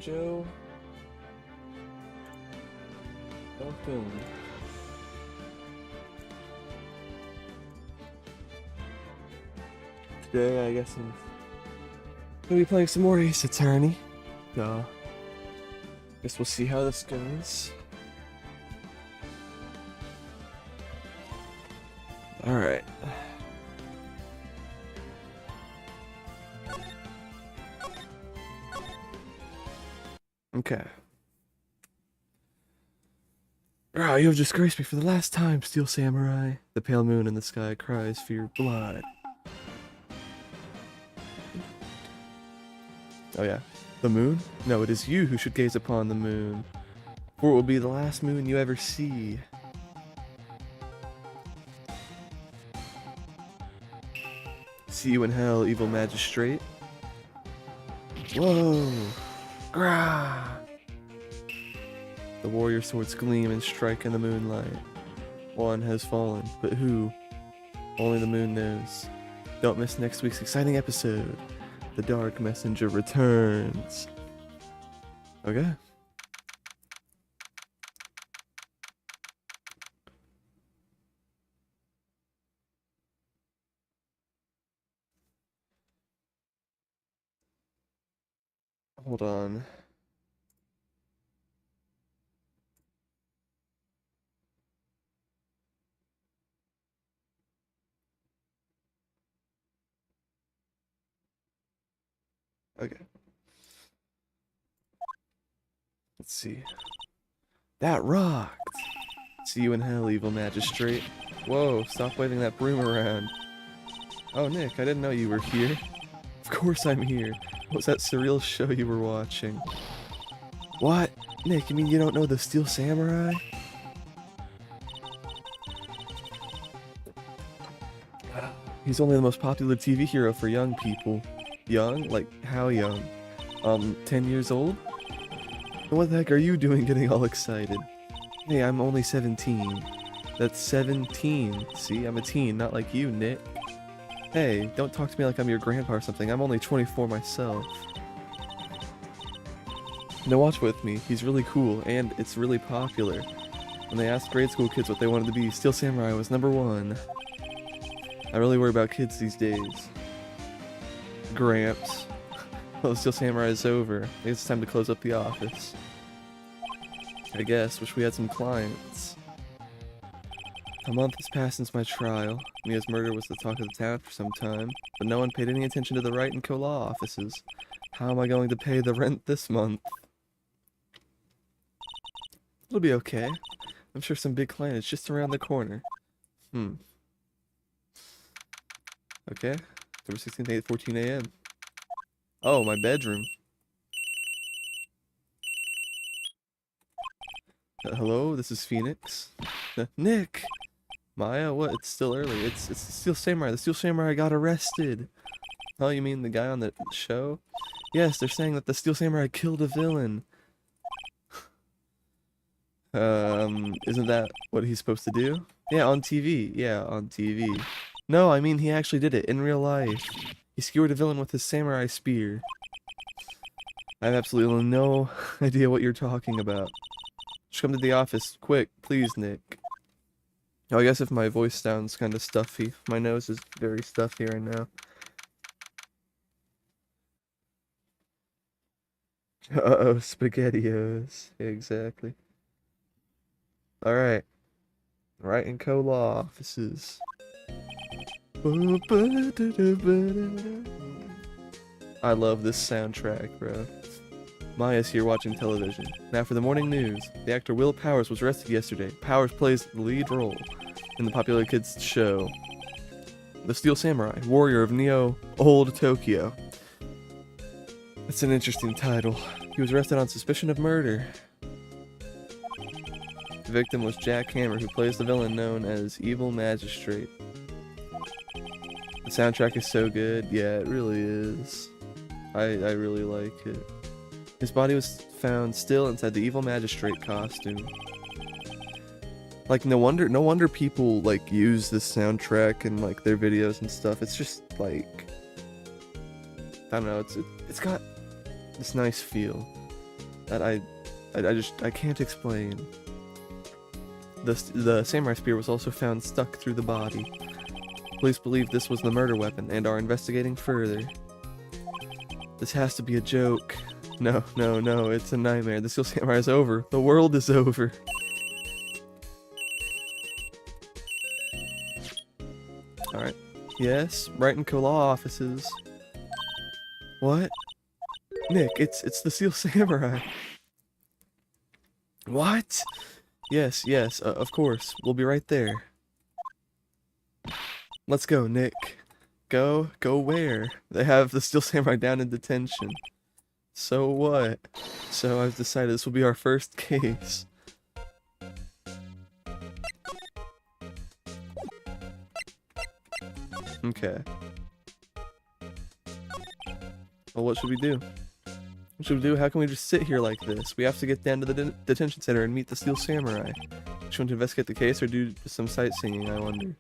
Jojo. Welcome. Today, I guess I'm gonna be playing some more Ace Attorney. Guess we'll see how this goes. Alright. Okay. Ah, you have disgraced me for the last time, Steel Samurai. The pale moon in the sky cries for your blood. Oh yeah. The moon? No, it is you who should gaze upon the moon. For it will be the last moon you ever see. See you in hell, evil magistrate. Whoa! Grah! The warrior swords gleam and strike in the moonlight. One has fallen, but who? Only the moon knows. Don't miss next week's exciting episode. The Dark Messenger returns. Okay. Hold on. Okay. Let's see. That rocked! See you in hell, evil magistrate. Whoa, stop waving that broom around. Oh, Nick, I didn't know you were here. Of course I'm here. What was that surreal show you were watching? What? Nick, you mean you don't know the Steel Samurai? He's only the most popular TV hero for young people. Young? Like, how young? 10 years old? And what the heck are you doing getting all excited? Hey, I'm only 17. That's 17. See, I'm a teen, not like you, Nick. Hey, don't talk to me like I'm your grandpa or something. I'm only 24 myself. Now watch with me. He's really cool, and it's really popular. When they asked grade school kids what they wanted to be, Steel Samurai was #1. I really worry about kids these days. Gramps. Well, Steel Samurai is over. I guess it's time to close up the office. I guess. Wish we had some clients. A month has passed since my trial. Mia's murder was the talk of the town for some time, but no one paid any attention to the Wright and Co. law offices. How am I going to pay the rent this month? It'll be okay. I'm sure some big client is just around the corner. Okay. October 16th, 8:14 a.m. Oh, my bedroom. Hello, this is Phoenix. Nick! Maya, what? It's still early. It's the Steel Samurai. The Steel Samurai got arrested. Oh, you mean the guy on the show? Yes, they're saying that the Steel Samurai killed a villain. Isn't that what he's supposed to do? Yeah, on TV. Yeah, on TV. No, I mean he actually did it in real life. He skewered a villain with his samurai spear. I have absolutely no idea what you're talking about. Just come to the office, quick, please, Nick. Oh, I guess if my voice sounds kind of stuffy, my nose is very stuffy right now. Uh-oh, SpaghettiOs. Yeah, exactly. Alright. Wright and Co. law offices. I love this soundtrack, bro. Maya's here watching television. Now for the morning news. The actor Will Powers was arrested yesterday. Powers plays the lead role in the popular kids show The Steel Samurai, Warrior of Neo Old Tokyo. That's an interesting title. He was arrested on suspicion of murder. The victim was Jack Hammer, who plays the villain known as Evil Magistrate. The soundtrack is so good. Yeah, it really is. I really like it. His body was found still inside the Evil Magistrate costume. Like, no wonder people, like, use this soundtrack in, like, their videos and stuff. It's just, like, I don't know, it's got this nice feel. that I can't explain. The samurai spear was also found stuck through the body. Police believe this was the murder weapon and are investigating further. This has to be a joke. No, no, no, it's a nightmare. The Steel Samurai is over. The world is over. Alright. Yes, Wright and Co. law offices. What? Nick, it's the Steel Samurai. What? Yes, yes, of course. We'll be right there. Let's go, Nick. Go where? They have the Steel Samurai down in detention. So what? So I've decided this will be our first case. Okay. Well, what should we do? What should we do? How can we just sit here like this? We have to get down to the detention center and meet the Steel Samurai. Should we want to investigate the case or do some sightseeing, I wonder?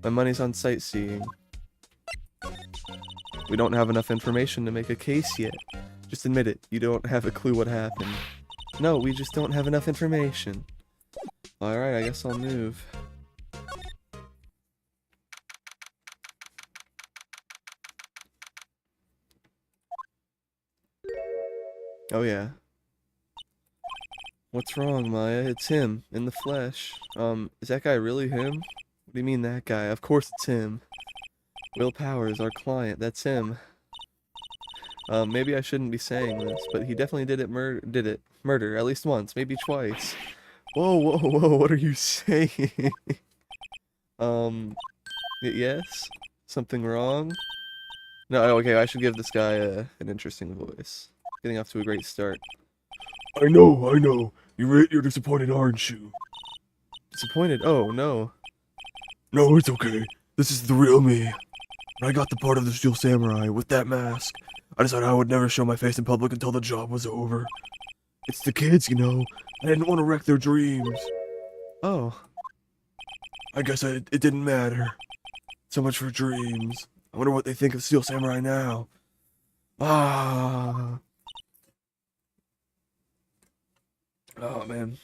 My money's on sightseeing. We don't have enough information to make a case yet. Just admit it. You don't have a clue what happened. No, we just don't have enough information. Alright, I guess I'll move. Oh yeah. What's wrong, Maya? It's him, in the flesh. Is that guy really him? What do you mean that guy? Of course it's him. Will Powers, our client, that's him. Maybe I shouldn't be saying this, but he definitely did it murder, at least once, maybe twice. Whoa, whoa, whoa, what are you saying? Yes? Something wrong? No, okay, I should give this guy an interesting voice. Getting off to a great start. I know. You're disappointed, aren't you? Disappointed? Oh, no. No, it's okay. This is the real me. When I got the part of the Steel Samurai with that mask, I decided I would never show my face in public until the job was over. It's the kids, you know. I didn't want to wreck their dreams. Oh. I guess it didn't matter. So much for dreams. I wonder what they think of Steel Samurai now. Ah. Oh, man.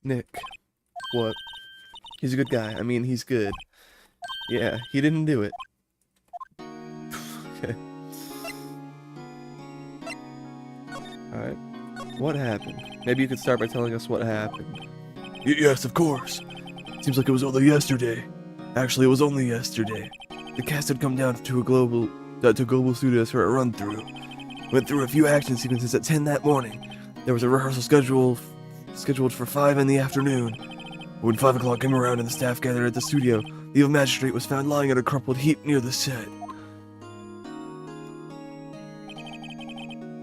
Nick. What? He's a good guy. I mean, he's good. Yeah, he didn't do it. Okay. Alright. What happened? Maybe you could start by telling us what happened. Yes, of course. Seems like it was only yesterday. Actually, it was only yesterday. The cast had come down to Global Studios for a run-through. Went through a few action sequences at 10 that morning. There was a rehearsal scheduled for 5 in the afternoon. When 5 o'clock came around and the staff gathered at the studio, the evil magistrate was found lying in a crumpled heap near the set.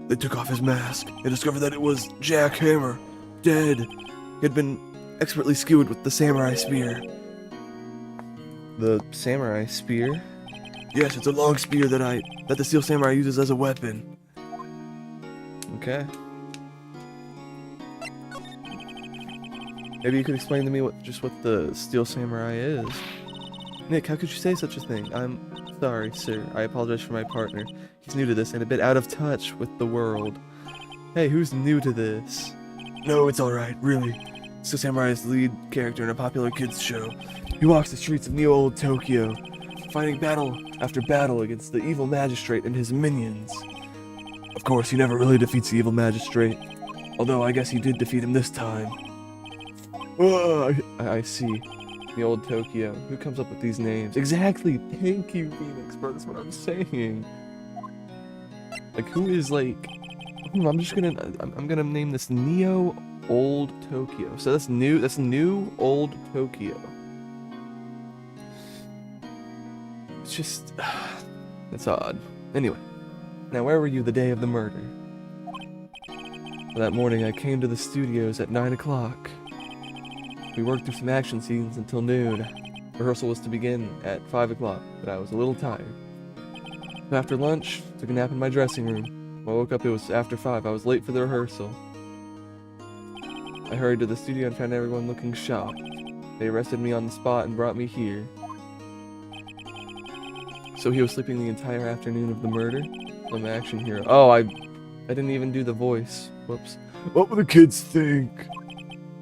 They took off his mask and discovered that it was Jack Hammer, dead. He had been expertly skewered with the samurai spear. The samurai spear? Yes, it's a long spear that the Steel Samurai uses as a weapon. Okay. Maybe you could explain to me what the Steel Samurai is. Nick, how could you say such a thing? I'm sorry, sir. I apologize for my partner. He's new to this and a bit out of touch with the world. Hey, who's new to this? No, it's alright, really. Steel Samurai is the lead character in a popular kids show. He walks the streets of Neo-Old Tokyo, fighting battle after battle against the evil magistrate and his minions. Of course, he never really defeats the evil magistrate, although I guess he did defeat him this time. I see. The old Tokyo. Who comes up with these names? Exactly! Thank you, Phoenix, bro. That's what I'm saying. Like, who is, like... I'm gonna name this Neo Old Tokyo. So that's new Old Tokyo. It's just... That's odd. Anyway. Now, where were you the day of the murder? That morning, I came to the studios at 9 o'clock. We worked through some action scenes until noon. Rehearsal was to begin at 5 o'clock, but I was a little tired. So after lunch, took a nap in my dressing room. When I woke up, it was after 5. I was late for the rehearsal. I hurried to the studio and found everyone looking shocked. They arrested me on the spot and brought me here. So he was sleeping the entire afternoon of the murder? I'm an action hero. Oh, I didn't even do the voice. Whoops. What will the kids think?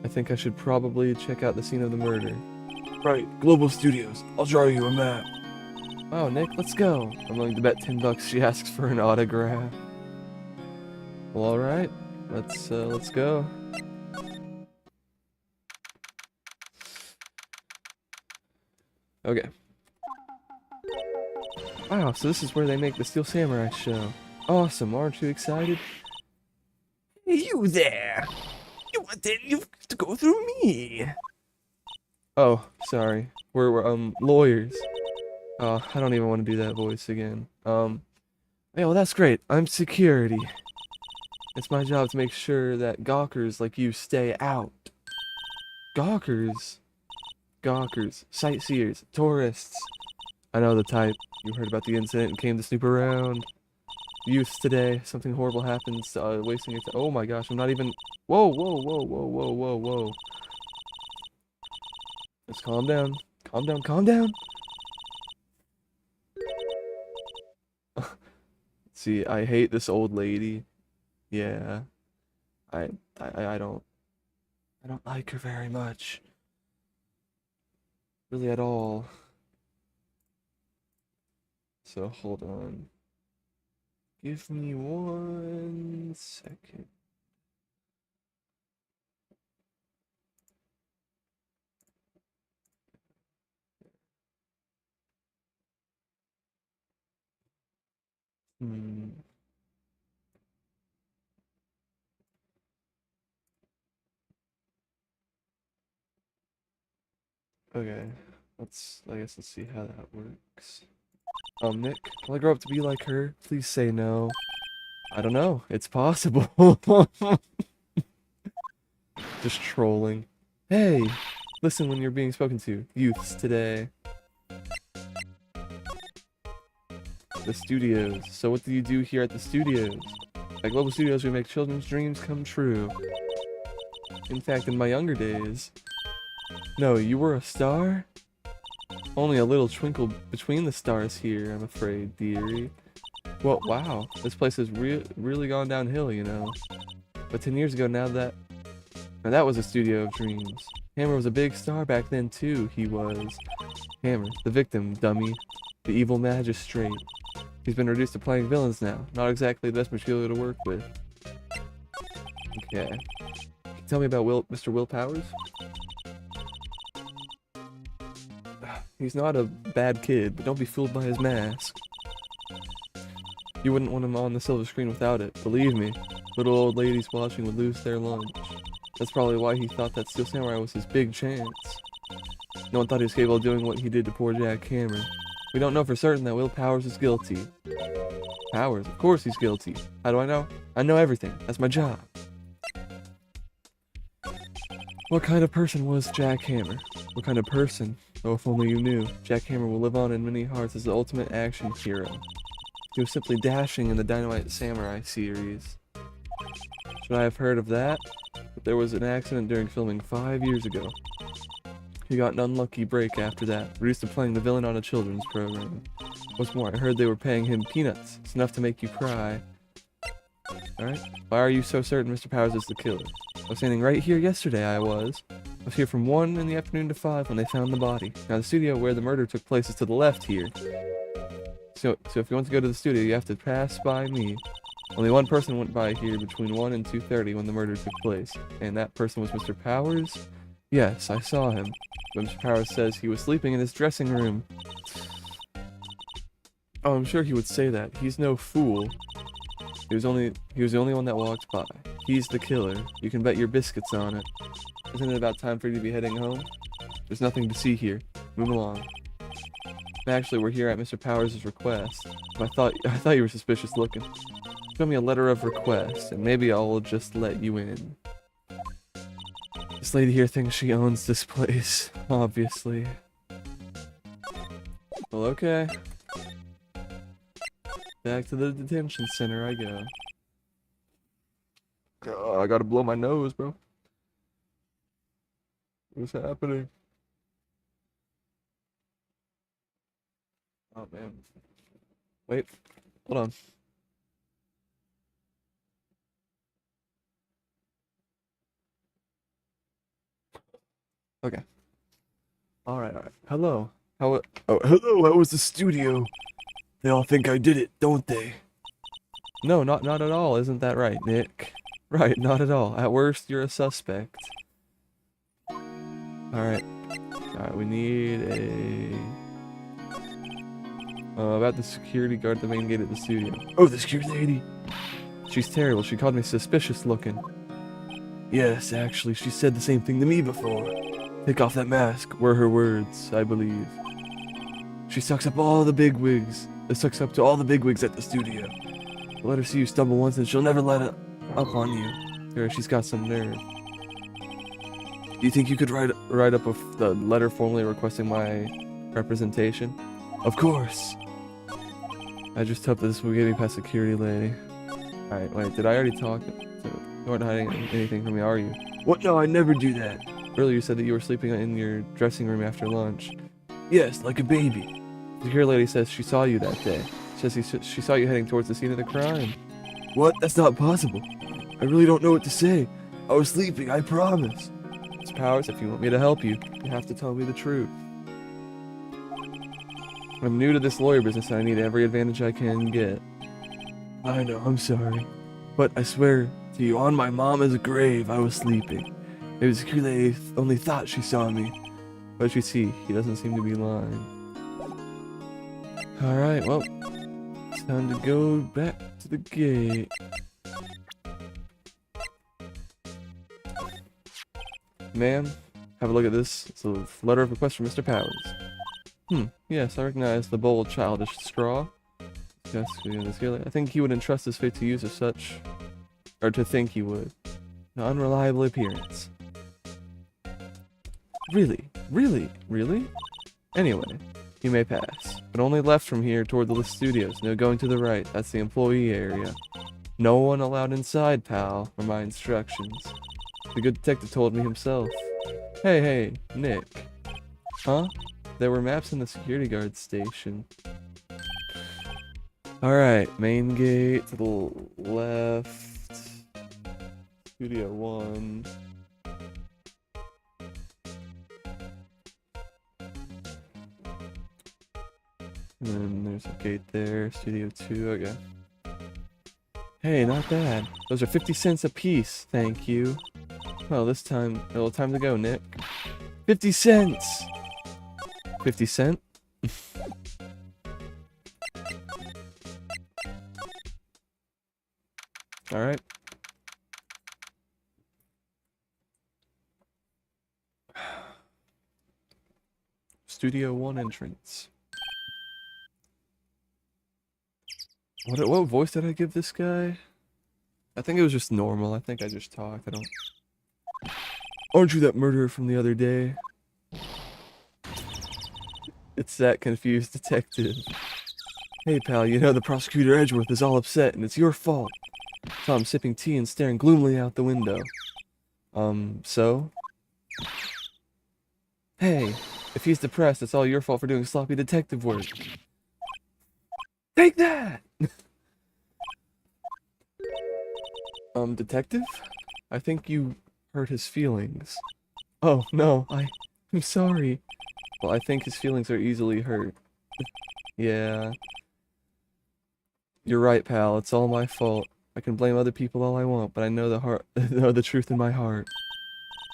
I think I should probably check out the scene of the murder. Right, Global Studios. I'll draw you a map. Wow, Nick, let's go. I'm willing to bet $10 she asks for an autograph. Well, alright. Let's go. Okay. Wow, so this is where they make the Steel Samurai show. Awesome, aren't you excited? Hey, you there! You want that? You have to go through me. Oh, sorry. We're lawyers. Oh, I don't even want to do that voice again. Yeah, well, that's great. I'm security. It's my job to make sure that gawkers like you stay out. Gawkers? Gawkers. Sightseers. Tourists. I know the type. You heard about the incident and came to snoop around. Youths today. Something horrible happens. Wasting your time. Oh my gosh, I'm not even... Whoa, whoa, whoa, whoa, whoa, whoa, whoa. Let's calm down. Calm down, calm down. See, I hate this old lady. Yeah. I don't like her very much. Really at all. So hold on. Give me 1 second. Hmm. Okay. I guess let's see how that works. Nick, will I grow up to be like her? Please say no. I don't know. It's possible. Just trolling. Hey, listen when you're being spoken to. Youths today. The studios. So what do you do here at the studios? At Global Studios, we make children's dreams come true. In fact, in my younger days... No, you were a star? Only a little twinkle between the stars here, I'm afraid, dearie. Well, wow, this place has really gone downhill, you know. But 10 years ago, now that was a studio of dreams. Hammer was a big star back then, too, he was. Hammer, the victim, dummy. The evil magistrate. He's been reduced to playing villains now. Not exactly the best material to work with. Okay. Can you tell me about Mr. Will Powers? He's not a bad kid, but don't be fooled by his mask. You wouldn't want him on the silver screen without it, believe me. Little old ladies watching would lose their lunch. That's probably why he thought that Steel Samurai was his big chance. No one thought he was capable of doing what he did to poor Jack Hammer. We don't know for certain that Will Powers is guilty. Powers? Of course he's guilty. How do I know? I know everything. That's my job. What kind of person was Jack Hammer? What kind of person? Oh, if only you knew. Jack Hammer will live on in many hearts as the ultimate action hero. He was simply dashing in the Dynamite Samurai series. Should I have heard of that? But there was an accident during filming 5 years ago. He got an unlucky break after that, reduced to playing the villain on a children's program. What's more, I heard they were paying him peanuts. It's enough to make you cry. Alright, why are you so certain Mr. Powers is the killer? I was standing right here yesterday, I was here from 1 in the afternoon to 5 when they found the body. Now the studio where the murder took place is to the left here. So if you want to go to the studio, you have to pass by me. Only one person went by here between 1 and 2:30 when the murder took place. And that person was Mr. Powers? Yes, I saw him. But Mr. Powers says he was sleeping in his dressing room. Oh, I'm sure he would say that. He's no fool. He was the only one that walked by. He's the killer. You can bet your biscuits on it. Isn't it about time for you to be heading home? There's nothing to see here. Move along. Actually, we're here at Mr. Powers' request. I thought you were suspicious looking. Show me a letter of request, and maybe I'll just let you in. This lady here thinks she owns this place, obviously. Well, okay. Back to the detention center I go. God, I gotta blow my nose, bro. What's happening? Oh, man. Wait. Hold on. Okay. Alright, alright. Hello. Oh, hello, how was the studio? They all think I did it, don't they? No, not at all. Isn't that right, Nick? Right, not at all. At worst, you're a suspect. Alright. Alright, we need a... about the security guard at the main gate of the studio. Oh, the security lady? She's terrible. She called me suspicious looking. Yes, actually, she said the same thing to me before. Take off that mask, were her words, I believe. She sucks up all the bigwigs. It sucks up to all the bigwigs at the studio. Let her see you stumble once and she'll never let it up on you. Sure, she's got some nerve. Do you think you could write... Write up the letter formally requesting my representation? Of course. I just hope this will get me past security lady. Alright, wait, did I already talk? You aren't hiding anything from me, are you? What? No, I never do that. Earlier you said that you were sleeping in your dressing room after lunch. Yes, like a baby. The security lady says she saw you that day. Says she saw you heading towards the scene of the crime. What? That's not possible. I really don't know what to say. I was sleeping, I promise. Miss Powers, if you want me to help you, you have to tell me the truth. I'm new to this lawyer business and I need every advantage I can get. I know, I'm sorry. But I swear to you, on my mama's grave, I was sleeping. Maybe the security lady only thought she saw me. But you see, he doesn't seem to be lying. Alright, well, it's time to go back to the gate. Ma'am, have a look at this. It's a letter of request from Mr. Powers. Yes, I recognize the bold, childish straw. Yes, I think he would entrust his fate to use as such, or to think he would. An unreliable appearance. Really? Anyway, you may pass, but only left from here toward the studios. No going to the right. That's the employee area. No one allowed inside, pal, were my instructions. The good detective told me himself. Hey, Nick. Huh? There were maps in the security guard station. Alright, main gate to the left. Studio 1. And then there's a gate there. Studio 2, okay. Hey, not bad. Those are 50 cents a piece, thank you. Well, this time, a little time to go, Nick. 50 cents! 50 cent? Alright. Studio 1 entrance. What voice did I give this guy? I think it was just normal. I think I just talked. I don't... Aren't you that murderer from the other day? It's that confused detective. Hey pal, you know the prosecutor Edgeworth is all upset and it's your fault. So I'm sipping tea and staring gloomily out the window. So? Hey, if he's depressed, it's all your fault for doing sloppy detective work. Take that! Detective? I think you hurt his feelings. Oh, no, I'm sorry. Well, I think his feelings are easily hurt. Yeah. You're right, pal. It's all my fault. I can blame other people all I want, but I know the truth in my heart.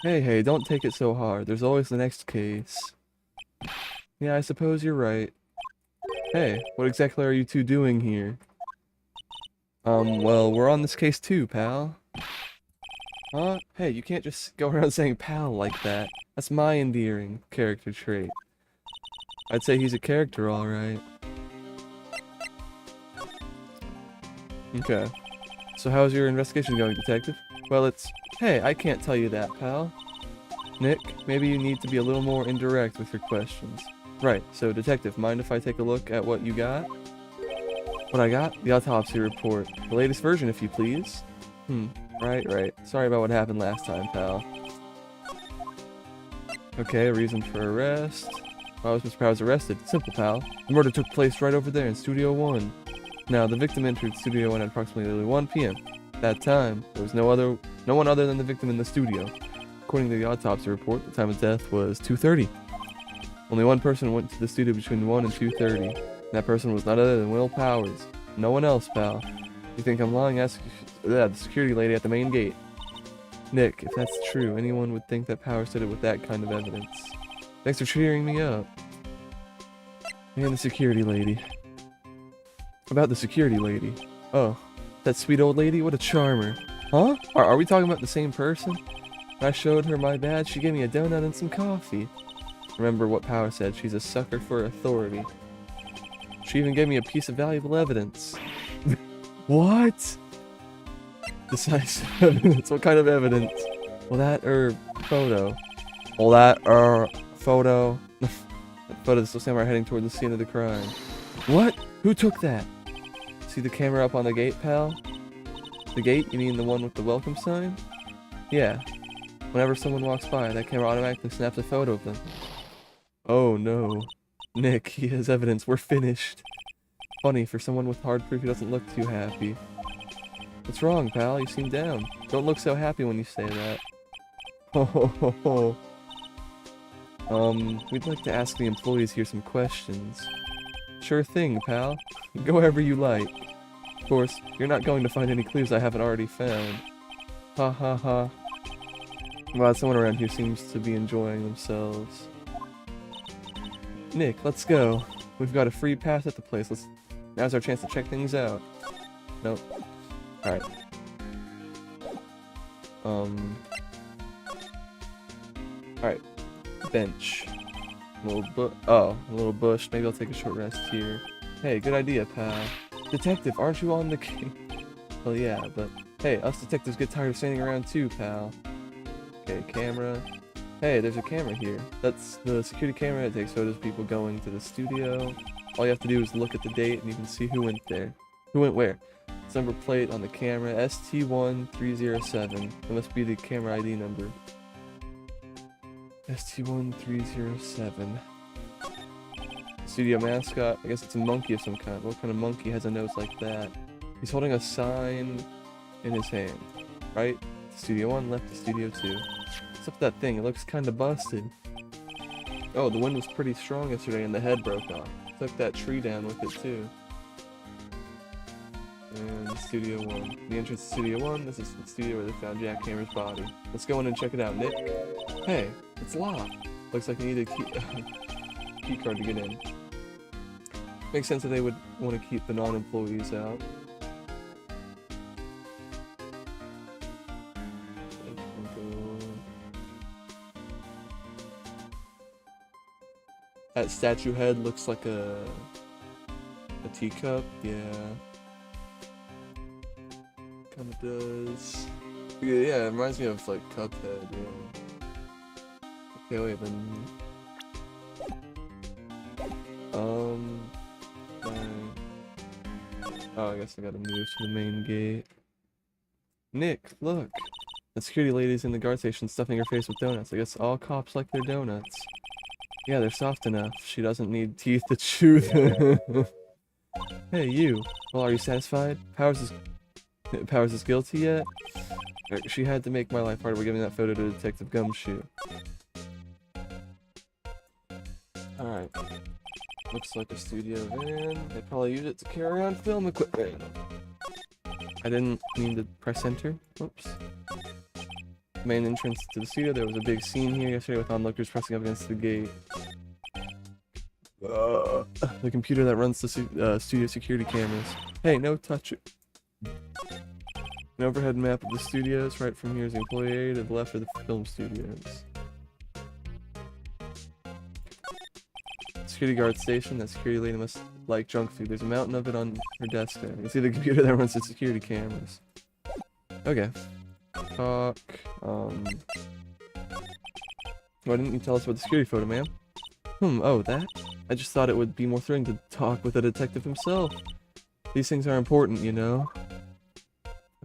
Hey, don't take it so hard. There's always the next case. Yeah, I suppose you're right. Hey, what exactly are you two doing here? Well, we're on this case too, pal. Huh? Hey, you can't just go around saying pal like that. That's my endearing character trait. I'd say he's a character, alright. Okay. So how's your investigation going, detective? Well, it's... Hey, I can't tell you that, pal. Nick, maybe you need to be a little more indirect with your questions. Right, so detective, mind if I take a look at what you got? What I got? The autopsy report. The latest version, if you please. Right. Sorry about what happened last time, pal. Okay, reason for arrest. Why was Mr. Powers arrested? Simple, pal. The murder took place right over there in Studio 1. Now, the victim entered Studio 1 at approximately 1 p.m. At that time, there was no one other than the victim in the studio. Of according to the autopsy report, the time of death was 2:30. Only one person went to the studio between 1 and 2:30. And that person was none other than Will Powers. No one else, pal. You think I'm lying? Ask the security lady at the main gate. Nick, if that's true, anyone would think that Powers did it with that kind of evidence. Thanks for cheering me up. And the security lady. About the security lady. Oh, that sweet old lady? What a charmer. Huh? Are we talking about the same person? When I showed her my badge, she gave me a donut and some coffee. Remember what Power said, she's a sucker for authority. She even gave me a piece of valuable evidence. What? Decisive evidence? What kind of evidence? Well, that, photo. Well, that, photo. That photo is still samurai heading toward the scene of the crime. What? Who took that? See the camera up on the gate, pal? The gate? You mean the one with the welcome sign? Yeah. Whenever someone walks by, that camera automatically snaps a photo of them. Oh no. Nick, he has evidence. We're finished. Funny, for someone with hard proof, he doesn't look too happy. What's wrong, pal? You seem down. Don't look so happy when you say that. We'd like to ask the employees here some questions. Sure thing, pal. Go wherever you like. Of course, you're not going to find any clues I haven't already found. Ha ha ha. Wow, someone around here seems to be enjoying themselves. Nick, let's go. We've got a free pass at the place. Now's our chance to check things out. Nope. Alright. Alright. Bench. A little bush. Maybe I'll take a short rest here. Hey, good idea, pal. Detective, aren't you on the case? Well, yeah, but... Hey, us detectives get tired of standing around too, pal. Okay, camera. Hey, there's a camera here. That's the security camera that takes photos of people going to the studio. All you have to do is look at the date and you can see who went there. Who went where? It's number plate on the camera, ST1307. It must be the camera ID number. ST1307. Studio mascot. I guess it's a monkey of some kind. What kind of monkey has a nose like that? He's holding a sign in his hand. Right? Studio 1, left to Studio 2. What's up with that thing? It looks kinda busted. Oh, the wind was pretty strong yesterday and the head broke off. Took that tree down with it too. And Studio 1. The entrance to Studio 1, this is the studio where they found Jack Hammer's body. Let's go in and check it out, Nick. Hey, it's locked. Looks like you need a key card to get in. Makes sense that they would want to keep the non-employees out. That statue head looks like a teacup, yeah. Kinda does. Yeah, it reminds me of like Cuphead, yeah. Okay, wait, then. Oh, I guess I gotta move to the main gate. Nick, look! The security lady's in the guard station stuffing her face with donuts. I guess all cops like their donuts. Yeah, they're soft enough. She doesn't need teeth to chew them. Hey, you. Well, are you satisfied? Powers is guilty yet? She had to make my life harder by giving that photo to Detective Gumshoe. Alright. Looks like a studio van. They probably use it to carry around film equipment. I didn't mean to press enter. Whoops. Main entrance to the studio. There was a big scene here yesterday with onlookers pressing up against the gate. The computer that runs the studio security cameras. Hey, no touch it. An overhead map of the studios. Right from here is the employee area. To the left are the film studios. Security guard station. That security lady must like junk food. There's a mountain of it on her desk there. You can see the computer that runs the security cameras. Okay. Talk. Why didn't you tell us about the security photo, ma'am? Oh, that? I just thought it would be more thrilling to talk with a detective himself. These things are important, you know?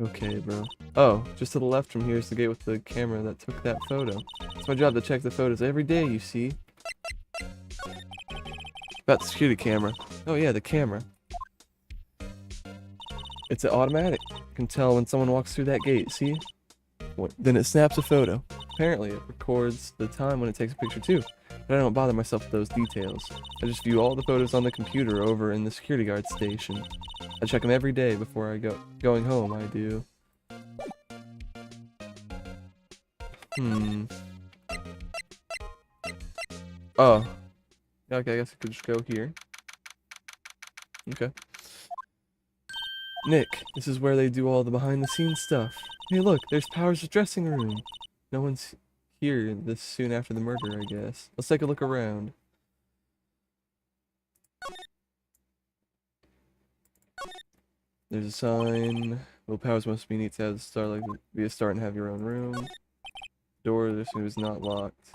Okay, bro. Oh, just to the left from here is the gate with the camera that took that photo. It's my job to check the photos every day, you see. About the security camera. Oh yeah, the camera. It's an automatic. You can tell when someone walks through that gate, see? Then it snaps a photo. apparently it records the time when it takes a picture too. But I don't bother myself with those details. I just view all the photos on the computer over in the security guard station. I check them every day before I going home, I do. Oh. Okay, I guess I could just go here. Okay. Nick, this is where they do all the behind-the-scenes stuff. Hey, look, there's Powers' dressing room. No one's here this soon after the murder, I guess. Let's take a look around. There's a sign. Well, Powers must be neat to have the start, like be a start and have your own room. Door, this room is not locked.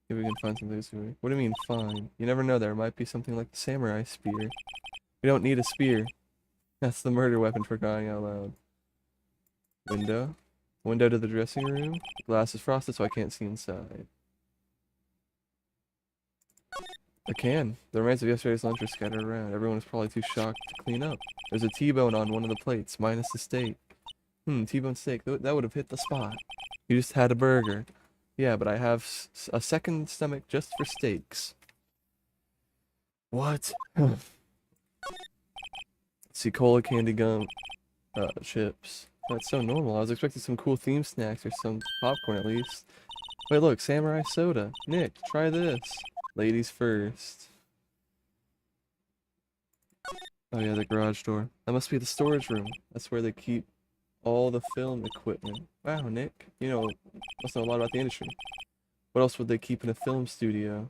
Maybe we can find something this way. What do you mean, fine? You never know, there might be something like the samurai spear. We don't need a spear. That's the murder weapon, for crying out loud. Window. Window to the dressing room. The glass is frosted, so I can't see inside. I can. The remains of yesterday's lunch are scattered around. Everyone is probably too shocked to clean up. There's a T-bone on one of the plates, minus the steak. T-bone steak. That would have hit the spot. You just had a burger. Yeah, but I have a second stomach just for steaks. What? See, cola, candy, gum, chips. That's so normal. I was expecting some cool theme snacks or some popcorn at least. Wait, look, samurai soda. Nick, try this. Ladies first. Oh yeah, the garage door. That must be the storage room. That's where they keep all the film equipment. Wow, Nick. You know, must know a lot about the industry. What else would they keep in a film studio?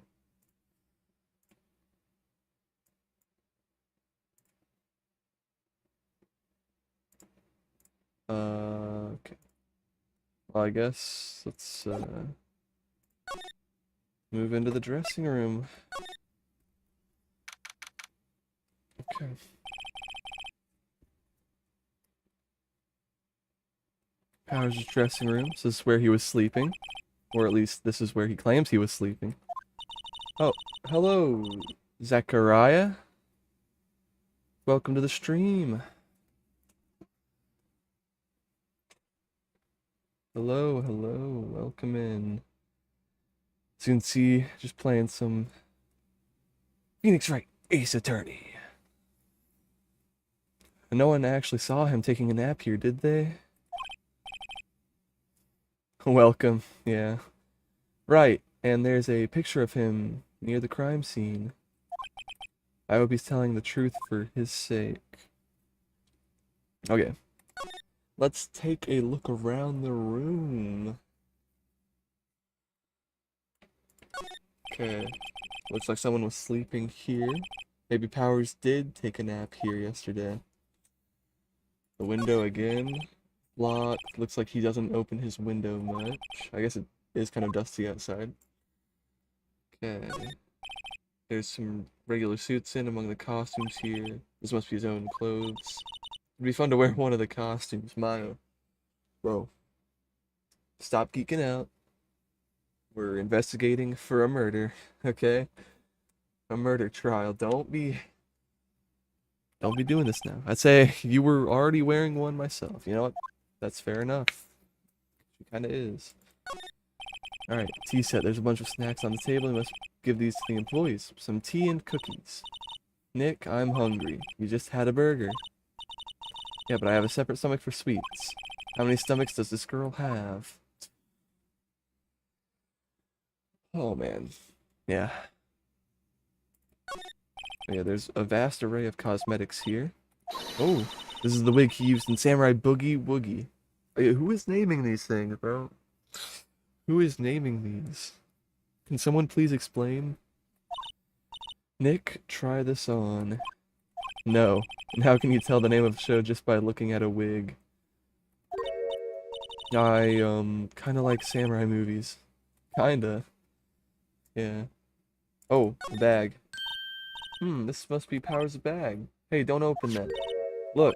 Okay. Well, I guess let's move into the dressing room. Okay. Powers' dressing room. This is where he was sleeping. Or at least this is where he claims he was sleeping. Oh, hello, Zachariah. Welcome to the stream. Hello, hello, welcome in. As you can see, just playing some Phoenix Wright, Ace Attorney. And no one actually saw him taking a nap here, did they? Welcome, yeah. Right, and there's a picture of him near the crime scene. I hope he's telling the truth for his sake. Okay. Let's take a look around the room. Okay. Looks like someone was sleeping here. Maybe Powers did take a nap here yesterday. The window again. Locked. Looks like he doesn't open his window much. I guess it is kind of dusty outside. Okay. There's some regular suits in among the costumes here. This must be his own clothes. It'd be fun to wear one of the costumes, Mayo. Bro. Stop geeking out. We're investigating for a murder, okay? A murder trial. Don't be doing this now. I'd say you were already wearing one myself. You know what? That's fair enough. She kinda is. Alright, tea set. There's a bunch of snacks on the table. We must give these to the employees. Some tea and cookies. Nick, I'm hungry. You just had a burger. Yeah, but I have a separate stomach for sweets. How many stomachs does this girl have? Oh, man. Yeah. Yeah, there's a vast array of cosmetics here. Oh, this is the wig he used in Samurai Boogie Woogie. Who is naming these things, bro? Who is naming these? Can someone please explain? Nick, try this on. No. And how can you tell the name of a show just by looking at a wig? I, kinda like samurai movies. Kinda. Yeah. Oh, the bag. This must be Powers' bag. Hey, don't open that. Look,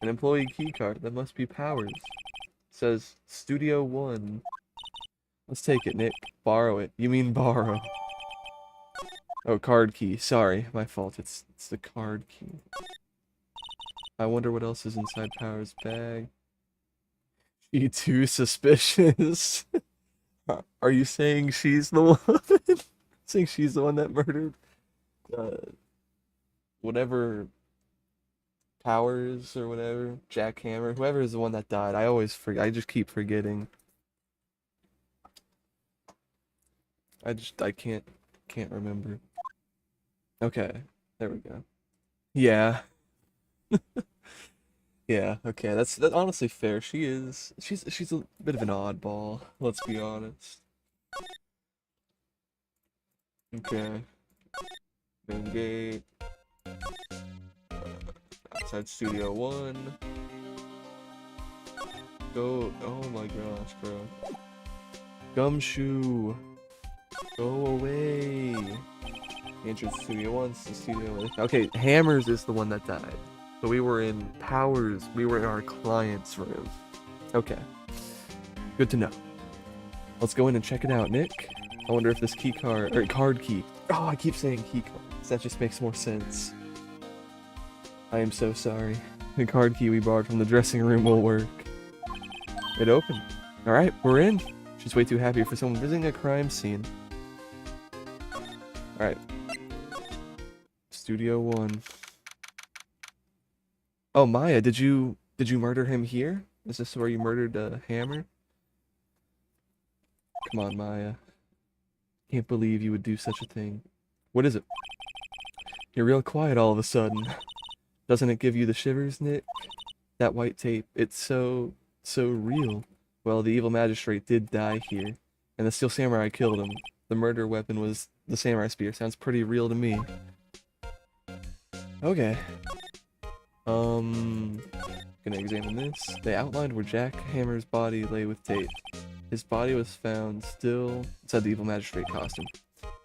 an employee keycard. That must be Powers. It says Studio 1. Let's take it, Nick. Borrow it. You mean borrow. Oh, card key. Sorry, my fault. It's the card key. I wonder what else is inside Powers' bag. She too suspicious. Are you saying she's the one? Saying she's the one that murdered uh, whatever Powers or whatever, Jack Hammer, whoever is the one that died. I always forget. I just keep forgetting. I can't remember. Okay, there we go. Yeah, yeah. Okay, that's honestly fair. She's a bit of an oddball. Let's be honest. Okay, main gate. Outside Studio One. Go. Oh my gosh, bro. Gumshoe. Go away. Entered Studio 1, so Studio 1. Okay, Hammers is the one that died. So we were in Powers. We were in our client's room. Okay. Good to know. Let's go in and check it out, Nick. I wonder if this key card, or card key. Oh, I keep saying key cards. That just makes more sense. I am so sorry. The card key we borrowed from the dressing room will work. It opened. Alright, we're in. She's way too happy for someone visiting a crime scene. Alright. Studio 1. Oh, Maya, did you murder him here? Is this where you murdered Hammer? Come on, Maya. Can't believe you would do such a thing. What is it? You're real quiet all of a sudden. Doesn't it give you the shivers, Nick? That white tape, it's so real. Well, the evil magistrate did die here, and the Steel Samurai killed him. The murder weapon was the samurai spear. Sounds pretty real to me. Okay. Gonna examine this. They outlined where Jack Hammer's body lay with tape. His body was found still inside the evil magistrate costume.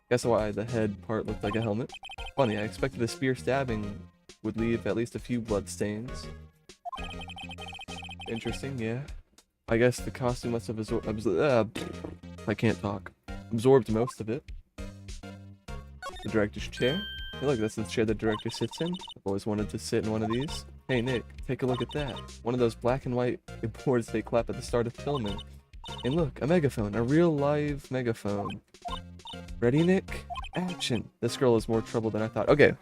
Guess why the head part looked like a helmet. Funny, I expected a spear stabbing would leave at least a few blood stains. Interesting, yeah. I guess the costume must have I can't talk. Absorbed most of it. The director's chair. Hey look, that's the chair the director sits in. I've always wanted to sit in one of these. Hey Nick, take a look at that. One of those black and white boards they clap at the start of filming. And look, a megaphone, a real live megaphone. Ready, Nick? Action! This girl is more trouble than I thought. Okay.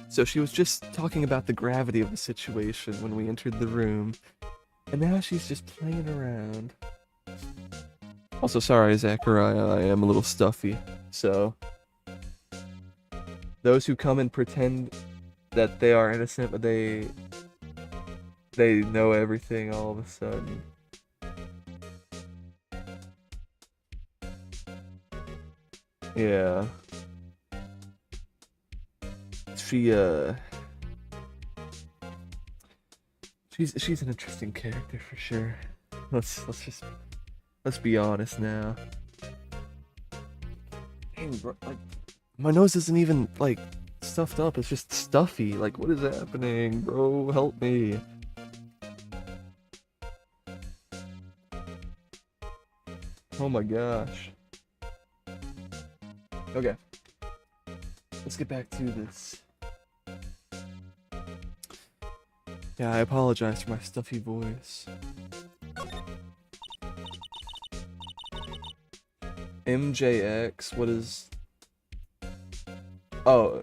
So she was just talking about the gravity of the situation when we entered the room. And now she's just playing around. Also, sorry, Zachariah, I am a little stuffy. So, those who come and pretend that they are innocent, but they know everything all of a sudden. Yeah. She's an interesting character for sure. Let's be honest now. Dang, bro, like my nose isn't even like stuffed up, it's just stuffy. Like what is happening, bro? Help me. Oh my gosh. Okay. Let's get back to this. Yeah, I apologize for my stuffy voice. MJX, what is... Oh.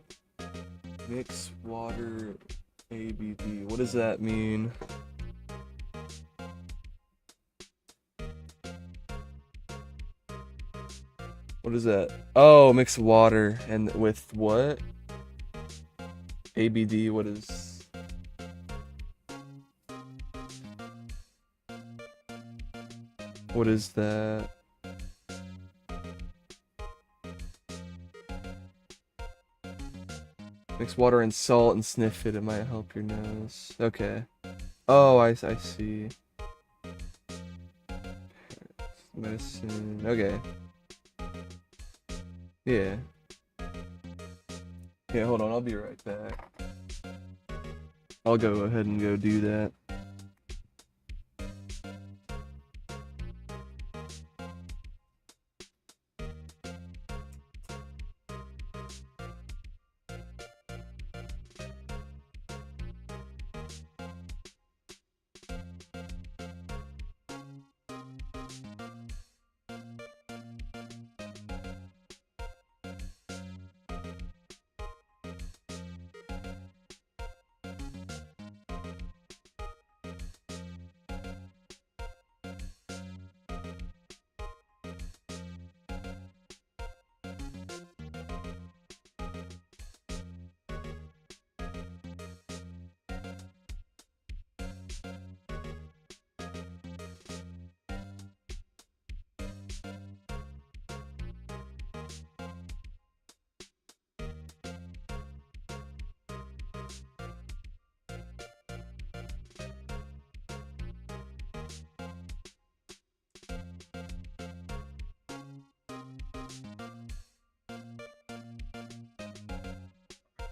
Mix water ABD. What does that mean? What is that? Oh, mix water and with what? ABD, what is... What is that? Mix water and salt and sniff it. It might help your nose. Okay. Oh, I see. Medicine. Okay. Yeah. Yeah, hold on. I'll be right back. I'll go ahead and go do that.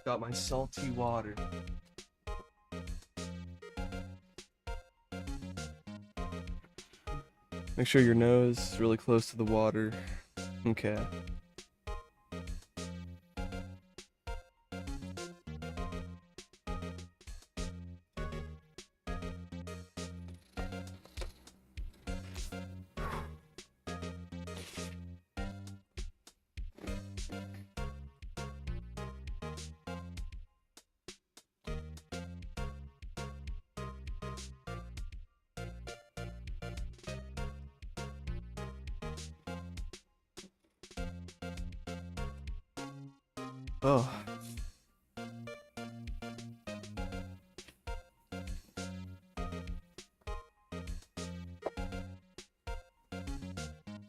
Got my salty water. Make sure your nose is really close to the water. Okay. Oh.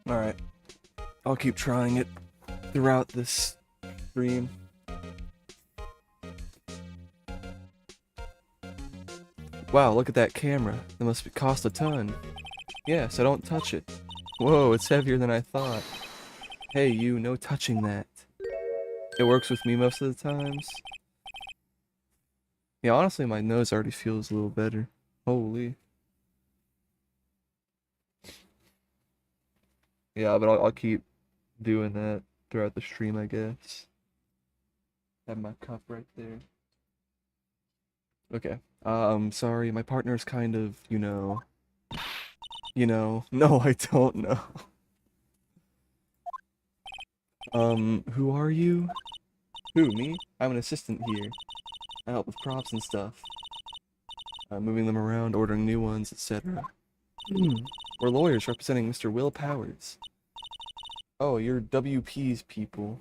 Alright. I'll keep trying it throughout this stream. Wow, look at that camera. That must cost a ton. Yeah, so don't touch it. Whoa, it's heavier than I thought. Hey, you, no touching that. It works with me most of the times. Yeah, honestly, my nose already feels a little better. Holy. Yeah, but I'll keep doing that throughout the stream, I guess. Have my cup right there. Okay. Sorry, my partner's kind of, no, I don't know. Who are you? Who, me? I'm an assistant here. I help with props and stuff. Moving them around, ordering new ones, etc. We're lawyers representing Mr. Will Powers. Oh, you're WP's people.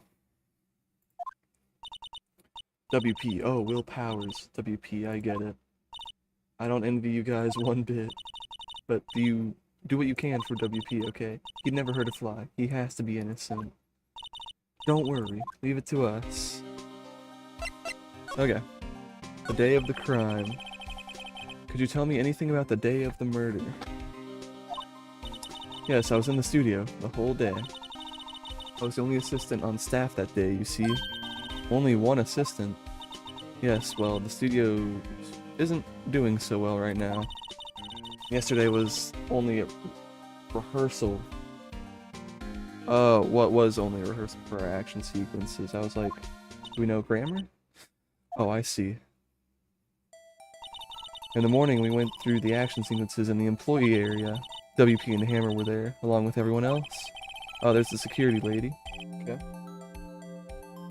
WP, oh, Will Powers. WP, I get it. I don't envy you guys one bit. But do what you can for WP, okay? He'd never hurt a fly. He has to be innocent. Don't worry, leave it to us. Okay. The day of the crime. Could you tell me anything about the day of the murder? Yes, I was in the studio the whole day. I was the only assistant on staff that day, you see. Only one assistant. Yes, well, the studio isn't doing so well right now. Yesterday was only a rehearsal. What was only a rehearsal for our action sequences? I was like, do we know grammar? Oh, I see. In the morning, we went through the action sequences in the employee area. WP and Hammer were there, along with everyone else. Oh, there's the security lady. Okay.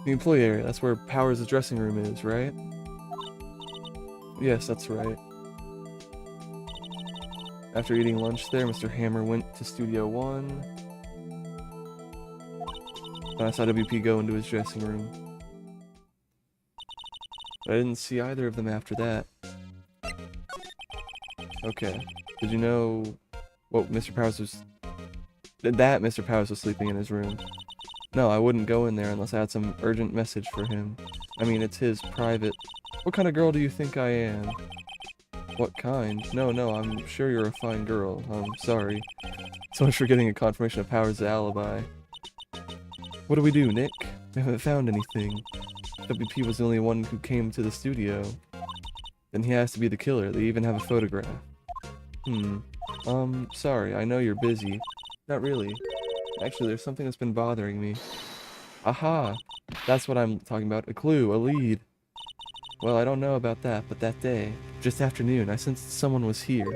The employee area, that's where Powers' dressing room is, right? Yes, that's right. After eating lunch there, Mr. Hammer went to Studio 1. And I saw WP go into his dressing room. I didn't see either of them after that. Okay. Did you know what Mr. Powers was... that Mr. Powers was sleeping in his room? No, I wouldn't go in there unless I had some urgent message for him. I mean, it's his private... What kind of girl do you think I am? What kind? No, I'm sure you're a fine girl. Sorry. So much for getting a confirmation of Powers' alibi. What do we do, Nick? We haven't found anything. WP was the only one who came to the studio. Then he has to be the killer. They even have a photograph. Sorry, I know you're busy. Not really. Actually, there's something that's been bothering me. Aha! That's what I'm talking about. A clue, a lead. Well, I don't know about that, but that day, just afternoon, I sensed someone was here.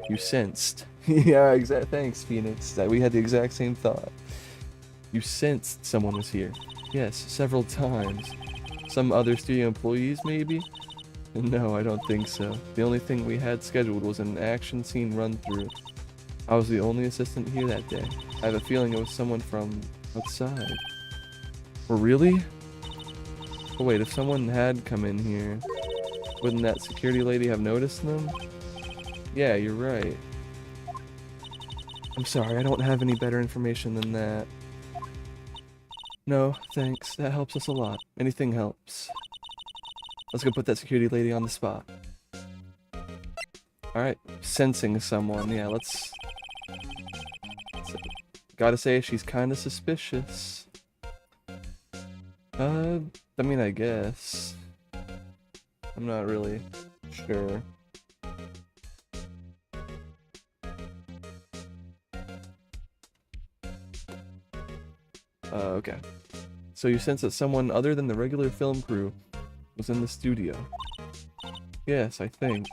You sensed. Yeah, thanks, Phoenix. We had the exact same thought. You sensed someone was here. Yes, several times. Some other studio employees, maybe? No, I don't think so. The only thing we had scheduled was an action scene run-through. I was the only assistant here that day. I have a feeling it was someone from outside. Oh, really? Oh wait, if someone had come in here, wouldn't that security lady have noticed them? Yeah, you're right. I'm sorry, I don't have any better information than that. No, thanks. That helps us a lot. Anything helps. Let's go put that security lady on the spot. Alright, sensing someone. Yeah, let's... Gotta say, she's kinda suspicious. I mean, I guess. I'm not really sure. Okay. So you sense that someone other than the regular film crew was in the studio. Yes, I think.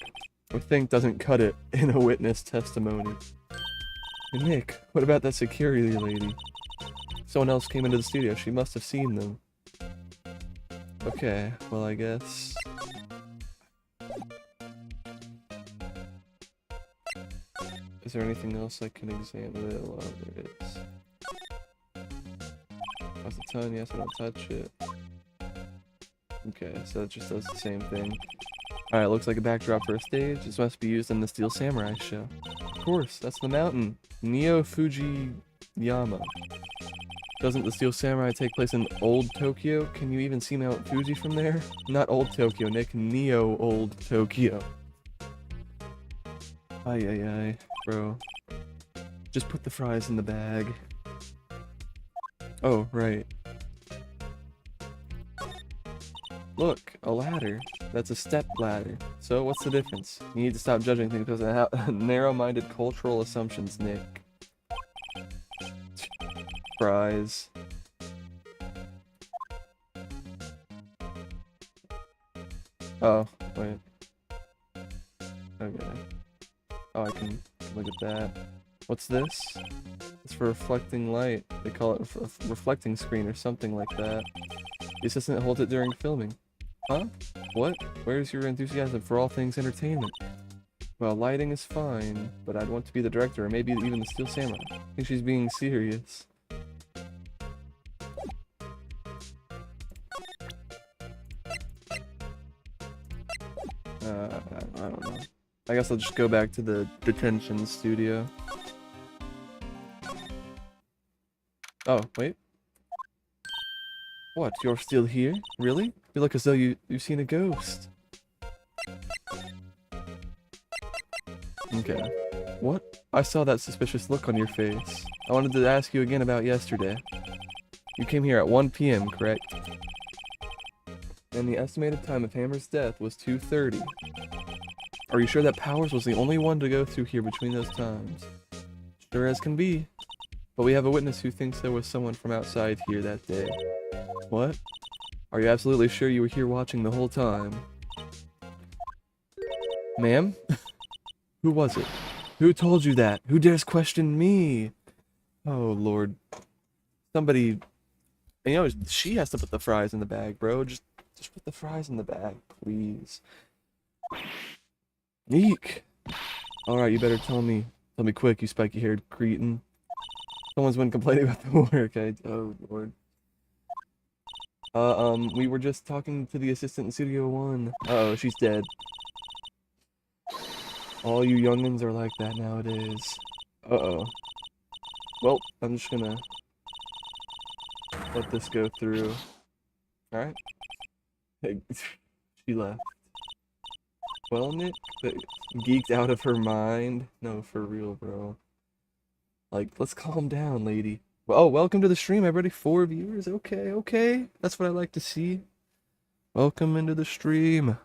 Or think doesn't cut it in a witness testimony. Hey, Nick, what about that security lady? Someone else came into the studio. She must have seen them. Okay, well, I guess... Is there anything else I can examine? Well, there is. What's the ton? Yes, I don't touch it. Okay, so it just does the same thing. Alright, looks like a backdrop for a stage. This must be used in the Steel Samurai show. Of course, that's the mountain. Neo Fujiyama. Doesn't the Steel Samurai take place in Old Tokyo? Can you even see Mount Fuji from there? Not Old Tokyo, Nick. Neo Old Tokyo. Ay ay ay, bro. Just put the fries in the bag. Oh, right. Look, a ladder. That's a step ladder. So what's the difference? You need to stop judging things because of narrow-minded cultural assumptions, Nick. Fries. Oh, wait. Okay. Oh, I can look at that. What's this? It's for reflecting light. They call it a reflecting screen or something like that. The assistant holds it during filming. Huh? What? Where's your enthusiasm for all things entertainment? Well, lighting is fine, but I'd want to be the director or maybe even the Steel Samurai. I think she's being serious. I don't know. I guess I'll just go back to the detention studio. Oh, wait. What, you're still here? Really? You look as though you've seen a ghost. Okay. What? I saw that suspicious look on your face. I wanted to ask you again about yesterday. You came here at 1 p.m., correct? And the estimated time of Hammer's death was 2:30. Are you sure that Powers was the only one to go through here between those times? Sure as can be. But we have a witness who thinks there was someone from outside here that day. What? Are you absolutely sure you were here watching the whole time? Ma'am? Who was it? Who told you that? Who dares question me? Oh, Lord. Somebody... You know, she has to put the fries in the bag, bro. Just put the fries in the bag, please. Eek! Alright, you better tell me. Tell me quick, you spiky-haired cretin. Someone's been complaining about the work. Oh, Lord. We were just talking to the assistant in Studio 1. Uh-oh, she's dead. All you youngins are like that nowadays. Uh-oh. Well, I'm just gonna let this go through. Alright. Hey, she left. Well, Nick, geeked out of her mind. No, for real, bro. Like, let's calm down, lady. Oh, welcome to the stream, everybody. 4 viewers. Okay, okay. That's what I like to see. Welcome into the stream.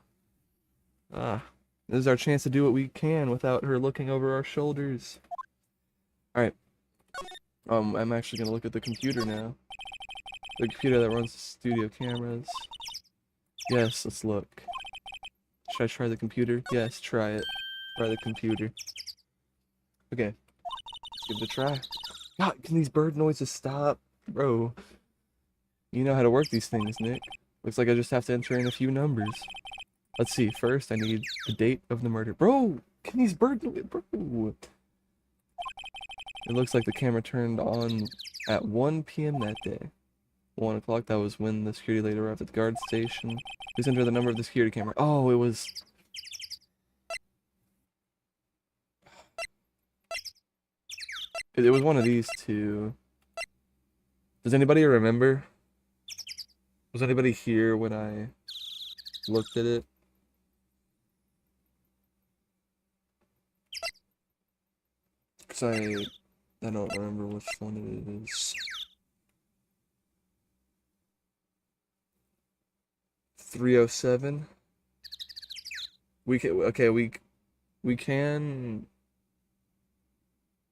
This is our chance to do what we can without her looking over our shoulders. Alright. I'm actually gonna look at the computer now. The computer that runs the studio cameras. Yes, let's look. Should I try the computer? Yes, try it. Try the computer. Okay. Let's give it a try. God, can these bird noises stop? Bro. You know how to work these things, Nick. Looks like I just have to enter in a few numbers. Let's see. First, I need the date of the murder. Bro! Can these bird noises... Bro! It looks like the camera turned on at 1 p.m. that day. 1 o'clock, that was when the security lady arrived at the guard station. Please enter the number of the security camera. Oh, it was... It was one of these two. Does anybody remember? Was anybody here when I looked at it? Because I don't remember which one it is. 307. We can okay, we can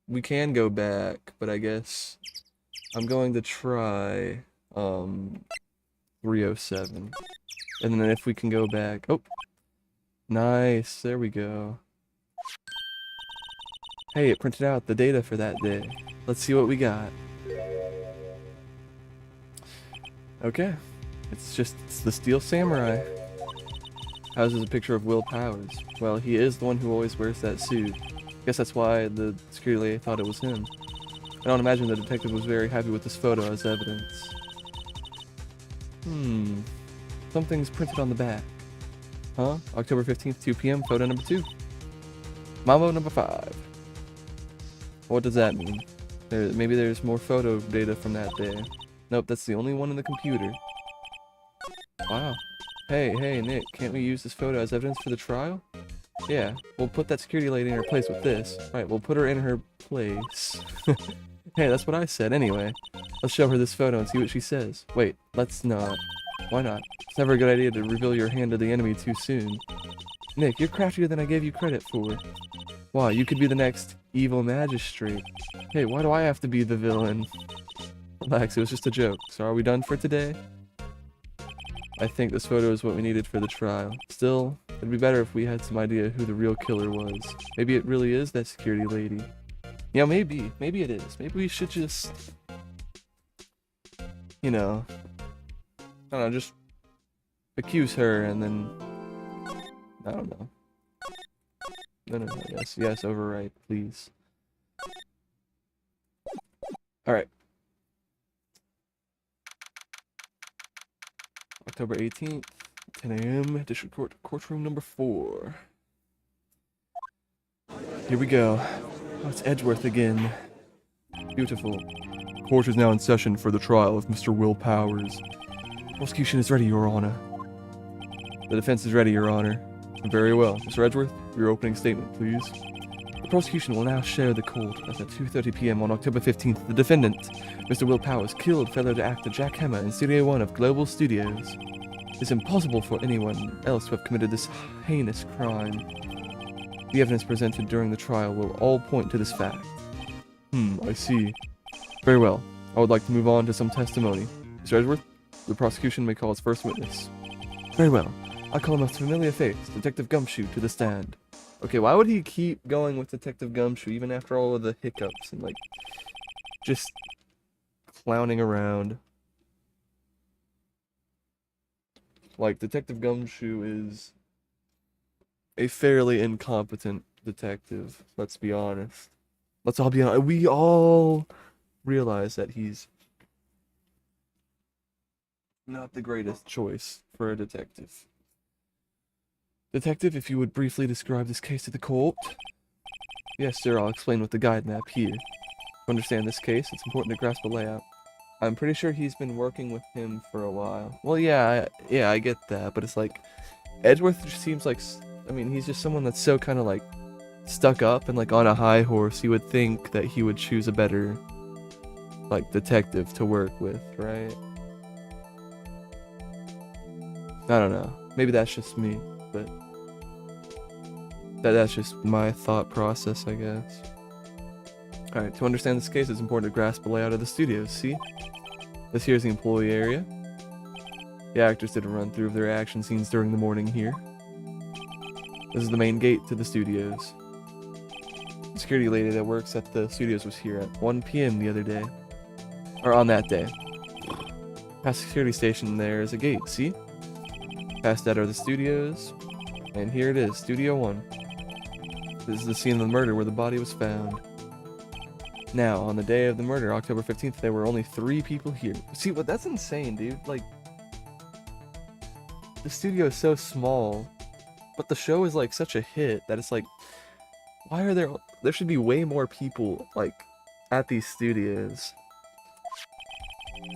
we can go back, but I guess I'm going to try 307. And then if we can go back. Oh, nice. There we go. Hey, it printed out the data for that day. Let's see what we got. Okay. It's the Steel Samurai. How's this a picture of Will Powers? Well, he is the one who always wears that suit. Guess that's why the security lady thought it was him. I don't imagine the detective was very happy with this photo as evidence. Something's printed on the back. Huh? October 15th, 2 p.m., photo number 2. Mambo number 5. What does that mean? Maybe there's more photo data from that day. Nope, that's the only one in the computer. Wow. Hey, Nick, can't we use this photo as evidence for the trial? Yeah, we'll put that security lady in her place with this. Right, we'll put her in her place. Hey, that's what I said anyway. Let's show her this photo and see what she says. Wait, let's not. Why not? It's never a good idea to reveal your hand to the enemy too soon. Nick, you're craftier than I gave you credit for. Wow, you could be the next evil magistrate. Hey, why do I have to be the villain? Relax, it was just a joke. So are we done for today? I think this photo is what we needed for the trial. Still, it'd be better if we had some idea who the real killer was. Maybe it really is that security lady. Yeah, maybe. Maybe it is. Maybe we should just... You know... I don't know, just... accuse her and then... I don't know. No, yes, overwrite, please. Alright. October 18th, 10 a.m., District Court, courtroom number 4. Here we go. Oh, it's Edgeworth again. Beautiful. Court is now in session for the trial of Mr. Will Powers. Prosecution is ready, Your Honor. The defense is ready, Your Honor. Very well. Mr. Edgeworth, your opening statement, please. The prosecution will now share the court as at 2:30 p.m. on October 15th. The defendant, Mr. Will Powers, killed fellow actor Jack Hammer in Studio 1 of Global Studios. It's impossible for anyone else to have committed this heinous crime. The evidence presented during the trial will all point to this fact. I see. Very well. I would like to move on to some testimony. Mr. Edgeworth, the prosecution may call its first witness. Very well. I call him a familiar face, Detective Gumshoe, to the stand. Okay, why would he keep going with Detective Gumshoe even after all of the hiccups and, like, just clowning around? Like, Detective Gumshoe is a fairly incompetent detective, let's be honest. Let's all be honest. We all realize that he's not the greatest choice for a detective. Detective, if you would briefly describe this case to the court. Yes, sir, I'll explain with the guide map here. To understand this case, it's important to grasp the layout. I'm pretty sure he's been working with him for a while. Well, yeah, I get that, but it's like, Edgeworth just seems like, I mean, he's just someone that's so kind of like stuck up and like on a high horse. You would think that he would choose a better, like, detective to work with, right? I don't know. Maybe that's just me, but that's just my thought process, I guess. Alright, to understand this case, it's important to grasp the layout of the studios, see? This here is the employee area. The actors did a run-through of their action scenes during the morning here. This is the main gate to the studios. The security lady that works at the studios was here at 1 p.m. the other day. Or on that day. Past the security station there is a gate, see? Past that are the studios. And here it is, Studio 1. This is the scene of the murder where the body was found. Now, on the day of the murder, October 15th, there were only 3 people here. See, what? That's insane, dude. Like, the studio is so small, but the show is like such a hit that it's like, why are there should be way more people like at these studios.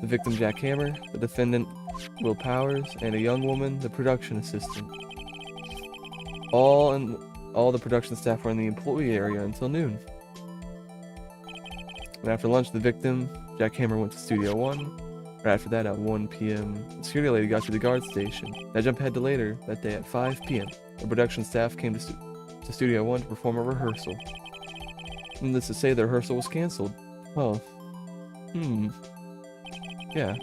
The victim, Jack Hammer, the defendant, Will Powers, and a young woman, the production assistant. All the production staff were in the employee area until noon. And after lunch, the victim, Jack Hammer, went to Studio 1. Right after that, at 1 p.m., the security lady got to the guard station. Now jump ahead to later that day at 5 p.m. The production staff came to Studio 1 to perform a rehearsal. Needless to say, the rehearsal was cancelled. Oh. Yeah.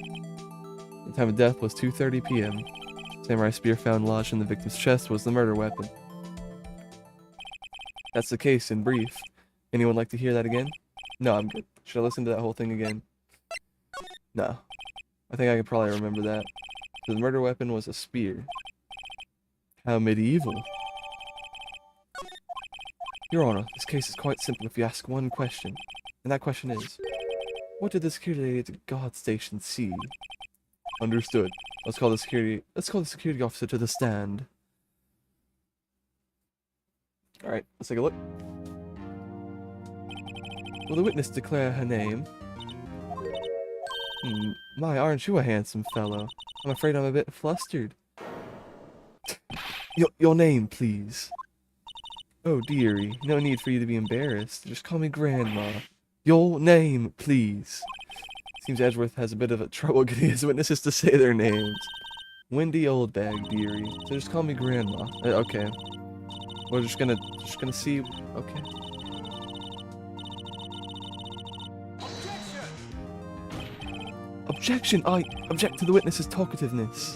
The time of death was 2:30 p.m. Samurai spear found lodged in the victim's chest was the murder weapon. That's the case in brief. Anyone like to hear that again? No, I'm good. Should I listen to that whole thing again? No. I think I could probably remember that. So the murder weapon was a spear. How medieval. Your Honor, this case is quite simple if you ask one question. And that question is, what did the security lady at the guard station see? Understood. Let's call the security officer to the stand. Alright, let's take a look. Will the witness declare her name? My, aren't you a handsome fellow? I'm afraid I'm a bit flustered. Your name, please. Oh, dearie, no need for you to be embarrassed. Just call me Grandma. Your name, please. Seems Edgeworth has a bit of a trouble getting his witnesses to say their names. Wendy Oldbag, dearie. So just call me Grandma. Okay. We're just gonna see. Okay. Objection! I object to the witness's talkativeness.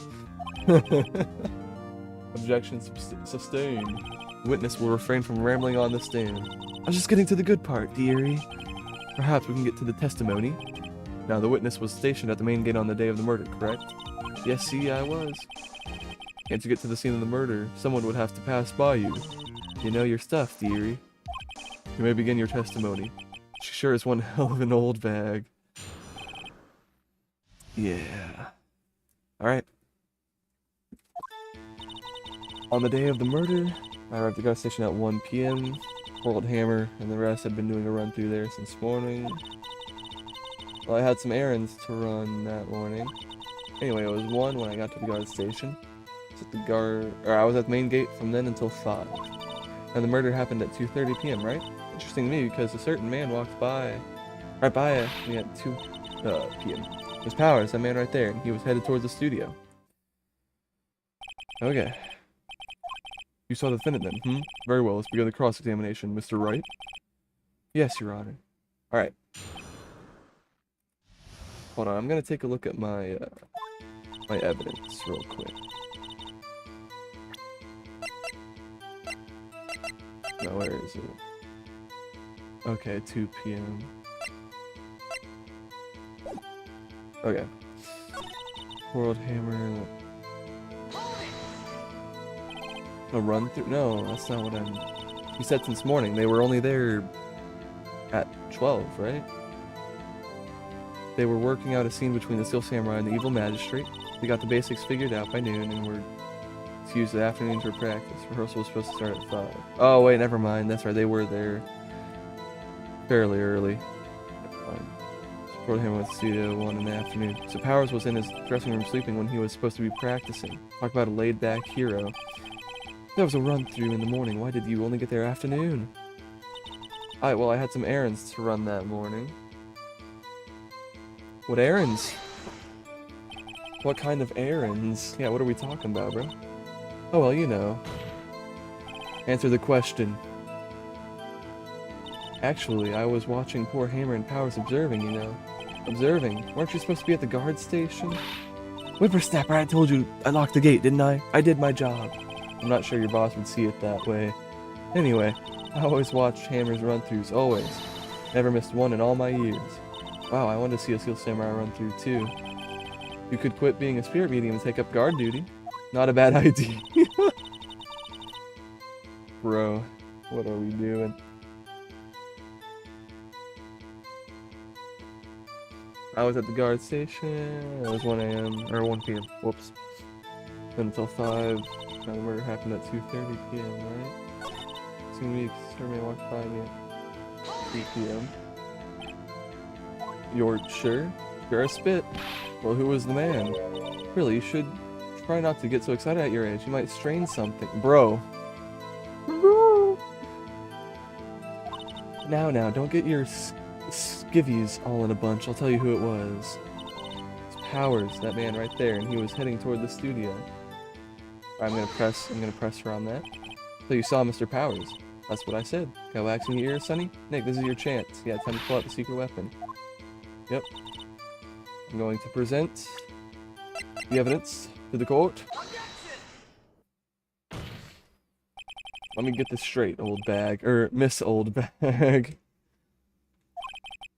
Objection sustained. The witness will refrain from rambling on the stand. I was just getting to the good part, dearie. Perhaps we can get to the testimony. Now, the witness was stationed at the main gate on the day of the murder, correct? Yes, see, I was. And to get to the scene of the murder, someone would have to pass by you. You know your stuff, dearie. You may begin your testimony. She sure is one hell of an old bag. Yeah. Alright. On the day of the murder, I arrived at the gas station at 1 p.m. World Hammer and the rest had been doing a run through there since morning. Well, I had some errands to run that morning. Anyway, it was 1 when I got to the guard station. I was at the main gate from then until 5. And the murder happened at 2:30 p.m., right? Interesting to me because a certain man walked right by me at 2 p.m. It was Powers, that man right there, and he was headed towards the studio. Okay. You saw the defendant then, Very well, let's begin the cross-examination, Mr. Wright. Yes, Your Honor. Alright. Hold on, I'm gonna take a look at my, my evidence real quick. No, where is it? Okay, 2 p.m. Okay. World Hammer. A run through? No, that's not what I'm... He said since morning. They were only there at 12, right? They were working out a scene between the Steel Samurai and the Evil Magistrate. They got the basics figured out by noon and were to use the afternoon for practice. Rehearsal was supposed to start at 5. Oh, wait, never mind. That's right. They were there fairly early. Support him with Studio 1 in the afternoon. So Powers was in his dressing room sleeping when he was supposed to be practicing. Talk about a laid-back hero. There was a run-through in the morning. Why did you only get there afternoon? Well, I had some errands to run that morning. What errands? What kind of errands? Yeah, what are we talking about, bro? Oh, well, you know. Answer the question. Actually, I was watching poor Hammer and Powers observing, you know. Observing? Weren't you supposed to be at the guard station? Whippersnapper, I told you I locked the gate, didn't I? I did my job. I'm not sure your boss would see it that way. Anyway, I always watched Hammer's run-throughs, always. Never missed one in all my years. Wow, I wanted to see a Steel Samurai run-through too. You could quit being a spirit medium and take up guard duty. Not a bad idea. Bro, what are we doing? I was at the guard station. It was 1 a.m. or 1 p.m. Whoops. Then until 5. Now the murder happened at 2:30 p.m. Right? 2 weeks. Somebody walked by me at 3 p.m. You're sure? You're a spit. Well, who was the man? Really, you should try not to get so excited at your age. You might strain something, bro. Now, don't get your skivvies all in a bunch. I'll tell you who it was. It's Powers, that man right there, and he was heading toward the studio. I'm gonna press her on that. So you saw Mr. Powers. That's what I said. Got wax in your ears, Sonny? Nick, this is your chance. Yeah, time to pull out the secret weapon. Yep. I'm going to present the evidence to the court. Let me get this straight, old bag. Miss Old Bag.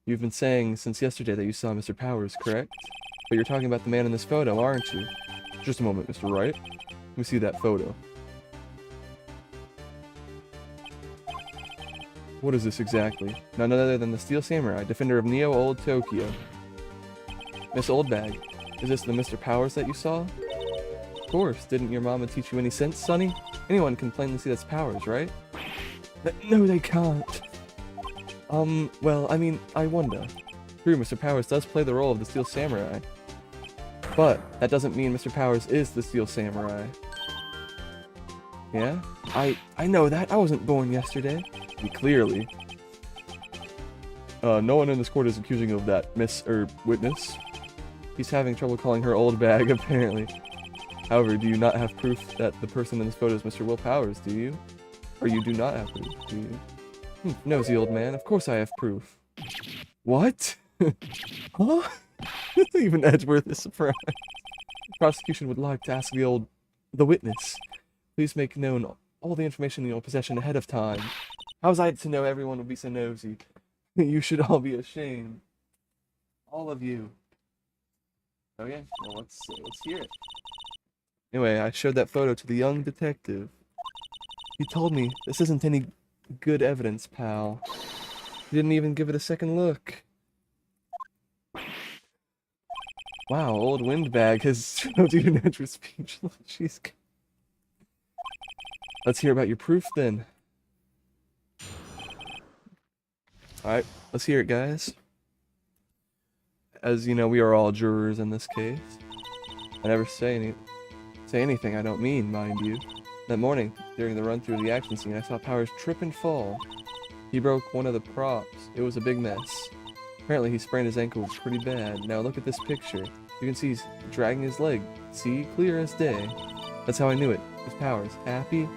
You've been saying since yesterday that you saw Mr. Powers, correct? But you're talking about the man in this photo, aren't you? Just a moment, Mr. Wright. Let me see that photo. What is this exactly? None other than the Steel Samurai, defender of Neo Old Tokyo. Miss Oldbag, is this the Mr. Powers that you saw? Of course, didn't your mama teach you any sense, Sonny? Anyone can plainly see that's Powers, right? No, they can't. Well, I mean, I wonder. True, Mr. Powers does play the role of the Steel Samurai. But, that doesn't mean Mr. Powers is the Steel Samurai. Yeah? I know that. I wasn't born yesterday. Clearly. No one in this court is accusing you of that, witness. He's having trouble calling her old bag, apparently. However, do you not have proof that the person in this photo is Mr. Will Powers, do you? Or you do not have proof, do you? Nosy old man, of course I have proof. What? Huh? Even Edgeworth is surprised. The prosecution would like to ask the witness. Please make known all the information in your possession ahead of time. How was I to know everyone would be so nosy? You should all be ashamed. All of you. Okay, well, let's hear it. Anyway, I showed that photo to the young detective. He told me this isn't any good evidence, pal. He didn't even give it a second look. Wow, old windbag has showed you natural speech. Jeez. Let's hear about your proof then. Alright, let's hear it, guys. As you know, we are all jurors in this case. I never say anything I don't mean, mind you. That morning, during the run through the action scene, I saw Powers trip and fall. He broke one of the props. It was a big mess. Apparently, he sprained his ankle pretty bad. Now look at this picture. You can see he's dragging his leg. See? Clear as day. That's how I knew it. It's Powers. Happy?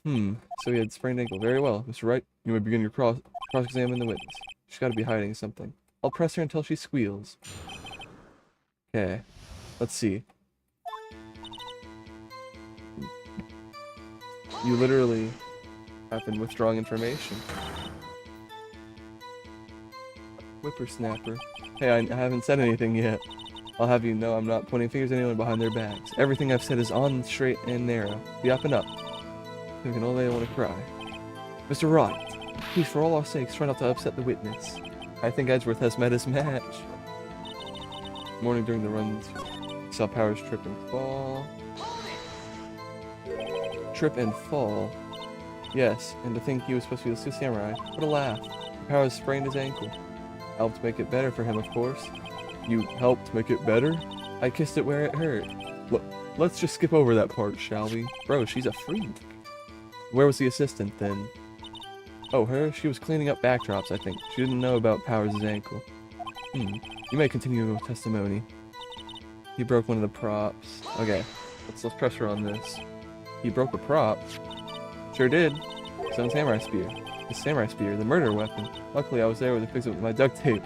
So he had sprained ankle. Very well. Mr. Wright, you may begin your cross-examine the witness. She's got to be hiding something. I'll press her until she squeals. Okay. Let's see. You literally have been withdrawing information. Whippersnapper. Hey, I haven't said anything yet. I'll have you know I'm not pointing fingers at anyone behind their backs. Everything I've said is on, straight, and narrow. Be up and up. Thinking all day I want to cry. Mr. Wright, please, for all our sakes, try not to upset the witness. I think Edgeworth has met his match. Morning during the runs, saw Powers trip and fall. Trip and fall. Yes, and to think he was supposed to be the Steel Samurai. What a laugh. Powers sprained his ankle. Helped make it better for him, of course. You helped make it better? I kissed it where it hurt. Let's just skip over that part, shall we? Bro, she's a freak. Where was the assistant, then? Oh, her? She was cleaning up backdrops, I think. She didn't know about Powers' ankle. You may continue your testimony. He broke one of the props. Okay, let's press her on this. He broke a prop? Sure did. His own samurai spear. His samurai spear, the murder weapon. Luckily, I was there to fix it with my duct tape.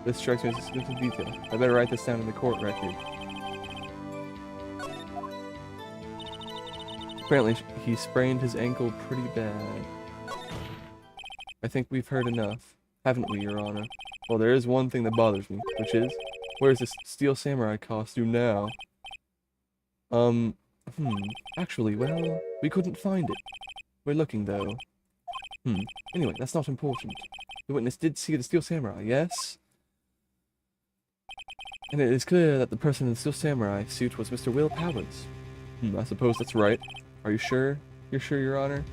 This strikes me as a significant detail. I better write this down in the court record. Apparently, he sprained his ankle pretty bad. I think we've heard enough, haven't we, Your Honor? Well, there is one thing that bothers me, which is, where's this Steel Samurai costume now? Actually, well, we couldn't find it. We're looking, though. Anyway, that's not important. The witness did see the Steel Samurai, yes? And it is clear that the person in the Steel Samurai suit was Mr. Will Powers. I suppose that's right. Are you sure? You're sure, Your Honor?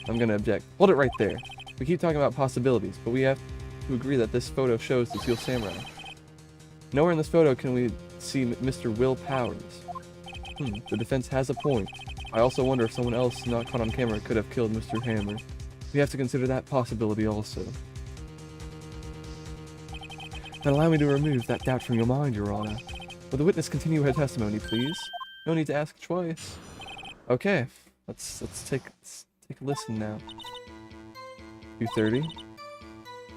I'm gonna object. Hold it right there. We keep talking about possibilities, but we have to agree that this photo shows the Steel Samurai. Nowhere in this photo can we see Mr. Will Powers. The defense has a point. I also wonder if someone else not caught on camera could have killed Mr. Hammer. We have to consider that possibility also. Then allow me to remove that doubt from your mind, Your Honor. Will the witness continue her testimony, please? No need to ask twice. Okay, let's take a listen now. 2:30.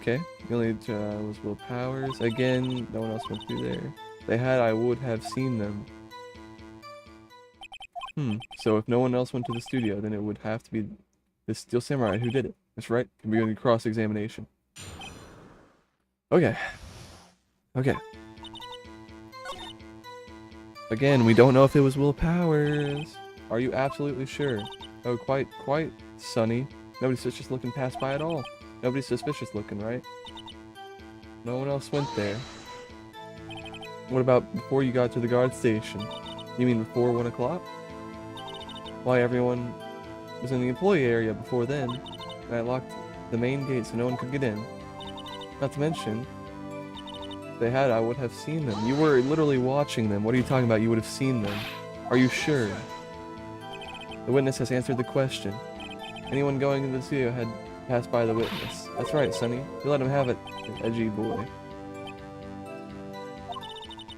Okay, the only was Will Powers. Again, no one else went through there. If they had, I would have seen them. So if no one else went to the studio, then it would have to be the Steel Samurai who did it. That's right. Can be on cross-examination. Okay. Okay. Again, we don't know if it was Will Powers. Are you absolutely sure? Oh, quite, Sonny. Nobody's suspicious looking passed by at all. Nobody's suspicious looking, right? No one else went there. What about before you got to the guard station? You mean before 1 o'clock? Why, everyone was in the employee area before then, and I locked the main gate so no one could get in. Not to mention, if they had, I would have seen them. You were literally watching them. What are you talking about? You would have seen them. Are you sure? The witness has answered the question. Anyone going into the studio had passed by the witness. That's right, Sonny. You let him have it, you edgy boy.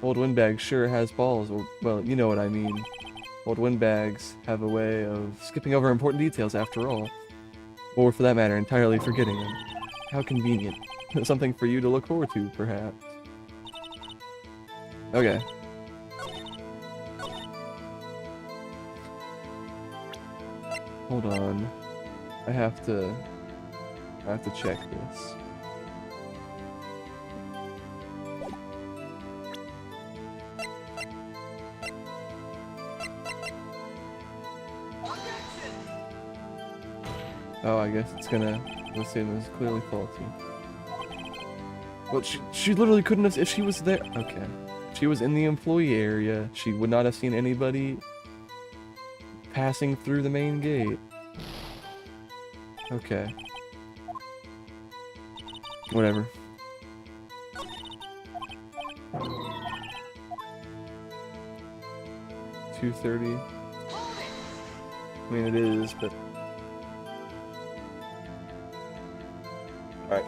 Old Windbag sure has balls, or, well, you know what I mean. Old windbags have a way of skipping over important details after all. Or for that matter, entirely forgetting them. How convenient. Something for you to look forward to, perhaps. Okay. Hold on. I have to check this. Oh, I guess it's gonna assume it's clearly faulty. Well, she literally couldn't have, if she was there. Okay. If she was in the employee area, she would not have seen anybody passing through the main gate. Okay. Whatever. $2:30. I mean, it is, but. Alright.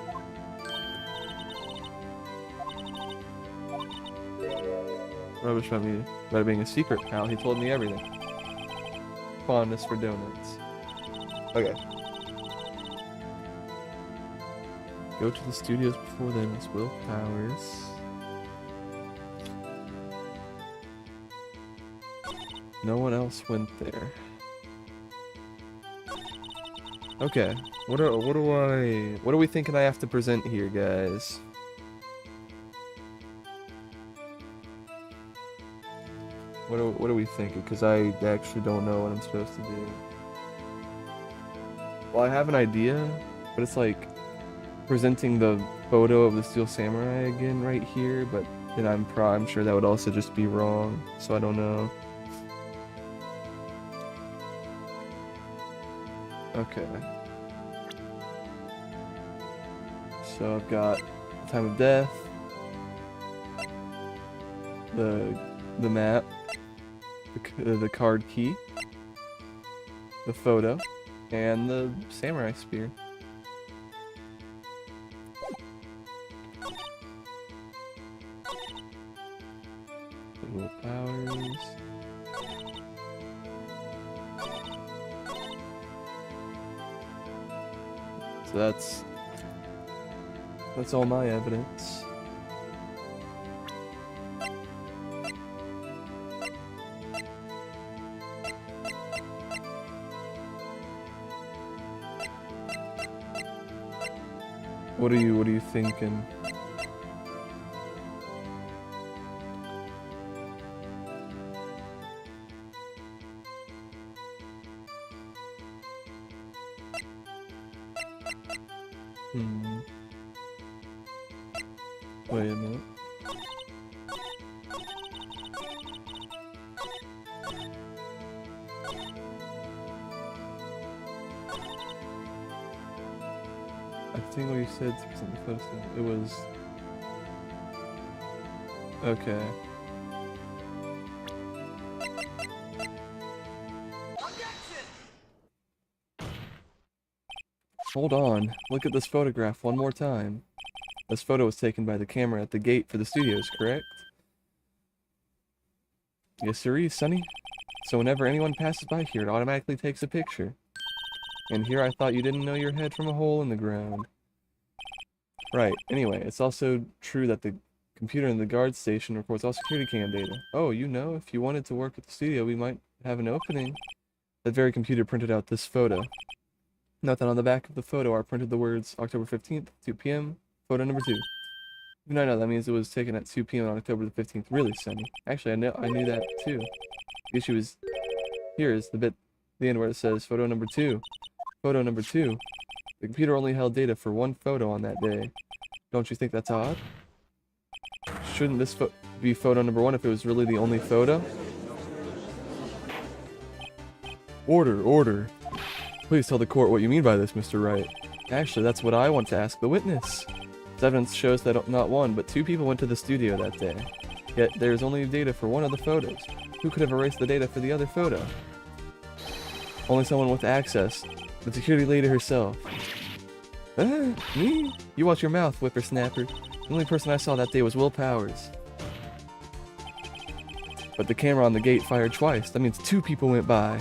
Rubbish about me about it being a secret, pal. He told me everything. Fondness for donuts. Okay. Go to the studios before then was Will Powers. No one else went there. Okay. What are we thinking I have to present here, guys? What are we thinking? Because I actually don't know what I'm supposed to do. Well, I have an idea, but it's like presenting the photo of the Steel Samurai again right here, but then I'm sure that would also just be wrong, so I don't know. Okay. So I've got time of death, the map, the card key, the photo, and the samurai spear. Will Powers. So that's all my evidence. What are you thinking? Wait a minute. I think what you said to present the photo, it was... Okay. Hold on. Look at this photograph one more time. This photo was taken by the camera at the gate for the studios, correct? Yes, sirree, Sonny. So whenever anyone passes by here, it automatically takes a picture. And here I thought you didn't know your head from a hole in the ground. Right, anyway, it's also true that the computer in the guard station records all security cam data. Oh, you know, if you wanted to work at the studio, we might have an opening. That very computer printed out this photo. Note that on the back of the photo are printed the words October 15th, 2 p.m., photo number 2. No, no, that means it was taken at 2 p.m. on October the 15th. Really, Sonny. Actually, I knew that too. The issue is, here is the bit, the end where it says photo number 2. Photo number 2. The computer only held data for one photo on that day. Don't you think that's odd? Shouldn't this be photo number 1 if it was really the only photo? Order, order. Please tell the court what you mean by this, Mr. Wright. Actually, that's what I want to ask the witness. This evidence shows that not 1, but 2 people went to the studio that day. Yet, there is only data for one of the photos. Who could have erased the data for the other photo? Only someone with access. The security lady herself. Me? You watch your mouth, whippersnapper. The only person I saw that day was Will Powers. But the camera on the gate fired twice. That means 2 people went by.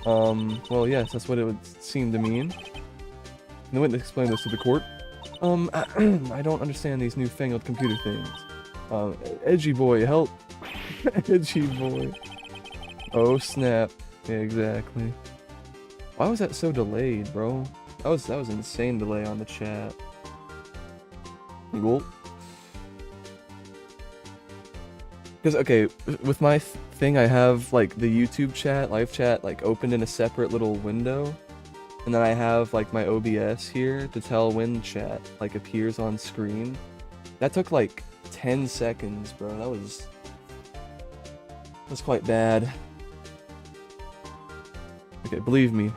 Well, yes, that's what it would seem to mean. And the witness explained this to the court. I don't understand these newfangled computer things. Edgy boy, help. Edgy boy. Oh, snap. Yeah, exactly. Why was that so delayed, bro? That was an insane delay on the chat. Cool. Because, okay, with my thing, I have, like, the YouTube chat, live chat, like, opened in a separate little window. And then I have, like, my OBS here to tell when chat, like, appears on screen. That took, like, 10 seconds, bro. That was quite bad. Okay, believe me.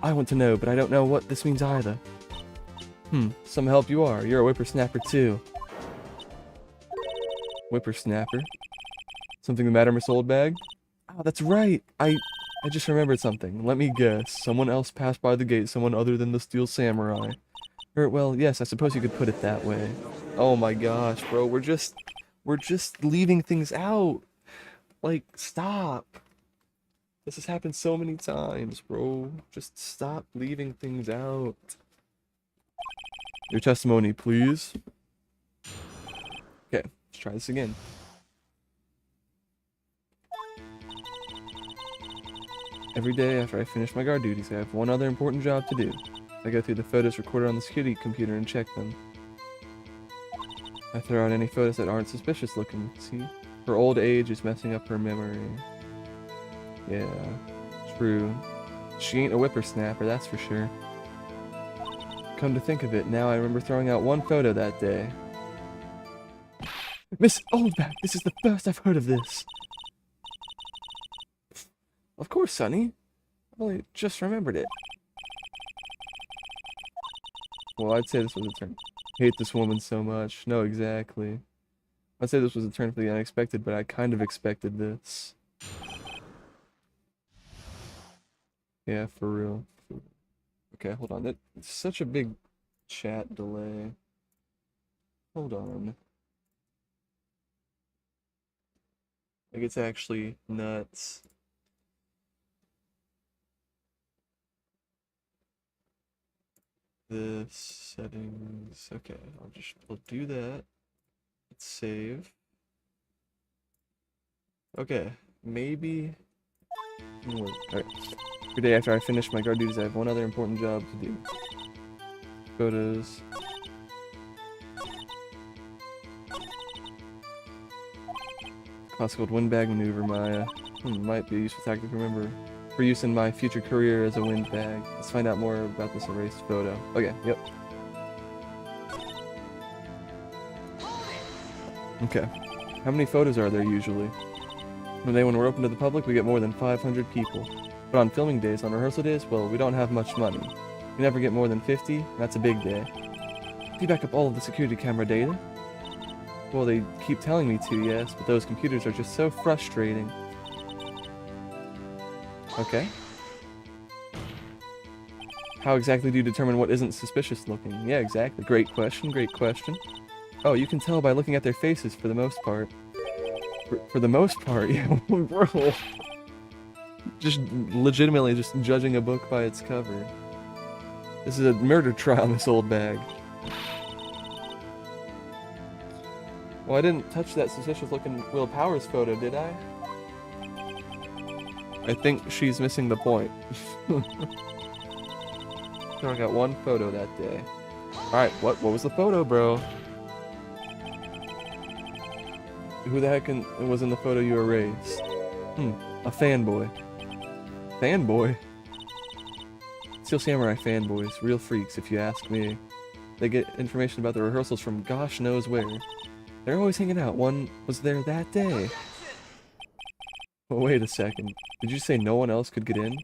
I want to know, but I don't know what this means either. Some help you are. You're a whippersnapper, too. Whippersnapper? Something the matter, Miss Oldbag? Oh, that's right. I just remembered something. Let me guess. Someone else passed by the gate, someone other than the Steel Samurai. Or, well, yes, I suppose you could put it that way. Oh my gosh, bro. We're just leaving things out. Like, stop. This has happened so many times, bro. Just stop leaving things out. Your testimony, please. Okay, let's try this again. Every day after I finish my guard duties, I have one other important job to do. I go through the photos recorded on the security computer and check them. I throw out any photos that aren't suspicious looking. See? Her old age is messing up her memory. Yeah, true. She ain't a whippersnapper, that's for sure. Come to think of it, now I remember throwing out one photo that day. Miss Oldback, this is the first I've heard of this. Of course, Sonny. I only just remembered it. Well, I'd say this was a turn. Hate this woman so much. No, exactly. I'd say this was a turn for the unexpected, but I kind of expected this. Yeah, for real. Okay, hold on. It's such a big chat delay. Hold on. Like, it's actually nuts. This settings. Okay, we'll do that. Let's save. Okay, maybe. Alright. Every day after I finish my guard duties, I have one other important job to do. Photos. Classical windbag maneuver, Maya. Might be a useful tactic to remember for use in my future career as a windbag. Let's find out more about this erased photo. Okay, yep. Okay. How many photos are there usually? When we're open to the public, we get more than 500 people. But on filming days, on rehearsal days, well, we don't have much money. We never get more than 50, and that's a big day. If you back up all of the security camera data? Well, they keep telling me to, yes, but those computers are just so frustrating. Okay. How exactly do you determine what isn't suspicious looking? Yeah, exactly. Great question, great question. Oh, you can tell by looking at their faces for the most part. For the most part, yeah, bro. Just legitimately just judging a book by its cover. This is a murder trial, this old bag. Well, I didn't touch that suspicious-looking Will Powers photo, did I? I think she's missing the point. So I got one photo that day. Alright, what was the photo, bro? Who the heck was in the photo you erased? A fanboy. Fanboy? Steel Samurai fanboys, real freaks if you ask me. They get information about the rehearsals from gosh knows where. They're always hanging out. One was there that day. Oh, wait a second. Did you say no one else could get in?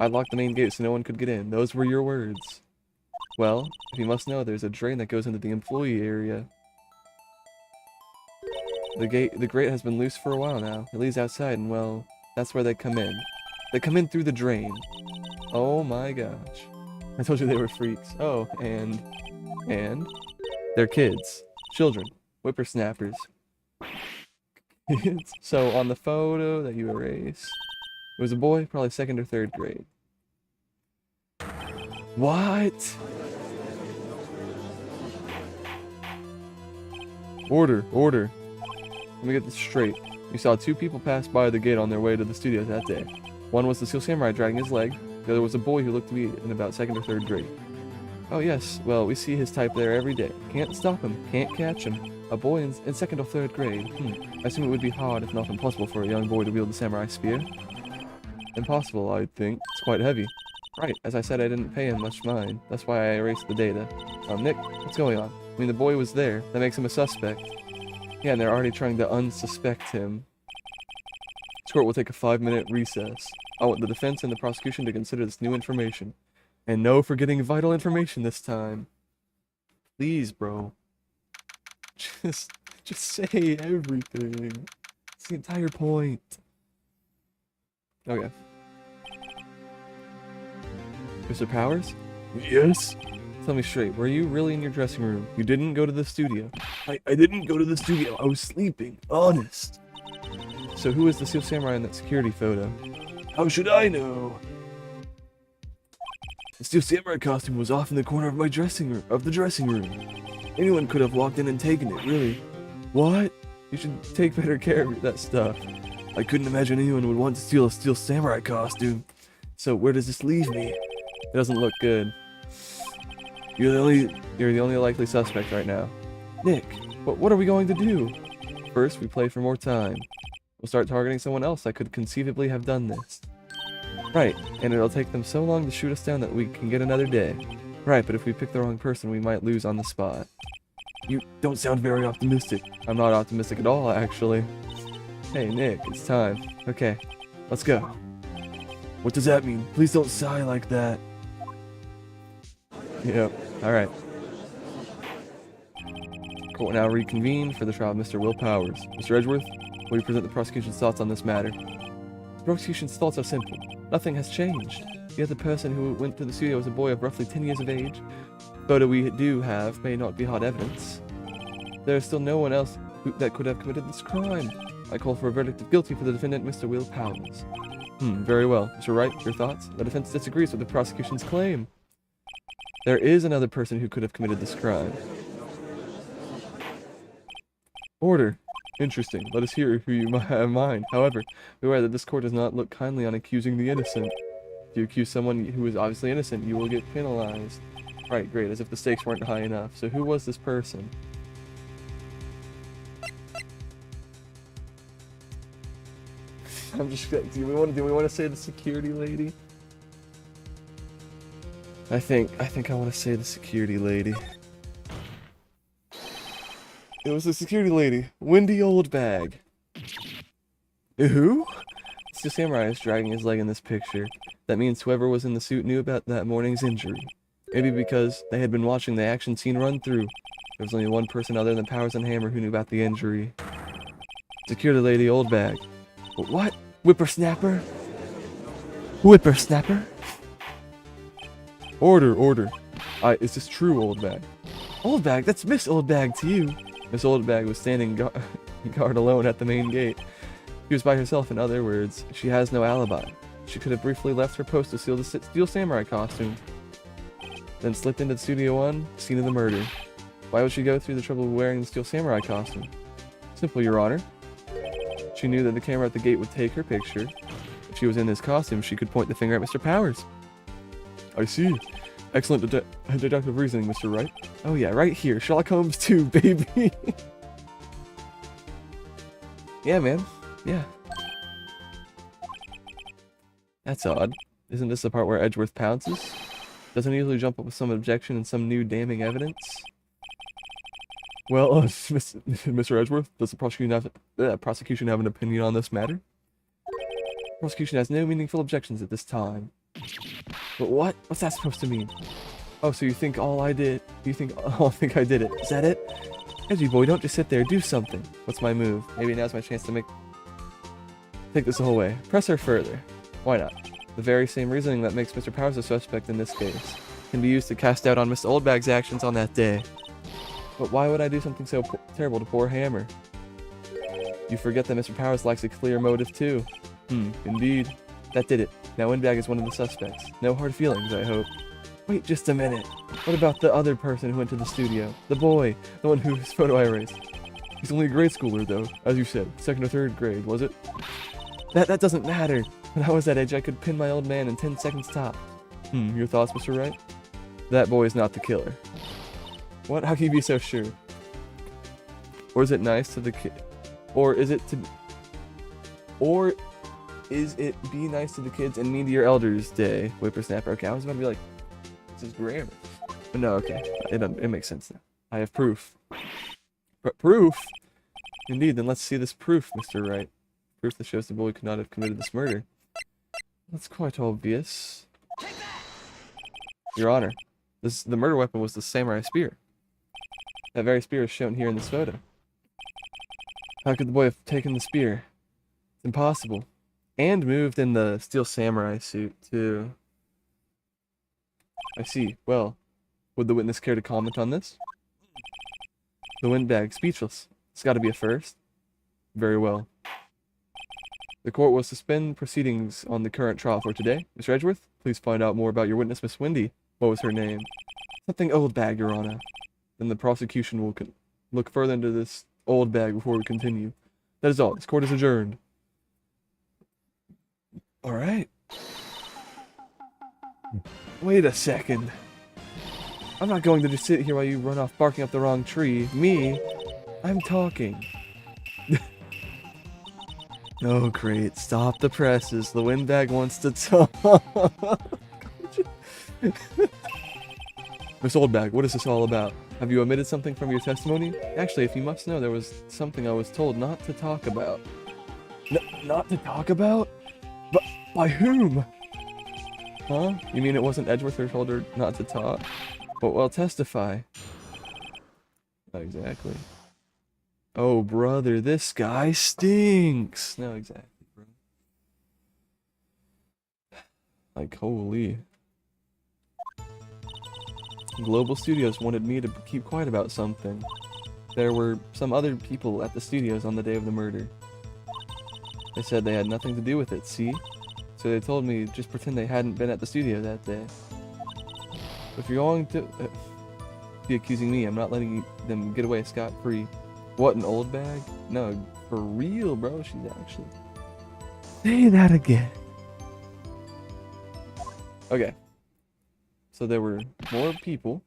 I locked the main gate so no one could get in. Those were your words. Well, if you must know, there's a drain that goes into the employee area. The grate has been loose for a while now. It leads outside and, well, that's where they come in. They come in through the drain. Oh my gosh. I told you they were freaks. Oh, and they're kids. Children. Whippersnappers. Kids. So on the photo that you erased, it was a boy, probably 2nd or 3rd grade. What? Order. Let me get this straight. You saw 2 people pass by the gate on their way to the studio that day. One was the Steel Samurai dragging his leg. The other was a boy who looked to be in about 2nd or 3rd grade. Oh yes, well, we see his type there every day. Can't stop him, can't catch him. A boy in 2nd or 3rd grade. I assume it would be hard, if not impossible, for a young boy to wield the samurai spear. Impossible, I'd think. It's quite heavy. Right, as I said, I didn't pay him much mind. That's why I erased the data. Nick, what's going on? I mean, the boy was there. That makes him a suspect. Yeah, and they're already trying to unsuspect him. This court will take a 5-minute recess. I want the defense and the prosecution to consider this new information. And no forgetting vital information this time. Please, bro. Just say everything. It's the entire point. Okay. Mr. Powers? Yes? Tell me straight, were you really in your dressing room? You didn't go to the studio? I didn't go to the studio. I was sleeping. Honest. So who is the Steel Samurai in that security photo? How should I know? The Steel Samurai costume was off in the corner of my dressing room. Anyone could have walked in and taken it, really. What? You should take better care of that stuff. I couldn't imagine anyone would want to steal a Steel Samurai costume. So where does this leave me? It doesn't look good. You're the only likely suspect right now. Nick, what are we going to do? First, we play for more time. We'll start targeting someone else that could conceivably have done this. Right, and it'll take them so long to shoot us down that we can get another day. Right, but if we pick the wrong person, we might lose on the spot. You don't sound very optimistic. I'm not optimistic at all, actually. Hey, Nick, it's time. Okay, let's go. What does that mean? Please don't sigh like that. Yep, alright. Court will now reconvene for the trial of Mr. Will Powers. Mr. Edgeworth, will you present the prosecution's thoughts on this matter? The prosecution's thoughts are simple. Nothing has changed. The other person who went to the studio was a boy of roughly 10 years of age. The photo we do have may not be hard evidence. There is still no one else that could have committed this crime. I call for a verdict of guilty for the defendant, Mr. Will Powers. Very well. Mr. Wright, your thoughts? The defense disagrees with the prosecution's claim. There is another person who could have committed this crime. Order. Interesting. Let us hear who you have in mind. However, beware that this court does not look kindly on accusing the innocent. If you accuse someone who is obviously innocent, you will get penalized. Right, great, as if the stakes weren't high enough. So who was this person? I'm just do we want to say the security lady? I think I want to say the security lady. It was the security lady, Wendy Oldbag. Who? Steel Samurai is dragging his leg in this picture. That means whoever was in the suit knew about that morning's injury. Maybe because they had been watching the action scene run through. There was only one person other than Powers and Hammer who knew about the injury. Security lady Oldbag. What? Whippersnapper? Whippersnapper? Order. Is this true, Oldbag? Oldbag? That's Miss Oldbag to you. Miss Oldbag was standing guard alone at the main gate. She was by herself, in other words. She has no alibi. She could have briefly left her post to steal the Steel Samurai costume, then slipped into Studio 1, scene of the murder. Why would she go through the trouble of wearing the Steel Samurai costume? Simple, Your Honor. She knew that the camera at the gate would take her picture. If she was in this costume, she could point the finger at Mr. Powers. I see. Excellent deductive reasoning, Mr. Wright. Oh yeah, right here. Sherlock Holmes 2, baby. Yeah, man. Yeah. That's odd. Isn't this the part where Edgeworth pounces? Doesn't he usually jump up with some objection and some new damning evidence? Well, Mr. Edgeworth, does the prosecution have an opinion on this matter? Prosecution has no meaningful objections at this time. But what? What's that supposed to mean? Oh, so you think I did it? Is that it? Edgy boy, don't just sit there, do something. What's my move? Maybe now's my chance to take this the whole way. Press her further. Why not? The very same reasoning that makes Mr. Powers a suspect in this case can be used to cast doubt on Mr. Oldbag's actions on that day. But why would I do something so terrible to poor Hammer? You forget that Mr. Powers lacks a clear motive too. Indeed. That did it. Now Windbag is one of the suspects. No hard feelings, I hope. Wait just a minute. What about the other person who went to the studio? The boy. The one whose photo I erased. He's only a grade schooler though, as you said. 2nd or 3rd grade, was it? That doesn't matter. When I was that age, I could pin my old man in 10 seconds top. Your thoughts, Mr. Wright? That boy is not the killer. What? How can you be so sure? Or is it nice to the kid? Or is it be nice to the kids and mean to your elders day? Whippersnapper. Okay, I was about to be like, this is grammar. But no, okay. It makes sense now. I have proof. Proof? Indeed, then let's see this proof, Mr. Wright. Proof that shows the boy could not have committed this murder. That's quite obvious. Your Honor, the murder weapon was the samurai spear. That very spear is shown here in this photo. How could the boy have taken the spear? It's impossible. And moved in the steel samurai suit, too. I see. Well, would the witness care to comment on this? The windbag, speechless. It's got to be a first. Very well. The court will suspend proceedings on the current trial for today. Mr. Edgeworth, please find out more about your witness, Miss Windy. What was her name? Something old bag, Your Honor. Then the prosecution will look further into this old bag before we continue. That is all. This court is adjourned. Alright. Wait a second. I'm not going to just sit here while you run off barking up the wrong tree. Me? I'm talking. Oh, great. Stop the presses. The windbag wants to talk. Miss Oldbag, what is this all about? Have you omitted something from your testimony? Actually, if you must know, there was something I was told not to talk about. Not to talk about? But by whom? Huh? You mean it wasn't Edgeworth who told her not to talk? Well, testify. Not exactly. Oh, brother, this guy stinks. No, exactly, bro. Like, holy. Global Studios wanted me to keep quiet about something. There were some other people at the studios on the day of the murder. They said they had nothing to do with it, see? So they told me just pretend they hadn't been at the studio that day. If you're going to be accusing me, I'm not letting them get away scot-free. What, an old bag? No, for real, bro. She's actually... Say that again. Okay. So there were more people.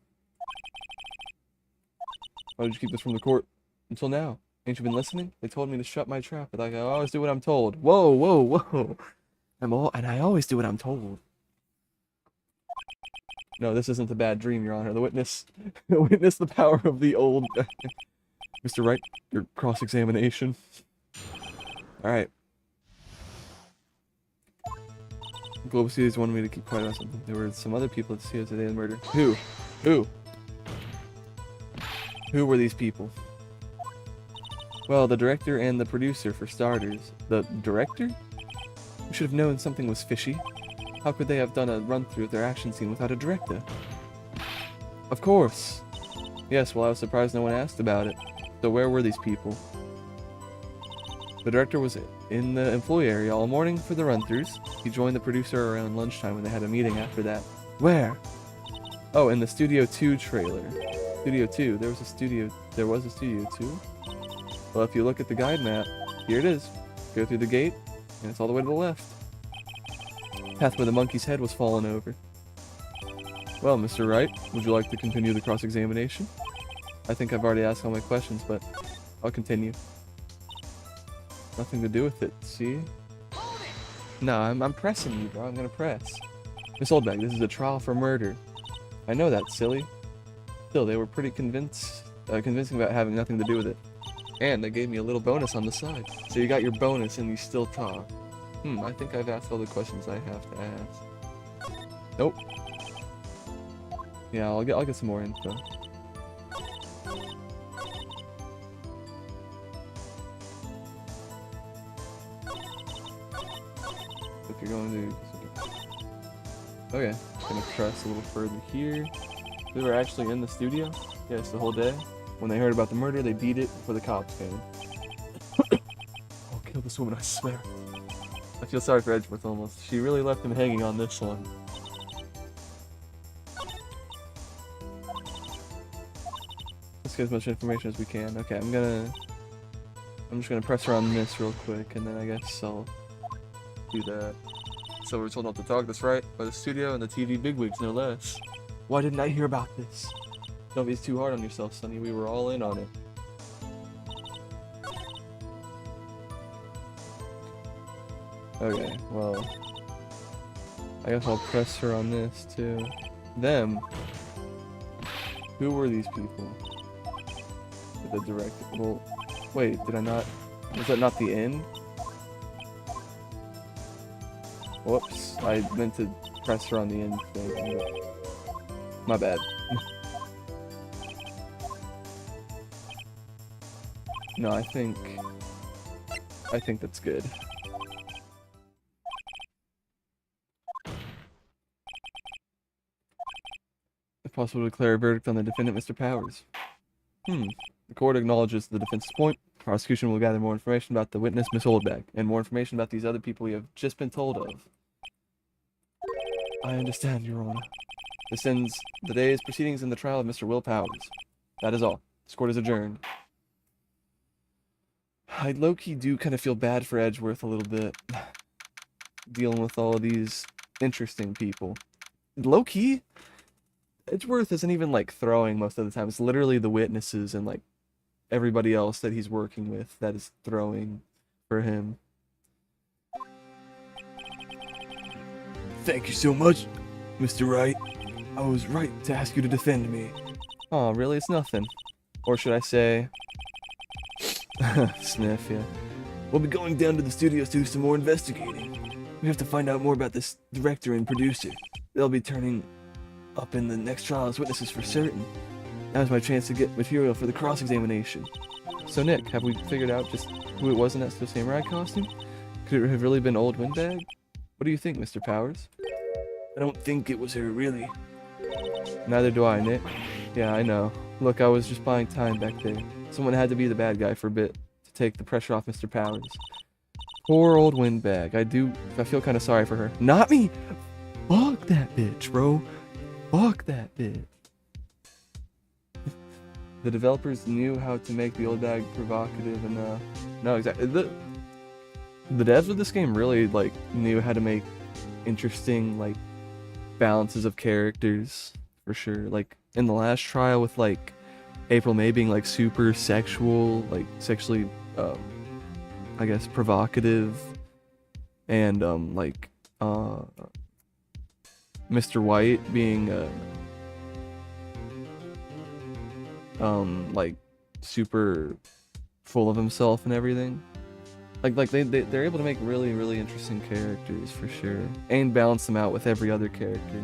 Why did you keep this from the court until now? Ain't you been listening? They told me to shut my trap, but like I always do what I'm told. Whoa, whoa, whoa. And I always do what I'm told. No, this isn't a bad dream, Your Honor. The witness the power of the old... Mr. Wright, your cross-examination. Alright. Global Studios wanted me to keep quiet about something. There were some other people at the studio today in the murder. Who? Who? Who were these people? Well, the director and the producer, for starters. The director? We should have known something was fishy. How could they have done a run-through of their action scene without a director? Of course. Yes, well, I was surprised no one asked about it. So where were these people? The director was in the employee area all morning for the run-throughs. He joined the producer around lunchtime when they had a meeting after that. Where? Oh, in the Studio 2 trailer. Studio 2. There was a Studio 2? Well, if you look at the guide map, here it is. Go through the gate, and it's all the way to the left. Path where the monkey's head was fallen over. Well, Mr. Wright, would you like to continue the cross-examination? I think I've already asked all my questions, but I'll continue. Nothing to do with it, see? No, I'm pressing you, bro. I'm gonna press. Miss Oldbag, this is a trial for murder. I know that, silly. Still, they were pretty convincing about having nothing to do with it. And they gave me a little bonus on the side. So you got your bonus and you still talk. I think I've asked all the questions I have to ask. Nope. Yeah, I'll get some more info. If you're going to... Okay, gonna press a little further here. They were actually in the studio. Yes, the whole day. When they heard about the murder, they beat it before the cops came. I'll kill this woman, I swear. I feel sorry for Edgeworth almost. She really left him hanging on this one. Let's get as much information as we can. Okay, I'm just gonna press her on this real quick, and then I guess I'll do that. So we're told not to talk, that's right, by the studio and the TV bigwigs, no less. Why didn't I hear about this? Don't be too hard on yourself, Sonny. We were all in on it. Okay, well, I guess I'll press her on this too. Them. Who were these people? The director. Well, wait, did I not? Was that not the end? Whoops, I meant to press her on the end thing. My bad. No, I think that's good. If possible, to declare a verdict on the defendant, Mr. Powers. The court acknowledges the defense's point. Prosecution will gather more information about the witness, Miss Oldbag, and more information about these other people we have just been told of. I understand, Your Honor. This ends the day's proceedings in the trial of Mr. Will Powers. That is all. This court is adjourned. I low-key do kind of feel bad for Edgeworth a little bit. Dealing with all of these interesting people. Low-key, Edgeworth isn't even, like, throwing most of the time. It's literally the witnesses and, like, everybody else that he's working with that is throwing for him. Thank you so much, Mr. Wright. I was right to ask you to defend me. Oh, really? It's nothing. Or should I say... Sniff, yeah. We'll be going down to the studios to do some more investigating. We have to find out more about this director and producer. They'll be turning up in the next trial as witnesses for certain. Now's my chance to get material for the cross-examination. So Nick, have we figured out just who it was in that Still Samurai costume? Could it have really been Old Windbag? What do you think, Mr. Powers? I don't think it was her, really. Neither do I, Nick. Yeah, I know. Look, I was just buying time back there. Someone had to be the bad guy for a bit to take the pressure off Mr. Powers. Poor Old Windbag. I feel kind of sorry for her. Not me! Fuck that bitch, bro. Fuck that bitch. The developers knew how to make the old bag provocative enough. No, exactly. The devs of this game really, like, knew how to make interesting, like, balances of characters, for sure. Like, in the last trial with, like, April May being, like, super sexual, like, sexually, I guess, provocative, and, like, Mr. White being, like, super full of himself and everything. Like they're able to make really, really interesting characters, for sure, and balance them out with every other character.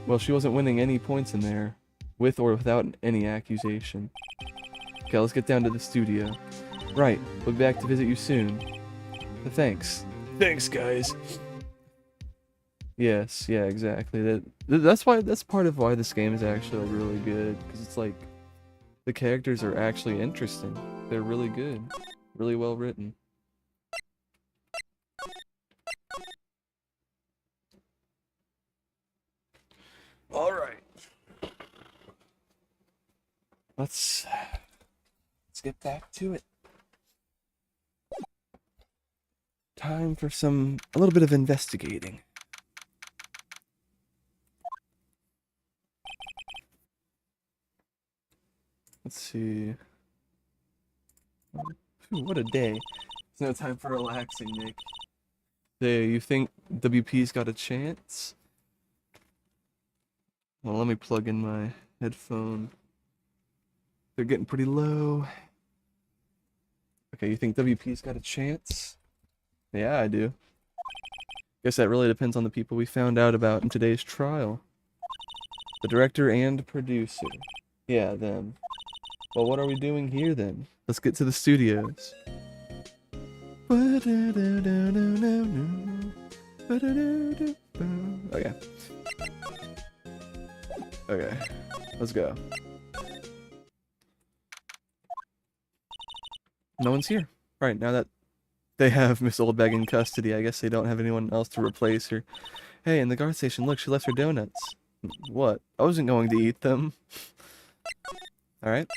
Well, she wasn't winning any points in there, with or without any accusation. Okay, let's get down to the studio. Right, we'll be back to visit you soon. Thanks. Thanks, guys. Yes, yeah, exactly. That's part of why this game is actually, like, really good, because it's like the characters are actually interesting. they're really good. Really well written. Alright. Let's get back to it. Time for a little bit of investigating. Let's see. Phew, what a day. It's no time for relaxing, Nick. Hey, you think WP's got a chance? Well, let me plug in my headphone. They're getting pretty low. Okay, you think WP's got a chance? Yeah, I do. Guess that really depends on the people we found out about in today's trial. The director and producer. Yeah, them. Well, what are we doing here then? Let's get to the studios. Okay. Okay. Let's go. No one's here. Right, now that they have Miss Oldbag in custody, I guess they don't have anyone else to replace her. Hey, in the guard station, look, she left her donuts. What? I wasn't going to eat them. Alright.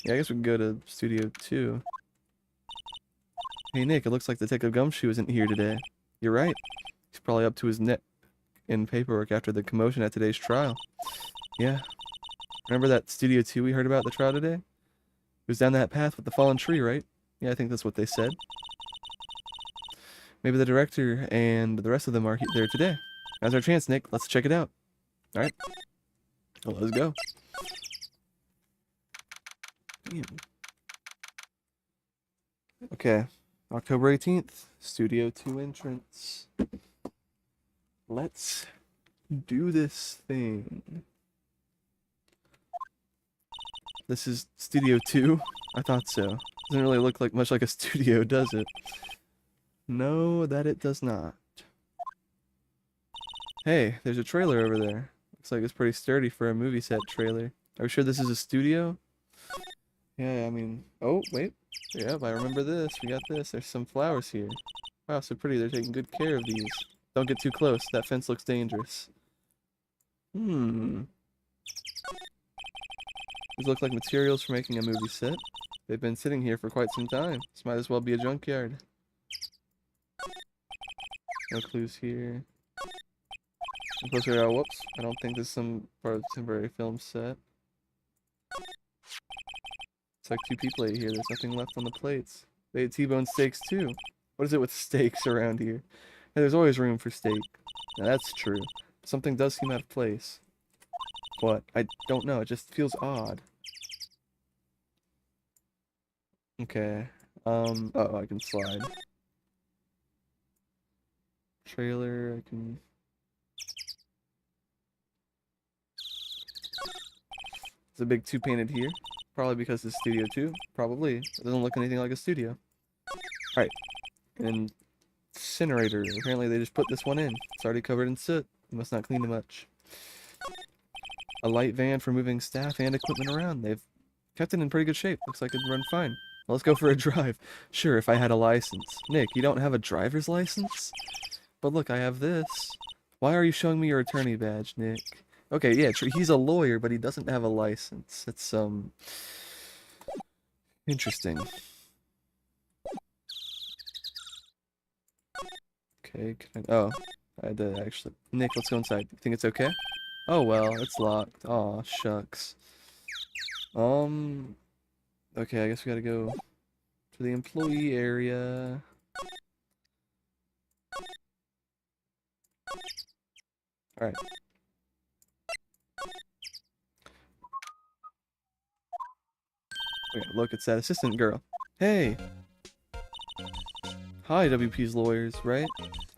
Yeah, I guess we can go to Studio 2. Hey, Nick, it looks like Detective Gumshoe isn't here today. You're right. He's probably up to his neck in paperwork after the commotion at today's trial. Yeah. Remember that Studio 2 we heard about at the trial today? It was down that path with the fallen tree, right? Yeah, I think that's what they said. Maybe the director and the rest of them are there today. Now's our chance, Nick. Let's check it out. Alright. Well, let's go. Damn. Okay. October 18th. Studio 2 entrance. Let's do this thing. This is Studio 2? I thought so. Doesn't really look like much like a studio, does it? No, that it does not. Hey, there's a trailer over there. Looks like it's pretty sturdy for a movie set trailer. Are we sure this is a studio? Yeah, I mean... Oh, wait. Yep, I remember this. We got this. There's some flowers here. Wow, so pretty. They're taking good care of these. Don't get too close. That fence looks dangerous. These look like materials for making a movie set. They've been sitting here for quite some time. This might as well be a junkyard. No clues here. Closer, whoops. I don't think this is some part of the temporary film set. It's like 2 people ate here. There's nothing left on the plates. They ate T-bone steaks too. What is it with steaks around here? Hey, there's always room for steak. Now that's true. Something does seem out of place. What? I don't know. It just feels odd. Okay. Oh, I can slide. Trailer, I can... There's a big 2 painted here. Probably because it's Studio 2. Probably. It doesn't look anything like a studio. Alright. Incinerator. Apparently they just put this one in. It's already covered in soot. You must not clean it much. A light van for moving staff and equipment around. They've kept it in pretty good shape. Looks like it'd run fine. Well, let's go for a drive. Sure, if I had a license. Nick, you don't have a driver's license? But look, I have this. Why are you showing me your attorney badge, Nick? Okay, yeah, he's a lawyer, but he doesn't have a license. It's, interesting. Okay, oh, I had to actually... Nick, let's go inside. You think it's okay? Oh, well, it's locked. Aw, shucks. Okay, I guess we gotta go to the employee area. Alright. Okay, look, it's that assistant girl. Hey! Hi, WP's lawyers, right?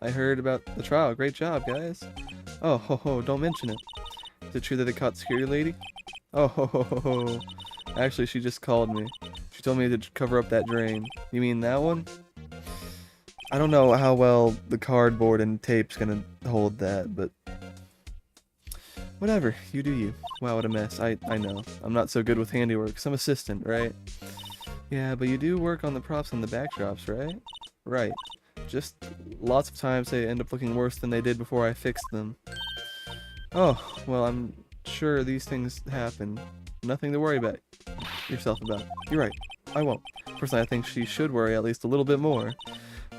I heard about the trial. Great job, guys. Oh, ho, ho, don't mention it. Is it true that they caught security lady? Oh, ho, ho, ho, ho. Actually, she just called me. She told me to cover up that drain. You mean that one? I don't know how well the cardboard and tape's gonna hold that, but... Whatever, you do you. Wow, what a mess. I know. I'm not so good with handiwork. Some assistant, right? Yeah, but you do work on the props and the backdrops, right? Right. Just lots of times they end up looking worse than they did before I fixed them. Oh, well, I'm sure these things happen. Nothing to worry about yourself about. You're right. I won't. Personally, I think she should worry at least a little bit more.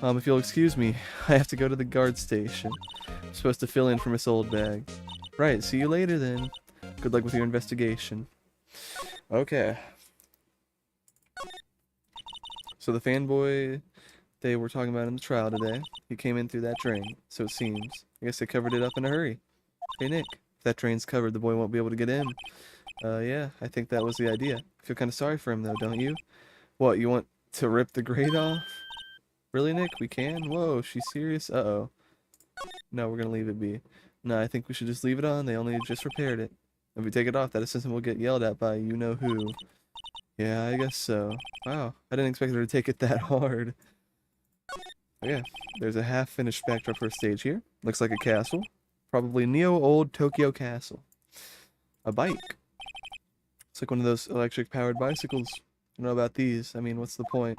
If you'll excuse me, I have to go to the guard station. I'm supposed to fill in for Miss Oldbag. Right, see you later then. Good luck with your investigation. Okay. So the fanboy they were talking about in the trial today, he came in through that drain, so it seems. I guess they covered it up in a hurry. Hey Nick, if that drain's covered, the boy won't be able to get in. Yeah, I think that was the idea. I feel kind of sorry for him though, don't you? What, you want to rip the grate off? Really, Nick? We can? Whoa, she's serious? Uh-oh. No, we're gonna leave it be. No, I think we should just leave it on. They only just repaired it. If we take it off, that assistant will get yelled at by you-know-who. Yeah, I guess so. Wow, I didn't expect her to take it that hard. Oh, yeah, there's a half-finished backdrop for a stage here. Looks like a castle. Probably Neo-Old Tokyo Castle. A bike. It's like one of those electric-powered bicycles. I don't know about these. I mean, what's the point?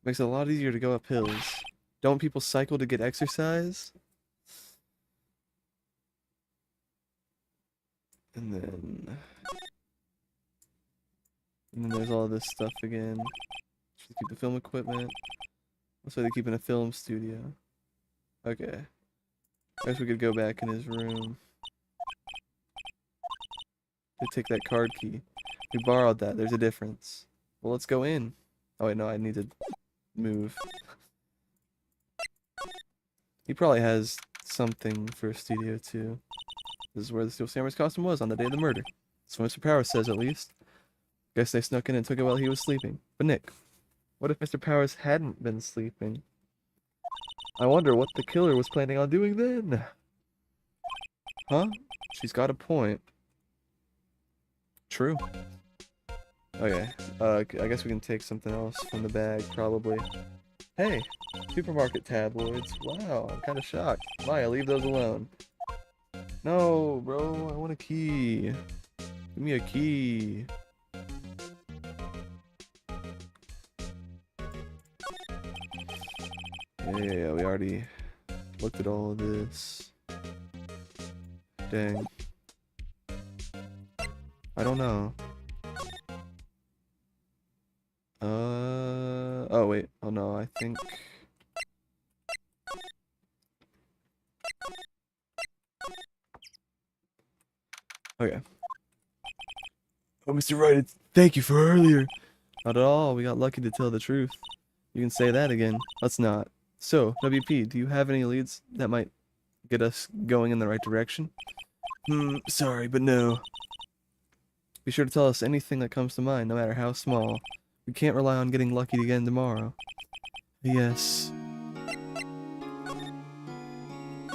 Makes it a lot easier to go up hills. Don't people cycle to get exercise? And then there's all this stuff again. Should keep the film equipment. That's why they keep in a film studio. Okay. I guess we could go back in his room. To take that card key. We borrowed that. There's a difference. Well, let's go in. Oh wait, no, I need to move. He probably has something for a studio too. This is where the Steel Samurai's costume was on the day of the murder. So Mr. Powers says, at least. Guess they snuck in and took it while he was sleeping. But Nick, what if Mr. Powers hadn't been sleeping? I wonder what the killer was planning on doing then. Huh? She's got a point. True. Okay, I guess we can take something else from the bag, probably. Hey, supermarket tabloids. Wow, I'm kind of shocked. Maya, leave those alone. No, bro, I want a key. Give me a key. Yeah, we already looked at all of this. Dang. I don't know. Oh wait, oh no, I think... Okay. Oh, Mr. Wright, thank you for earlier. Not at all, we got lucky to tell the truth. You can say that again. Let's not. So, WP, do you have any leads that might get us going in the right direction? Sorry, but no. Be sure to tell us anything that comes to mind, no matter how small. We can't rely on getting lucky again tomorrow. Yes.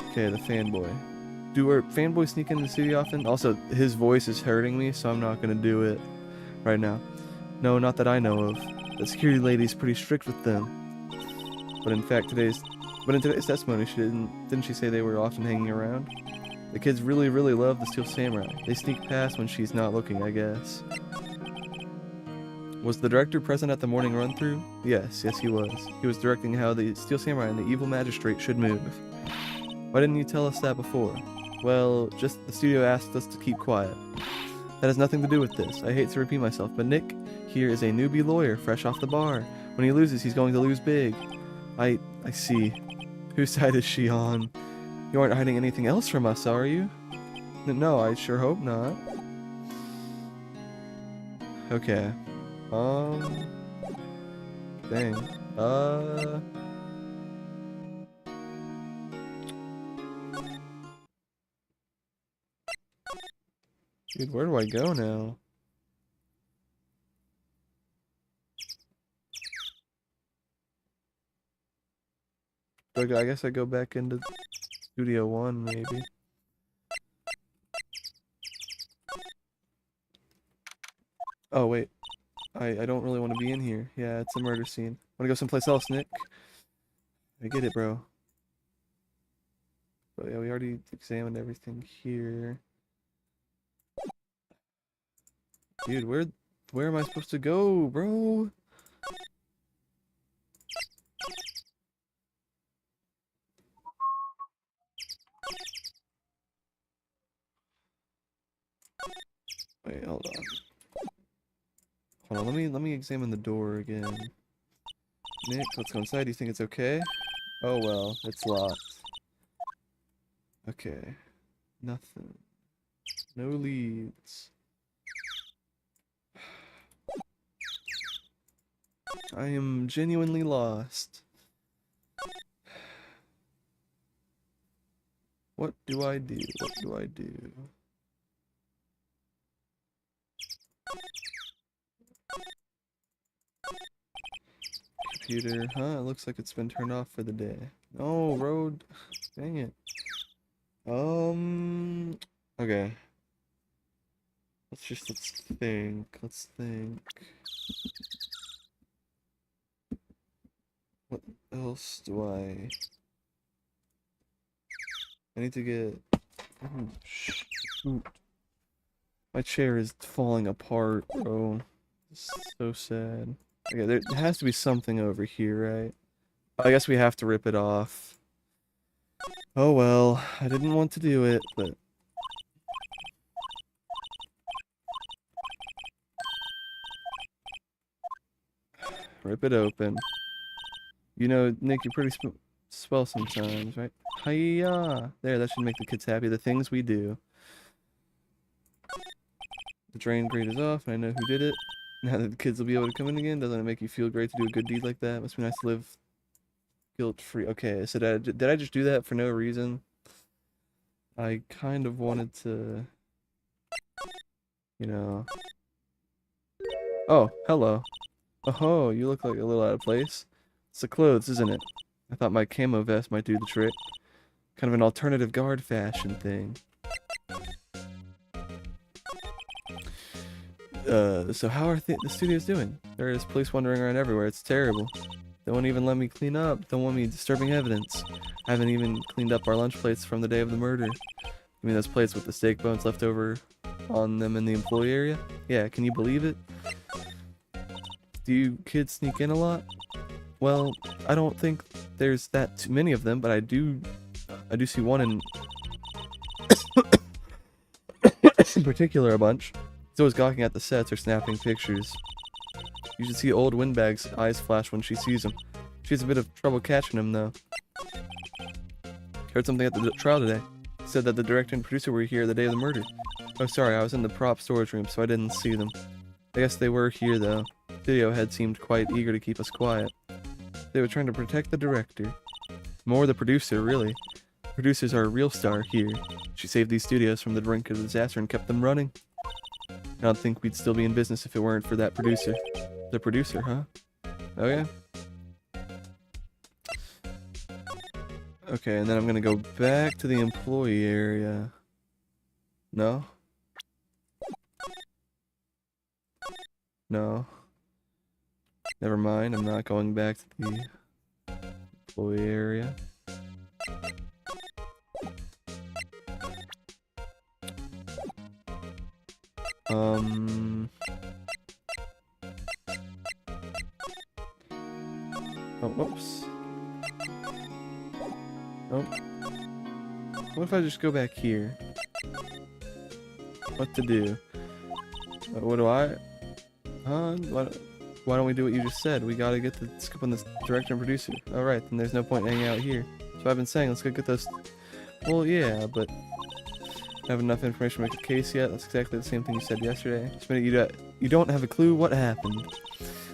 Okay, the fanboy. Do our fanboys sneak into the studio often? Also, his voice is hurting me, so I'm not gonna do it right now. No, not that I know of. The security lady's pretty strict with them. But in today's testimony, didn't she say they were often hanging around? The kids really love the Steel Samurai. They sneak past when she's not looking, I guess. Was the director present at the morning run-through? Yes, he was. He was directing how the Steel Samurai and the evil magistrate should move. Why didn't you tell us that before? Well, just the studio asked us to keep quiet. That has nothing to do with this. I hate to repeat myself, but Nick here is a newbie lawyer, fresh off the bar. When he loses, he's going to lose big. I see. Whose side is she on? You aren't hiding anything else from us, are you? No, I sure hope not. Okay. Dang. Dude, where do I go now? I guess I go back into Studio 1, maybe. Oh, wait. I don't really want to be in here. Yeah, it's a murder scene. Want to go someplace else, Nick? I get it, bro. But yeah, we already examined everything here. Dude, where am I supposed to go, bro? Wait, hold on. Hold on, let me examine the door again. Nick, let's go inside. Do you think it's okay? Oh well, it's locked. Okay. Nothing. No leads. I am genuinely lost. What do I do? What do I do? Computer, huh? It looks like it's been turned off for the day. Oh, road. Dang it. Okay. Let's think. Let's think. What else do I need to get... Oh, shoot. My chair is falling apart, bro. It's so sad. Okay, there has to be something over here, right? I guess we have to rip it off. Oh well, I didn't want to do it, but... Rip it open. You know, Nick, you're pretty swell sometimes, right? Hiya! There, that should make the kids happy. The things we do. The drain grate is off, and I know who did it. Now that the kids will be able to come in again, doesn't it make you feel great to do a good deed like that? Must be nice to live guilt-free. Okay, so did I just do that for no reason? I kind of wanted to... You know... Oh, hello. Oh, you look like a little out of place. It's the clothes, isn't it? I thought my camo vest might do the trick. Kind of an alternative guard fashion thing. So how are the studios doing? There is police wandering around everywhere. It's terrible. They won't even let me clean up. Don't want me disturbing evidence. I haven't even cleaned up our lunch plates from the day of the murder. You mean those plates with the steak bones left over on them in the employee area? Yeah, can you believe it? Do you kids sneak in a lot? Well, I don't think there's that too many of them, but I do see one in particular a bunch. He's always gawking at the sets or snapping pictures. You should see old Windbag's eyes flash when she sees him. She has a bit of trouble catching him, though. Heard something at the trial today. Said that the director and producer were here the day of the murder. Oh, sorry, I was in the prop storage room, so I didn't see them. I guess they were here, though. Video head seemed quite eager to keep us quiet. They were trying to protect the director. More the producer, really. Producers are a real star here. She saved these studios from the brink of disaster and kept them running. I don't think we'd still be in business if it weren't for that producer. The producer, huh? Okay. Okay, and then I'm gonna go back to the employee area. No? No. Never mind, I'm not going back to the employee area. Oh, whoops. Nope. What if I just go back here? What to do? What do I... Huh? Why don't we do what you just said? We gotta get the scoop on this director and producer. Alright, then there's no point hanging out here. So I've been saying, let's go get those... Well, yeah, but... I have enough information to make a case yet. That's exactly the same thing you said yesterday. Just a minute, you don't have a clue what happened.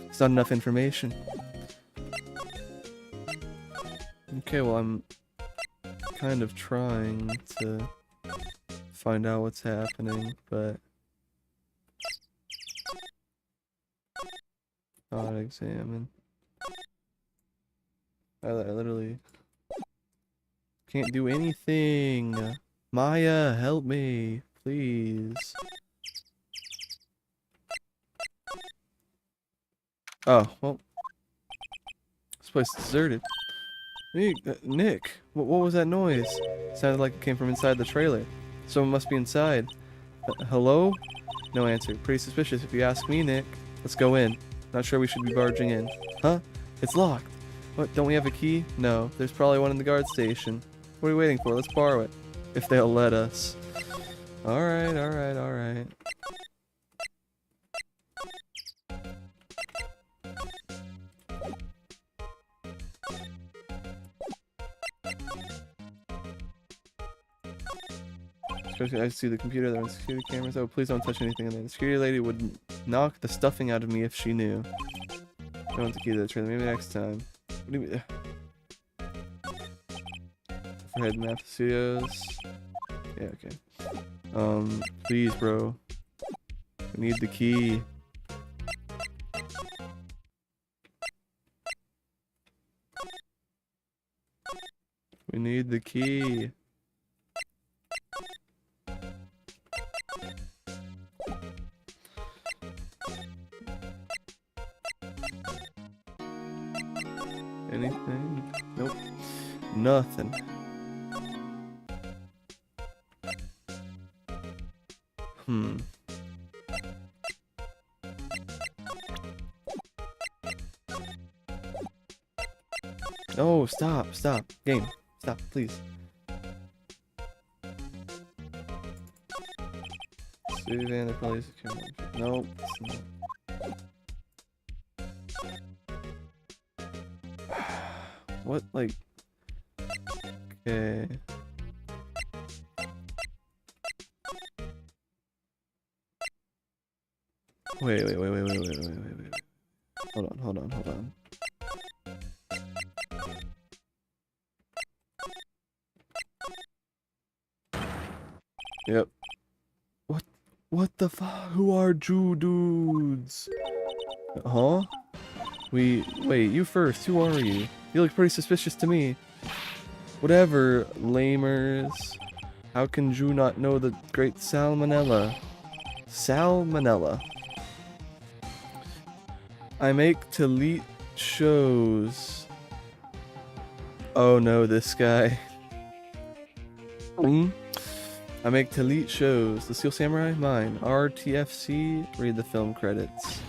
It's not enough information. Okay, well, I'm kind of trying to find out what's happening, but... Not examine. I literally can't do anything. Maya, help me, please. Oh, well. This place is deserted. Nick, what was that noise? Sounded like it came from inside the trailer. Someone must be inside. Hello? No answer. Pretty suspicious if you ask me, Nick. Let's go in. Not sure we should be barging in. Huh? It's locked. What, don't we have a key? No. There's probably one in the guard station. What are we waiting for? Let's borrow it. If they'll let us. Alright, alright, alright. I see the computer, there are security cameras. Oh, please don't touch anything in there. The security lady would knock the stuffing out of me if she knew. I don't want the key to the trailer. Maybe next time. What do you mean? For head map studios. Yeah, okay. Please, bro. We need the key. We need the key. Anything? Nope. Nothing. Oh, stop, stop. Game. Stop, please. Suzanne, the police. Nope, it's not. What, like... Okay... Wait. Hold on. Yep. What the fuck? Who are Jew dudes? Huh? Wait, you first. Who are you? You look pretty suspicious to me. Whatever, lamers. How can Jew not know the great salmonella? Salmonella. I make Talit shows. Oh no, this guy. I make Talit shows. The Steel Samurai? Mine. RTFC? Read the film credits.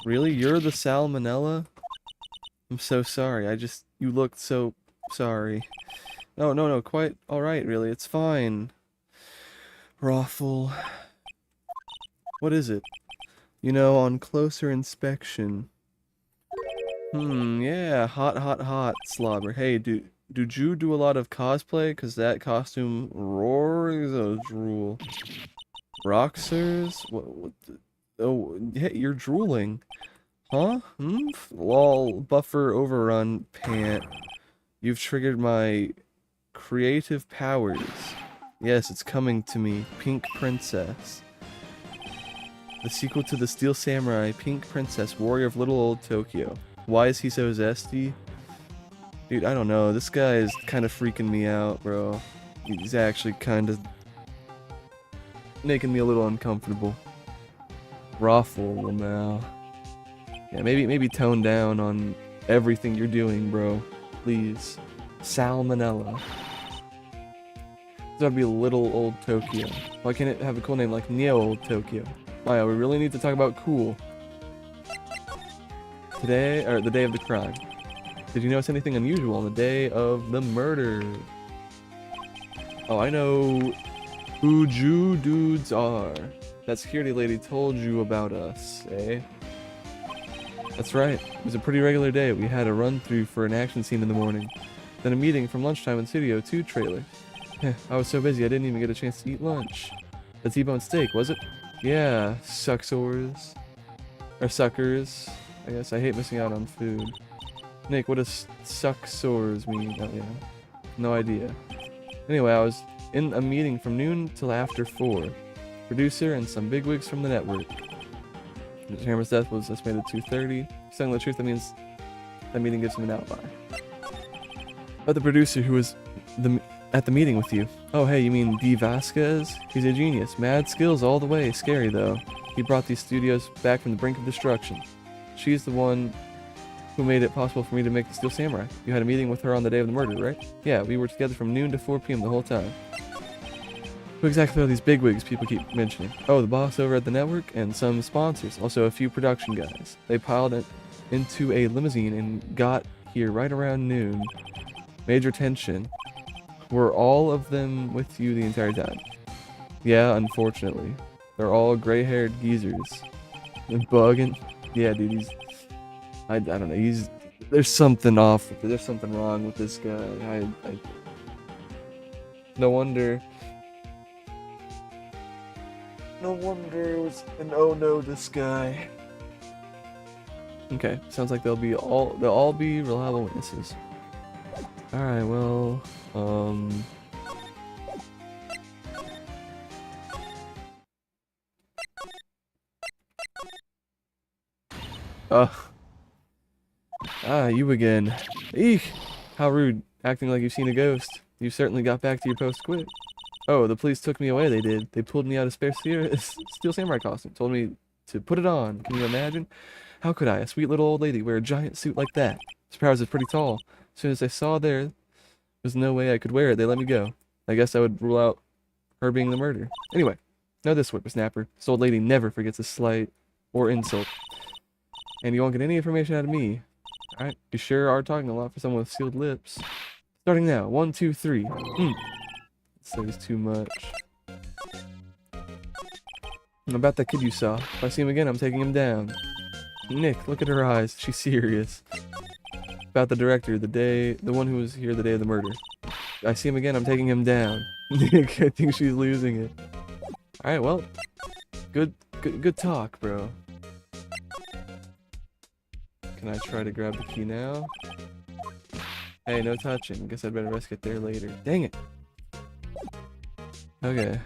Really? You're the Salmonella? I'm so sorry. You looked so sorry. No, quite alright, really. It's fine. Raffle. What is it? You know, on closer inspection. Yeah, hot, slobber. Hey, do you do a lot of cosplay? Cause that costume roars a drool. Roxers? What the... Oh, yeah, you're drooling. Huh? Lol, buffer overrun, pant. You've triggered my creative powers. Yes, it's coming to me. Pink Princess. The sequel to the Steel Samurai, Pink Princess, Warrior of Little Old Tokyo. Why is he so zesty? Dude, I don't know. This guy is kind of freaking me out, bro. He's actually kind of making me a little uncomfortable. Raffle now. Yeah, maybe tone down on everything you're doing, bro. Please. Salmonella. It's gotta be Little Old Tokyo. Why can't it have a cool name like Neo Old Tokyo? Oh yeah, we really need to talk about cool. Today, or the day of the crime. Did you notice anything unusual on the day of the murder? Oh, I know who Jew dudes are. That security lady told you about us, eh? That's right. It was a pretty regular day. We had a run-through for an action scene in the morning. Then a meeting from lunchtime in Studio 2 trailer. I was so busy I didn't even get a chance to eat lunch. The T-bone steak, was it? Yeah, sucksores. Or suckers. I guess I hate missing out on food. Nick, what does sucksores mean? Oh, yeah. No idea. Anyway, I was in a meeting from noon till after 4. Producer and some bigwigs from the network. Hammer's death was estimated at 2:30. Telling the truth, that means that meeting gives him an alibi. But the producer who was at the meeting with you. Oh, hey, you mean D. Vasquez? He's a genius. Mad skills all the way. Scary, though. He brought these studios back from the brink of destruction. She's the one who made it possible for me to make the Steel Samurai. You had a meeting with her on the day of the murder, right? Yeah, we were together from noon to 4 p.m. the whole time. Who exactly are these bigwigs people keep mentioning? Oh, the boss over at the network and some sponsors. Also a few production guys. They piled it into a limousine and got here right around noon. Major tension. Were all of them with you the entire time? Yeah, unfortunately. They're all gray-haired geezers. And bugging. Yeah, dude, he's... I don't know, he's... There's something off with it. There's something wrong with this guy. No wonder... No wonder it was an oh no, this guy. Okay, sounds like they'll all be reliable witnesses. Alright, well, you again. Eek! How rude, acting like you've seen a ghost. You certainly got back to your post quick. Oh, the police took me away, they did. They pulled me out of Steel Samurai costume, told me to put it on. Can you imagine? How could I, a sweet little old lady, wear a giant suit like that? Surprised it's pretty tall. As soon as I saw there's no way I could wear it, they let me go. I guess I would rule out her being the murderer. Anyway, know this, whippersnapper. This old lady never forgets a slight or insult. And you won't get any information out of me. Alright, you sure are talking a lot for someone with sealed lips. Starting now, 1, 2, 3. This is too much. About that kid you saw. If I see him again, I'm taking him down. Nick, look at her eyes. She's serious. About the director, the one who was here the day of the murder. I see him again, I'm taking him down. Nick, I think she's losing it. Alright, well. Good talk, bro. Can I try to grab the key now? Hey, no touching. Guess I'd better risk it there later. Dang it. Okay.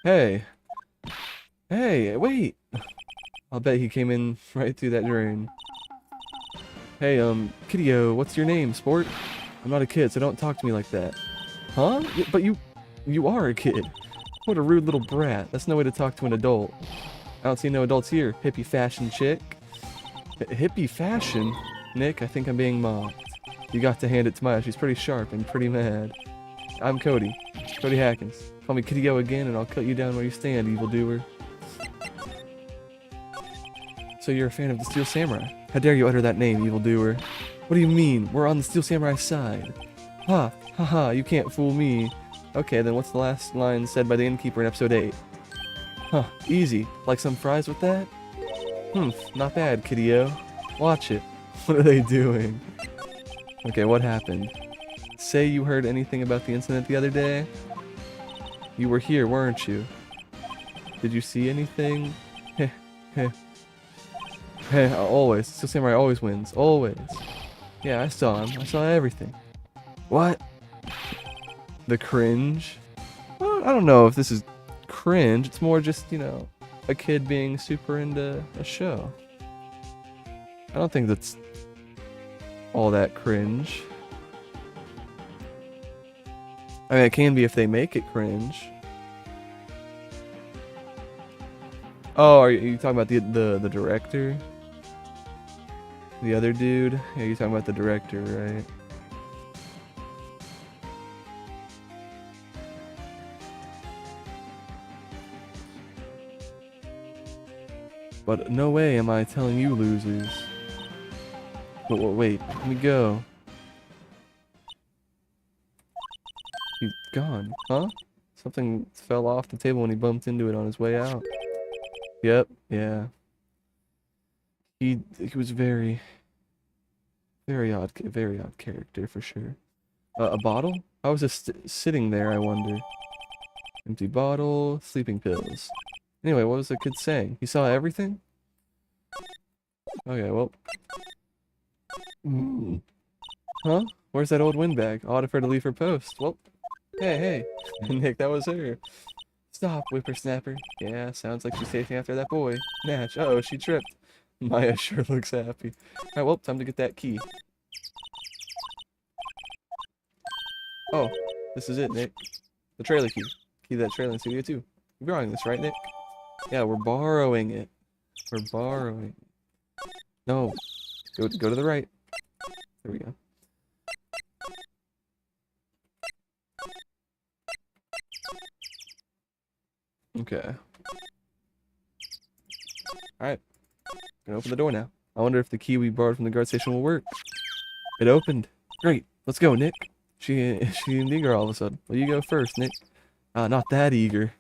Hey. Hey, wait. I'll bet he came in right through that drain. Hey, Kiddio, what's your name, sport? I'm not a kid, so don't talk to me like that. Huh? But you are a kid. What a rude little brat. That's no way to talk to an adult. I don't see no adults here, hippie fashion chick. Hippie fashion? Nick, I think I'm being mocked. You got to hand it to Maya. She's pretty sharp and pretty mad. I'm Cody. Cody Hackins. Call me Kiddio again and I'll cut you down where you stand, evildoer. So you're a fan of the Steel Samurai? How dare you utter that name, evildoer? What do you mean? We're on the Steel Samurai side. Ha! Ha ha, you can't fool me. Okay, then what's the last line said by the innkeeper in episode 8? Huh, easy. Like some fries with that? Not bad, Kiddio. Watch it. What are they doing? Okay, what happened? Say you heard anything about the incident the other day? You were here, weren't you? Did you see anything? Heh, heh. Heh, always. Steel Samurai always wins. Always. Yeah, I saw him. I saw everything. What? The cringe? Well, I don't know if this is cringe. It's more just, you know, a kid being super into a show. I don't think that's all that cringe. I mean, it can be if they make it cringe. Oh, are you talking about the director? The other dude? Yeah, you're talking about the director, right? But no way am I telling you losers. Wait, let me go. He's gone, huh? Something fell off the table when he bumped into it on his way out. Yep, yeah. He was very odd character for sure. A bottle? How was this sitting there, I wonder? Empty bottle, sleeping pills. Anyway, what was the kid saying? He saw everything? Okay, well. Huh? Where's that old windbag? Odd of her to leave her post. Well, hey. Nick, that was her. Stop, whippersnapper. Yeah, sounds like she's chasing after that boy. Natch. Uh-oh, she tripped. Maya sure looks happy. Alright, well, time to get that key. Oh, this is it, Nick. The trailer key. Key to that trailer in Studio 2. We're borrowing this, right, Nick? Yeah, we're borrowing it. We're borrowing. No. Go to the right. There we go. Okay. Alright. Gonna open the door now. I wonder if the key we borrowed from the guard station will work. It opened. Great. Let's go, Nick. She seemed eager all of a sudden. Well, you go first, Nick. Not that eager.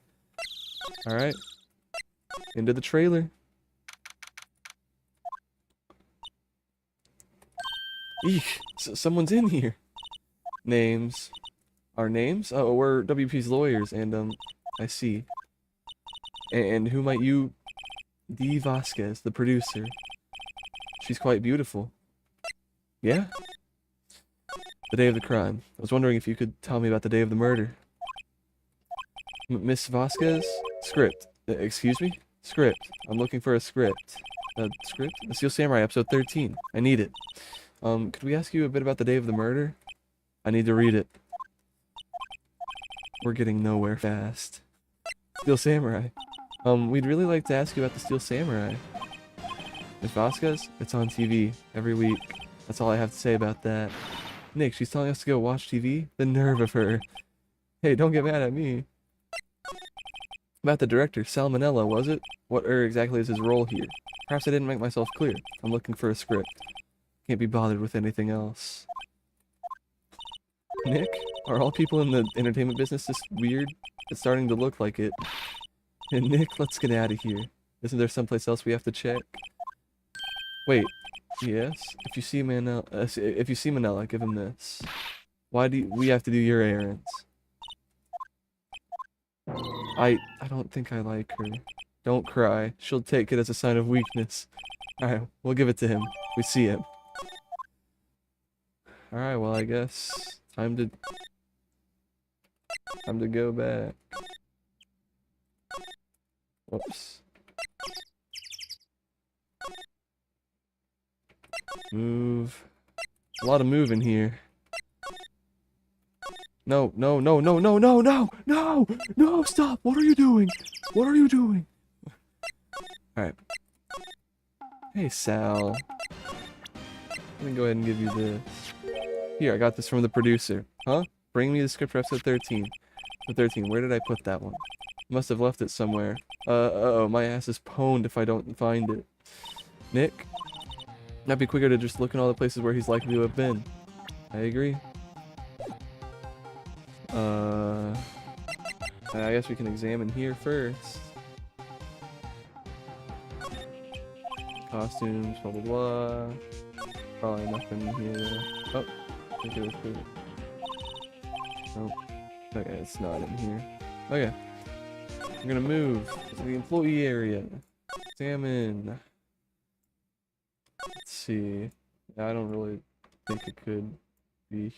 Alright. Into the trailer. Eek. Someone's in here. Names. Our names? Oh, we're WP's lawyers, and, I see. And who might you... Dee Vasquez, the producer. She's quite beautiful. Yeah? The day of the crime. I was wondering if you could tell me about the day of the murder. Miss Vasquez? Script. Excuse me? Script. I'm looking for a script. Script? The Steel Samurai, episode 13. I need it. Could we ask you a bit about the day of the murder? I need to read it. We're getting nowhere fast. Steel Samurai. We'd really like to ask you about the Steel Samurai. Miss Vasquez? It's on TV. Every week. That's all I have to say about that. Nick, she's telling us to go watch TV? The nerve of her. Hey, don't get mad at me. About the director, Salmonella, was it? What exactly is his role here? Perhaps I didn't make myself clear. I'm looking for a script. Can't be bothered with anything else. Nick? Are all people in the entertainment business just weird? It's starting to look like it. And Nick, let's get out of here. Isn't there someplace else we have to check? Wait. Yes? If you see Manella, give him this. Why do we have to do your errands? I don't think I like her. Don't cry. She'll take it as a sign of weakness. Alright, we'll give it to him. We see him. Alright, well I guess time to go back. Whoops. Move. A lot of moving here. No, no, no, no, no, no, no, no, no, stop. What are you doing? What are you doing? Alright. Hey, Sal. Let me go ahead and give you this. Here, I got this from the producer. Huh? Bring me the script for episode 13. Episode 13, where did I put that one? Must have left it somewhere. Uh-oh, my ass is pwned if I don't find it. Nick? Might be quicker to just look in all the places where he's likely to have been. I agree. I guess we can examine here first. Costumes, blah blah blah. Probably nothing here. Oh, I think it was good. Nope. Okay, it's not in here. Okay. We're gonna move to the employee area. Examine. Let's see. I don't really think it could be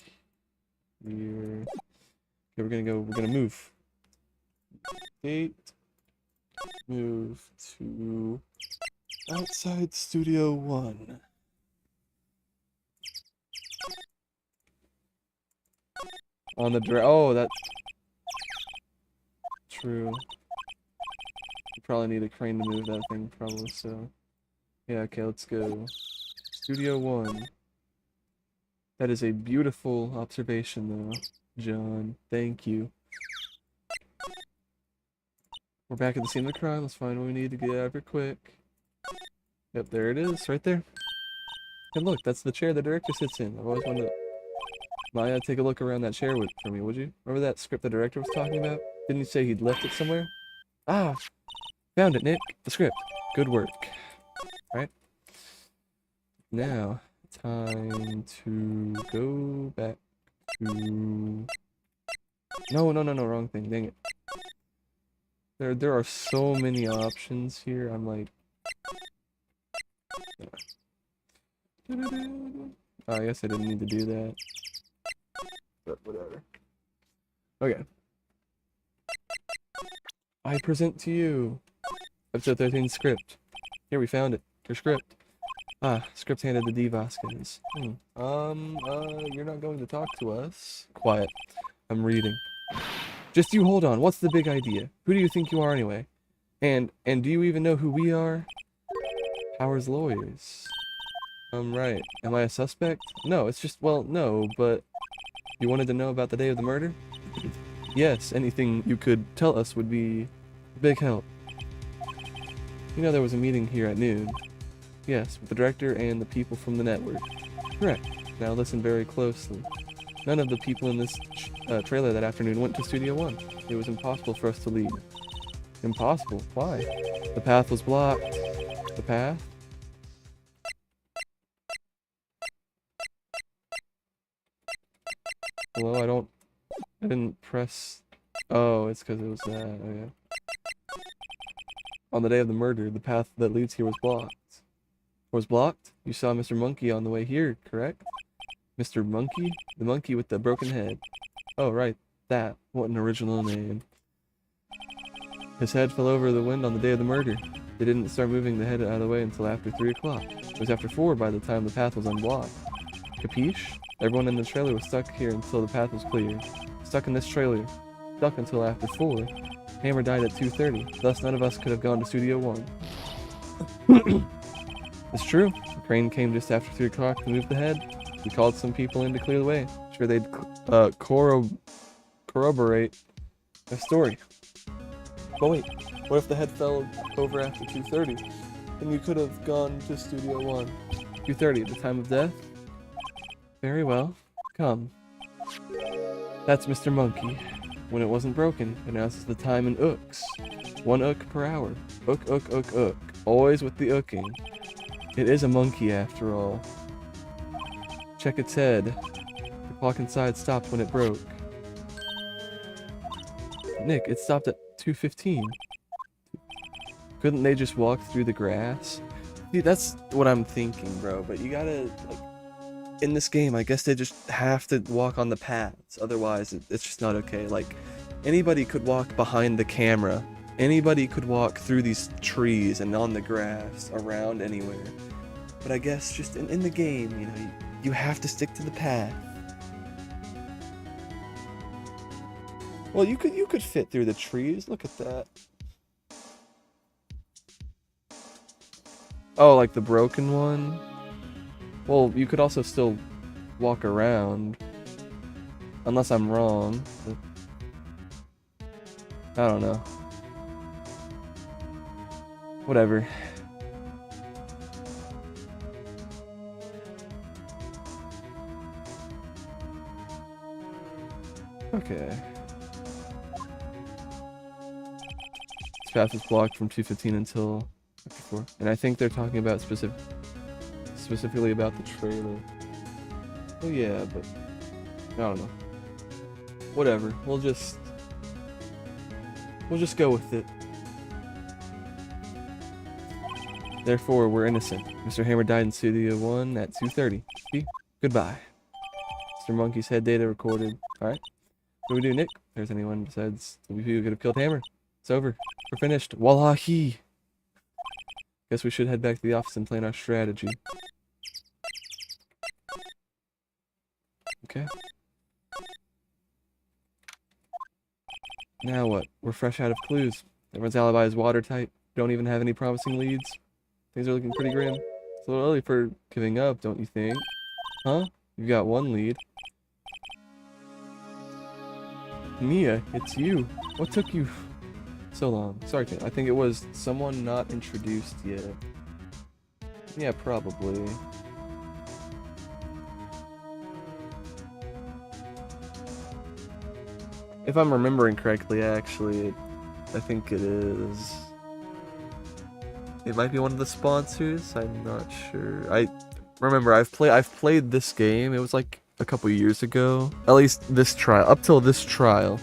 here. Okay, we're gonna move. Gate. Move to outside Studio 1. On the oh, that's true. You probably need a crane to move that thing, probably, so. Yeah, okay, let's go. Studio 1. That is a beautiful observation, though, John. Thank you. We're back at the scene of the crime. Let's find what we need to get out of here quick. Yep, there it is, right there. And look, that's the chair the director sits in. I've always wanted to... Maya, take a look around that chair for me, would you? Remember that script the director was talking about? Didn't he say he'd left it somewhere? Ah! Found it, Nick. The script. Good work. Alright. Now, time to go back to... No, wrong thing. Dang it. There are so many options here. I'm like... Oh, I guess I didn't need to do that. But whatever. Okay. I present to you episode 13 script. Here, we found it. Your script. Ah, script handed to Dee Vasquez. You're not going to talk to us? Quiet. I'm reading. Just you hold on. What's the big idea? Who do you think you are anyway? And do you even know who we are? Howard's lawyers. Right. Am I a suspect? No, it's just, well, no, but you wanted to know about the day of the murder? Yes, anything you could tell us would be a big help. You know there was a meeting here at noon. Yes, with the director and the people from the network. Correct. Now listen very closely. None of the people in this trailer that afternoon went to Studio One. It was impossible for us to leave. Impossible? Why? The path was blocked. The path? Hello, I didn't press... Oh, it's because it was that, okay. On the day of the murder, the path that leads here was blocked. Was blocked? You saw Mr. Monkey on the way here, correct? Mr. Monkey? The monkey with the broken head. Oh, right. That. What an original name. His head fell over the wind on the day of the murder. They didn't start moving the head out of the way until after 3 o'clock. It was after 4 by the time the path was unblocked. Capiche? Everyone in the trailer was stuck here until the path was clear. Stuck in this trailer. Stuck until after 4. Hammer died at 2:30. Thus none of us could have gone to Studio One. It's true. The crane came just after 3 o'clock to move the head. We called some people in to clear the way. Sure they'd corroborate the story. But wait, what if the head fell over after 2:30? Then you could have gone to Studio One. 2:30, the time of death? Very well. Come. That's Mr. Monkey. When it wasn't broken, it announces the time in ooks. 1 ook per hour. Ook, ook, ook, ook. Always with the ooking. It is a monkey after all. Check its head. The clock inside stopped when it broke. Nick, it stopped at 2:15. Couldn't they just walk through the grass? See, that's what I'm thinking, bro. But you gotta, like, in this game, I guess they just have to walk on the paths. Otherwise, it's just not okay. Like, anybody could walk behind the camera. Anybody could walk through these trees and on the grass, around anywhere. But I guess just in the game, you know, you have to stick to the path. Well, you could fit through the trees. Look at that. Oh, like the broken one? Well, you could also still walk around. Unless I'm wrong. I don't know. Whatever. Okay. This path is blocked from 2:15 until after 4. And I think they're talking about specifically about the trailer. Oh yeah, but I don't know. Whatever. We'll just go with it. Therefore, we're innocent. Mr. Hammer died in Studio One at 2:30. See? Goodbye. Mr. Monkey's head data recorded. Alright. What do we do, Nick? If there's anyone besides the people who could have killed Hammer. It's over. We're finished. Wallahi. Guess we should head back to the office and plan our strategy. Okay. Now what? We're fresh out of clues. Everyone's alibi is watertight. Don't even have any promising leads. Things are looking pretty grim. It's a little early for giving up, don't you think? Huh? You've got one lead. Mia, it's you. What took you so long? Sorry, Tim. I think it was someone not introduced yet. Yeah, probably. If I'm remembering correctly, actually, I think it is. It might be one of the sponsors. I'm not sure. I remember I've played this game. It was like a couple years ago. At least this trial. Up till this trial.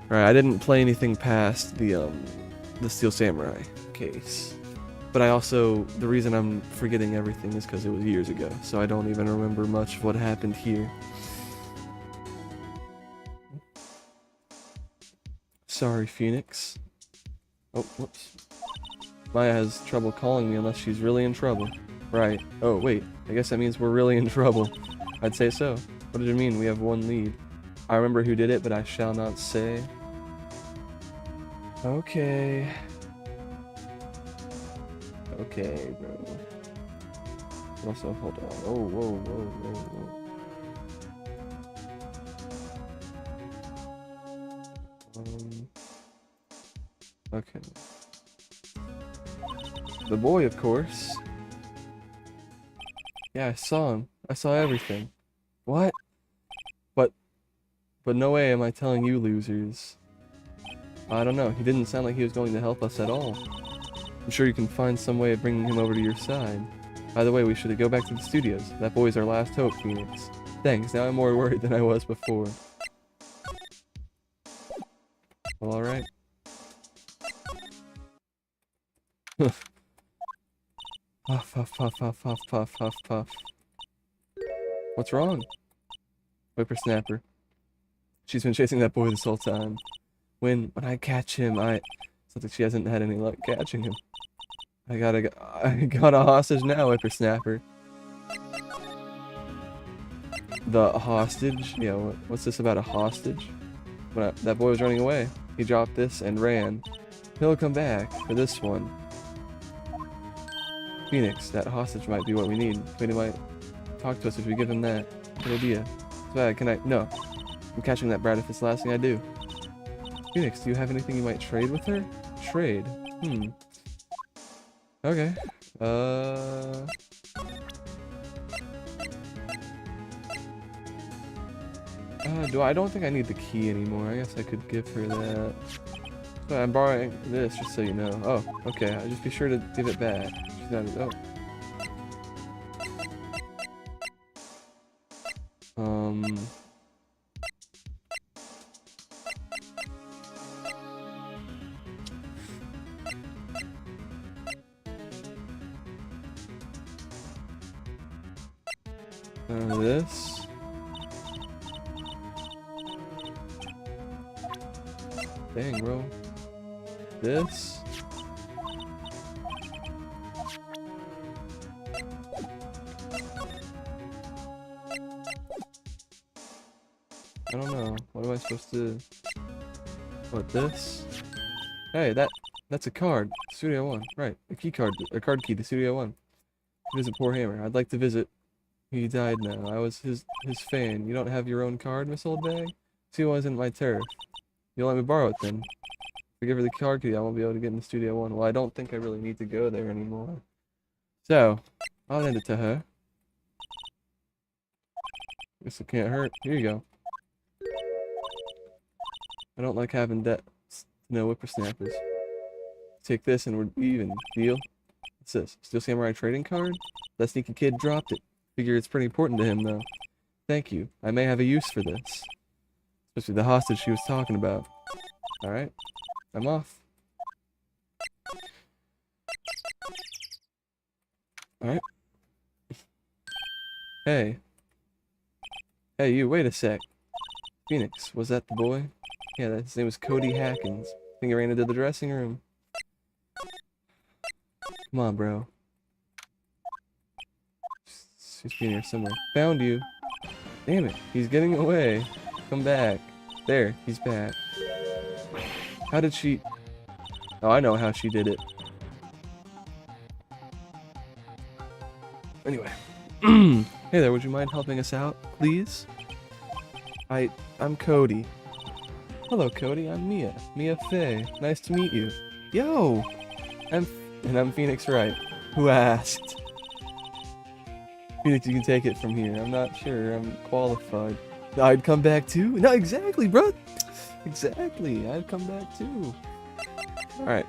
Right. I didn't play anything past the Steel Samurai case. But I also, the reason I'm forgetting everything is because it was years ago. So I don't even remember much of what happened here. Sorry, Phoenix. Oh, whoops. Maya has trouble calling me unless she's really in trouble. Right. Oh, wait. I guess that means we're really in trouble. I'd say so. What did you mean? We have one lead. I remember who did it, but I shall not say. Okay. Okay, bro. Also, hold on. Oh, whoa, whoa, whoa, whoa. Okay. The boy, of course. Yeah, I saw him. I saw everything. What? But no way am I telling you losers. I don't know. He didn't sound like he was going to help us at all. I'm sure you can find some way of bringing him over to your side. By the way, we should go back to the studios. That boy's our last hope, Phoenix. Thanks. Now I'm more worried than I was before. Well, alright. Puff, puff, puff, puff, puff, puff, puff, puff. What's wrong? Whippersnapper. She's been chasing that boy this whole time. When I catch him, it's not like she hasn't had any luck catching him. I got a hostage now, Whippersnapper. The hostage? Yeah, what's this about a hostage? That boy was running away. He dropped this and ran. He'll come back for this one. Phoenix, that hostage might be what we need. But he might talk to us if we give him that. Good idea. No. I'm catching that brat if it's the last thing I do. Phoenix, do you have anything you might trade with her? Trade? Okay. I don't think I need the key anymore. I guess I could give her that. But I'm borrowing this, just so you know. Oh, okay. I'll just be sure to give it back. She's not. Oh. This. Dang, bro. This. I don't know. What am I supposed to... What, this? Hey, that's a card. Studio One. Right. A key card. A card key to Studio One. Visit Poor Hammer. I'd like to visit. He died now. I was his fan. You don't have your own card, Miss Oldbag? See, wasn't my turf. You'll let me borrow it then. If I give her the card key, I won't be able to get into Studio One. Well, I don't think I really need to go there anymore. So, I'll lend it to her. Guess it can't hurt. Here you go. I don't like having debts. No whippersnappers. Take this and we're even. Deal? What's this? Steel Samurai trading card? That sneaky kid dropped it. Figure it's pretty important to him, though. Thank you. I may have a use for this. Especially the hostage she was talking about. Alright. I'm off. Alright. Hey. Hey, you, wait a sec. Phoenix, was that the boy? Yeah, his name was Cody Hackins. I think he ran into the dressing room. Come on, bro. He's been here somewhere. Found you. Damn it, he's getting away. Come back. There, he's back. How did she... Oh, I know how she did it. Anyway. Hey there, would you mind helping us out, please? I'm Cody. Hello, Cody, I'm Mia. Mia Fey. Nice to meet you. Yo! I'm Phoenix Wright. Who asked? Phoenix, you can take it from here. I'm not sure I'm qualified. I'd come back too? No, exactly, bro. Exactly. I'd come back too. Alright.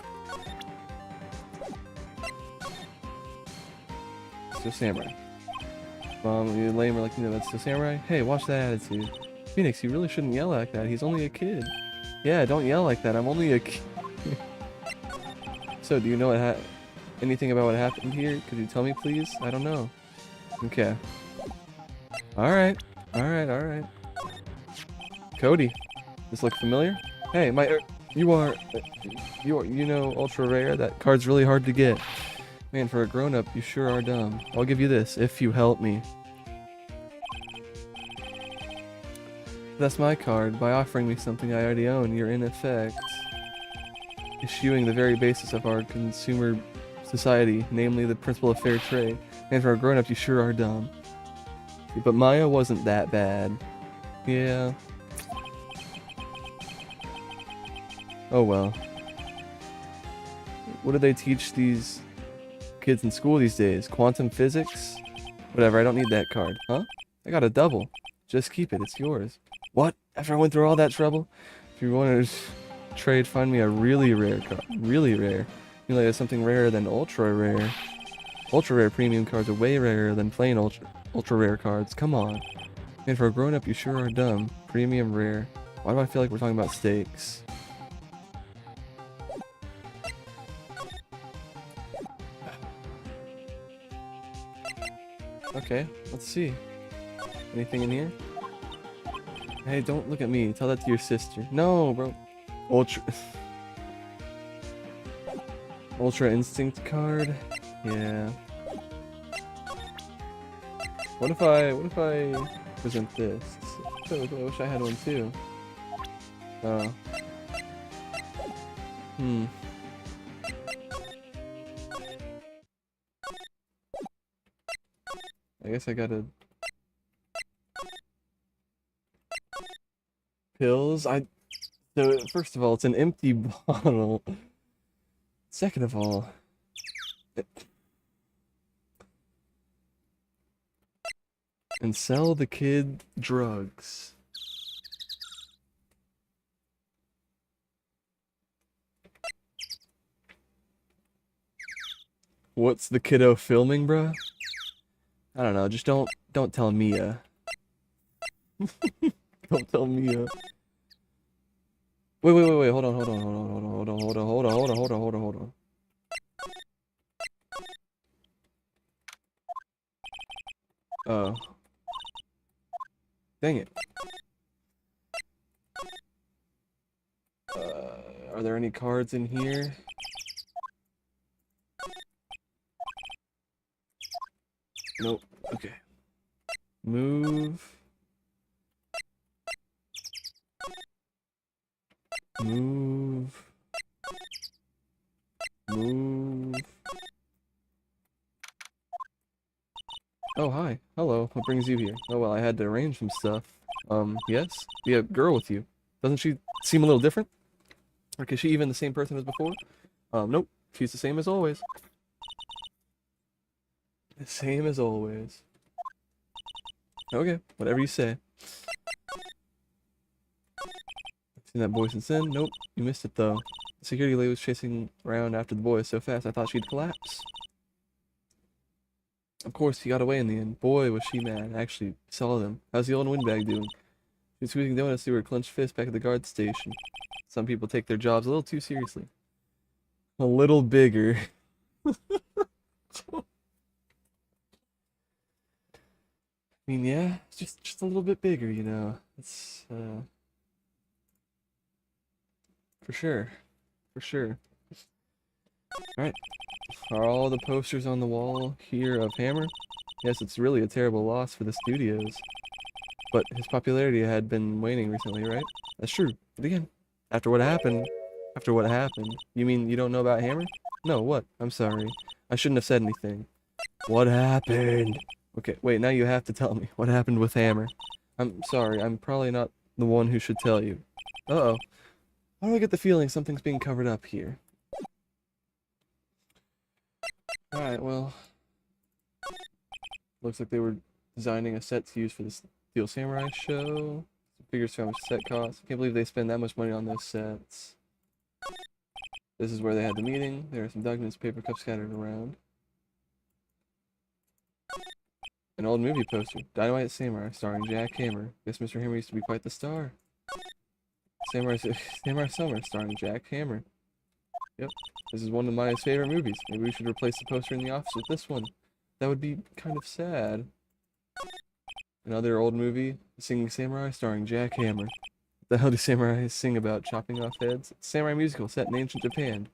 Still Samurai. You lame like, you know, that's Still Samurai? Hey, watch that attitude. Phoenix, you really shouldn't yell like that. He's only a kid. Yeah, don't yell like that. I'm only a kid. So, do you know anything about what happened here? Could you tell me, please? I don't know. Okay. Alright. Alright. Cody. This look familiar? Hey, you know, ultra rare. That card's really hard to get. Man, for a grown-up, you sure are dumb. I'll give you this, if you help me. That's my card. By offering me something I already own, you're in effect eschewing the very basis of our consumer society, namely the principle of fair trade. And for a grown-up, you sure are dumb. But Maya wasn't that bad. Yeah. Oh well. What do they teach these kids in school these days? Quantum physics? Whatever, I don't need that card. Huh? I got a double. Just keep it, it's yours. What? After I went through all that trouble? If you want to trade, find me a really rare card. Really rare. You like something rarer than ultra rare. Ultra rare premium cards are way rarer than plain ultra rare cards. Come on. And for a grown up, you sure are dumb. Premium rare. Why do I feel like we're talking about stakes? Okay, let's see. Anything in here? Hey, don't look at me. Tell that to your sister. No, bro. Ultra... Ultra Instinct card? Yeah. What if I present this? I wish I had one too. Oh. I guess I gotta... Pills? So, first of all, it's an empty bottle. Second of all... And sell the kid drugs. What's the kiddo filming, bruh? I don't know, just don't tell Mia. Don't tell Mia. Wait, hold on. Oh. Dang it. Are there any cards in here? Nope. Okay. Move. Oh, hi. Hello. What brings you here? Oh, well, I had to arrange some stuff. Yes? Be a girl with you. Doesn't she seem a little different? Like, is she even the same person as before? Nope. She's the same as always. The same as always. Okay, whatever you say. Seen that boy since then? Nope. You missed it, though. The security lady was chasing around after the boy so fast I thought she'd collapse. Of course, he got away in the end. Boy, was she mad. I actually saw them. How's the old windbag doing? She was squeezing donuts through her clenched fist back at the guard station. Some people take their jobs a little too seriously. A little bigger. I mean, yeah, it's just a little bit bigger, you know. It's, for sure. For sure. Alright. Are all the posters on the wall here of Hammer? Yes, it's really a terrible loss for the studios. But his popularity had been waning recently, right? That's true. But again, after what happened... You mean you don't know about Hammer? No, what? I'm sorry. I shouldn't have said anything. What happened? Okay, wait, now you have to tell me. What happened with Hammer? I'm sorry, I'm probably not the one who should tell you. Uh-oh. Why do I get the feeling something's being covered up here? Alright, well... Looks like they were designing a set to use for the Steel Samurai show. Some figures for how much set costs. I can't believe they spend that much money on those sets. This is where they had the meeting. There are some documents, paper cups scattered around. An old movie poster. Dynamite Samurai, starring Jack Hammer. Guess Mr. Hammer used to be quite the star. Samurai Summer, starring Jack Hammer. Yep, this is one of Maya's favorite movies. Maybe we should replace the poster in the office with this one. That would be kind of sad. Another old movie, Singing Samurai, starring Jack Hammer. What the hell do samurais sing about? Chopping off heads? It's a samurai musical set in ancient Japan.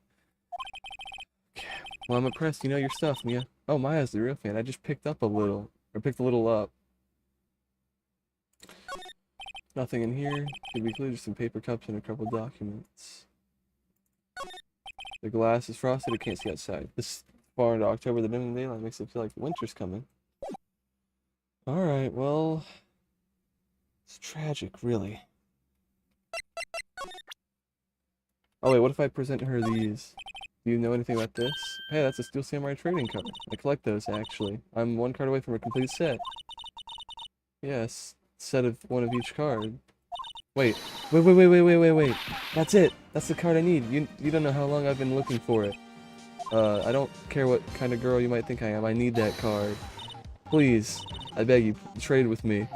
Okay. Well, I'm impressed. You know your stuff, Mia. Oh, Maya's the real fan. I just picked a little up. Nothing in here. To be clear, just some paper cups and a couple documents. The glass is frosted. I can't see outside. far into October, the dimming daylight makes it feel like winter's coming. Alright, well... It's tragic, really. Oh wait, what if I present her these? Do you know anything about this? Hey, that's a Steel Samurai trading card. I collect those, actually. I'm one card away from a complete set. Yes, set of one of each card. Wait. Wait. That's it. That's the card I need. You don't know how long I've been looking for it. I don't care what kind of girl you might think I am. I need that card. Please, I beg you, trade with me.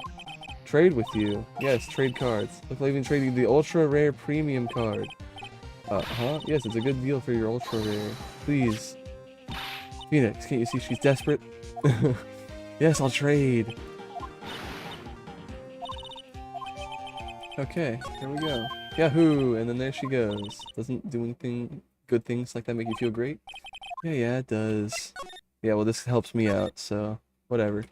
Trade with you? Yes, trade cards. Look, I'll even trade you the ultra rare premium card. Huh? Yes, it's a good deal for your ultra rare. Please. Phoenix, can't you see she's desperate? Yes, I'll trade. Okay, here we go. Yahoo! And then there she goes. Doesn't doing good things like that make you feel great? Yeah, it does. Yeah, well, this helps me out, so whatever.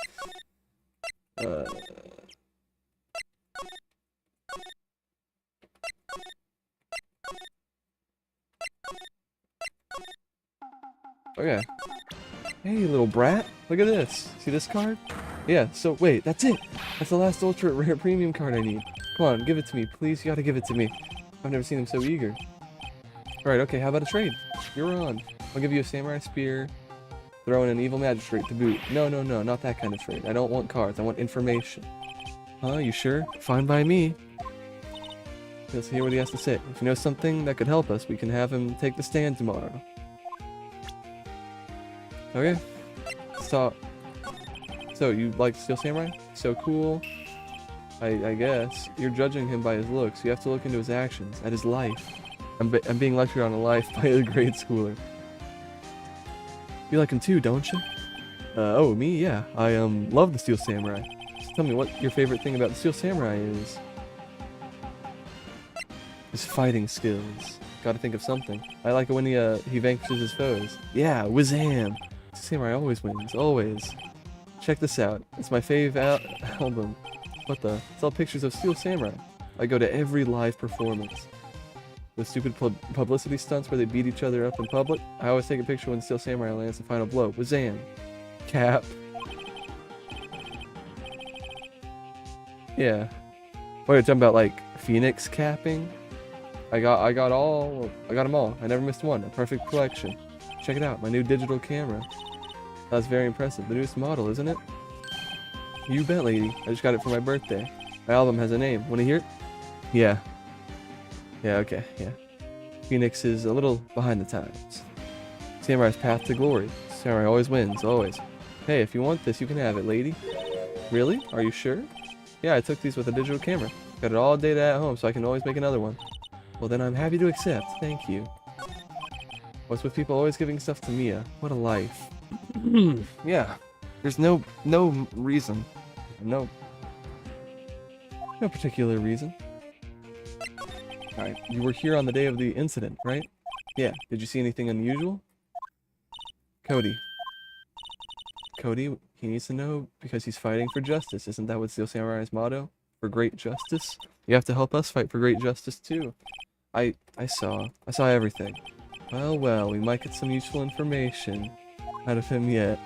Okay. Hey, little brat. Look at this. See this card? Yeah, so wait, that's it. That's the last ultra rare premium card I need. Come on, give it to me, please. You gotta give it to me. I've never seen him so eager. Alright, okay, how about a trade? You're on. I'll give you a samurai spear, throw in an evil magistrate to boot. No, not that kind of trade. I don't want cards, I want information. Huh, you sure? Fine by me. Let's hear what he has to say. If you know something that could help us, we can have him take the stand tomorrow. Okay, let's talk. So, you like Steel Samurai? So cool. I guess. You're judging him by his looks. You have to look into his actions, at his life. I'm being lectured on a life by a grade schooler. You like him too, don't you? Oh, me? Yeah. I, love the Steel Samurai. Just tell me what your favorite thing about the Steel Samurai is. His fighting skills. Gotta think of something. I like it when he vanquishes his foes. Yeah, Wizam! Samurai always wins, always. Check this out. It's my fave album. What the? It's all pictures of Steel Samurai. I go to every live performance. The stupid publicity stunts where they beat each other up in public. I always take a picture when Steel Samurai lands the final blow. Wazam! Cap. Yeah. What are you talking about, like Phoenix capping? I got them all. I never missed one. A perfect collection. Check it out, my new digital camera. That's very impressive. The newest model, isn't it? You bet, lady. I just got it for my birthday. My album has a name. Wanna hear it? Yeah. Yeah, okay, yeah. Phoenix is a little behind the times. Samurai's path to glory. Samurai always wins, always. Hey, if you want this, you can have it, lady. Really? Are you sure? Yeah, I took these with a digital camera. Got it all data at home, so I can always make another one. Well, then I'm happy to accept. Thank you. What's with people always giving stuff to Mia? What a life. Yeah. There's no reason. No particular reason. Alright, you were here on the day of the incident, right? Yeah. Did you see anything unusual? Cody, he needs to know because he's fighting for justice. Isn't that what Steel Samurai's motto? For great justice? You have to help us fight for great justice too. I saw everything. Well, we might get some useful information out of him yet.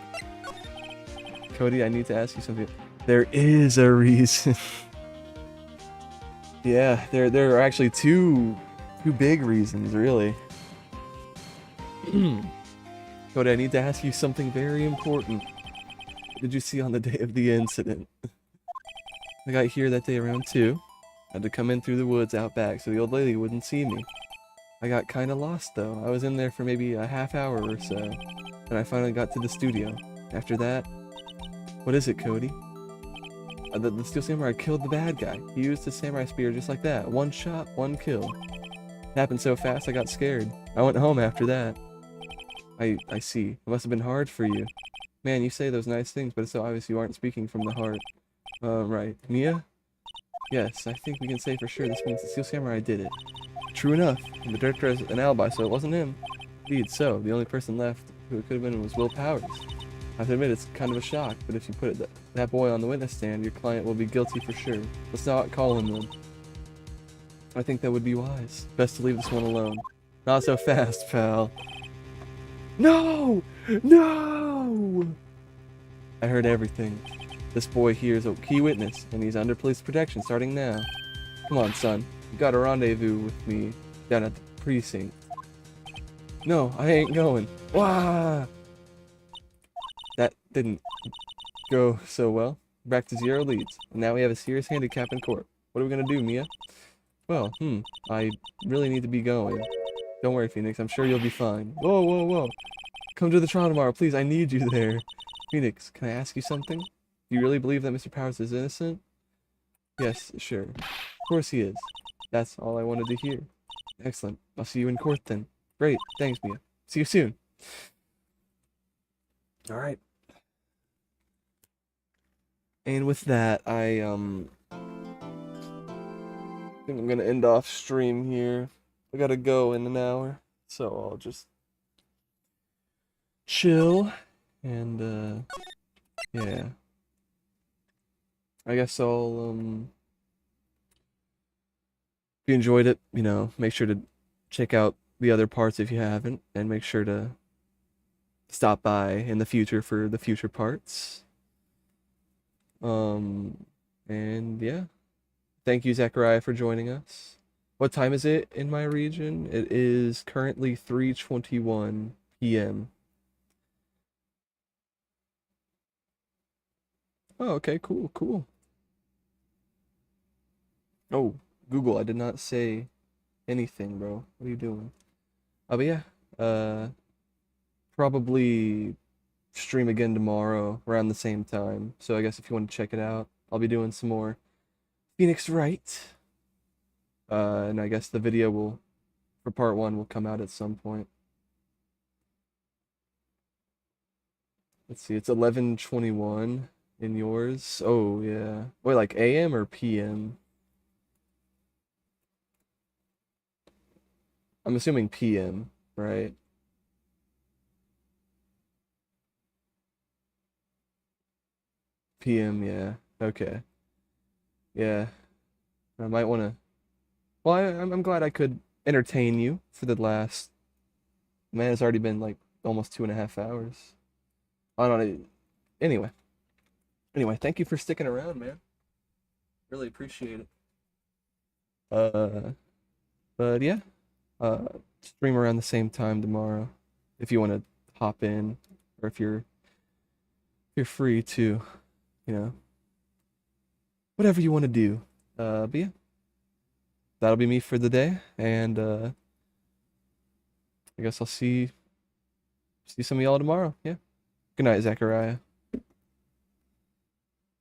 Cody, I need to ask you something. There is a reason. Yeah, there are actually two big reasons, really. Cody, I need to ask you something very important. What did you see on the day of the incident? I got here that day around 2. Had to come in through the woods out back so the old lady wouldn't see me. I got kinda lost though. I was in there for maybe a half hour or so. And I finally got to the studio. After that... What is it, Cody? The Steel Samurai killed the bad guy. He used his samurai spear just like that. One shot, one kill. It happened so fast I got scared. I went home after that. I see. It must have been hard for you. Man, you say those nice things, but it's so obvious you aren't speaking from the heart. Right. Mia? Yes, I think we can say for sure this means the Steel Samurai did it. True enough. And the director has an alibi, so it wasn't him. Indeed, so. The only person left who it could have been was Will Powers. I have to admit, it's kind of a shock, but if you put that boy on the witness stand, your client will be guilty for sure. Let's not call him then. I think that would be wise. Best to leave this one alone. Not so fast, pal. No! No! I heard everything. This boy here is a key witness, and he's under police protection starting now. Come on, son. You got a rendezvous with me down at the precinct. No, I ain't going. Wah! That didn't go so well. Back to 0 leads. And now we have a serious handicap in court. What are we gonna do, Mia? Well, I really need to be going. Don't worry, Phoenix. I'm sure you'll be fine. Whoa, whoa, whoa. Come to the trial tomorrow, please. I need you there. Phoenix, can I ask you something? Do you really believe that Mr. Powers is innocent? Yes, sure. Of course he is. That's all I wanted to hear. Excellent. I'll see you in court then. Great. Thanks, Mia. See you soon. All right. And with that, I think I'm gonna end off stream here. I gotta go in an hour, so I'll just chill and yeah. I guess I'll if you enjoyed it, make sure to check out the other parts if you haven't, and make sure to stop by in the future for the future parts. And yeah. Thank you, Zachariah, for joining us. What time is it in my region? It is currently 3:21 p.m. Oh, okay, cool, cool. Oh, Google, I did not say anything, bro. What are you doing? Oh, but yeah, probably stream again tomorrow around the same time. So I guess if you want to check it out, I'll be doing some more Phoenix Wright. And I guess the video for part 1 will come out at some point. Let's see, it's 11:21 in yours. Oh, yeah. Wait, like AM or PM? I'm assuming PM, right? PM, yeah. Okay. Yeah. I might want to. Well, I'm glad I could entertain you for the last. Man, it's already been like almost 2.5 hours. I don't know. Anyway. Thank you for sticking around, man. Really appreciate it. Uh, but yeah. Stream around the same time tomorrow if you want to hop in, or if you're free to, whatever you want to do. But yeah, that'll be me for the day, and I guess I'll see some of y'all tomorrow. Yeah. Good night, Zachariah.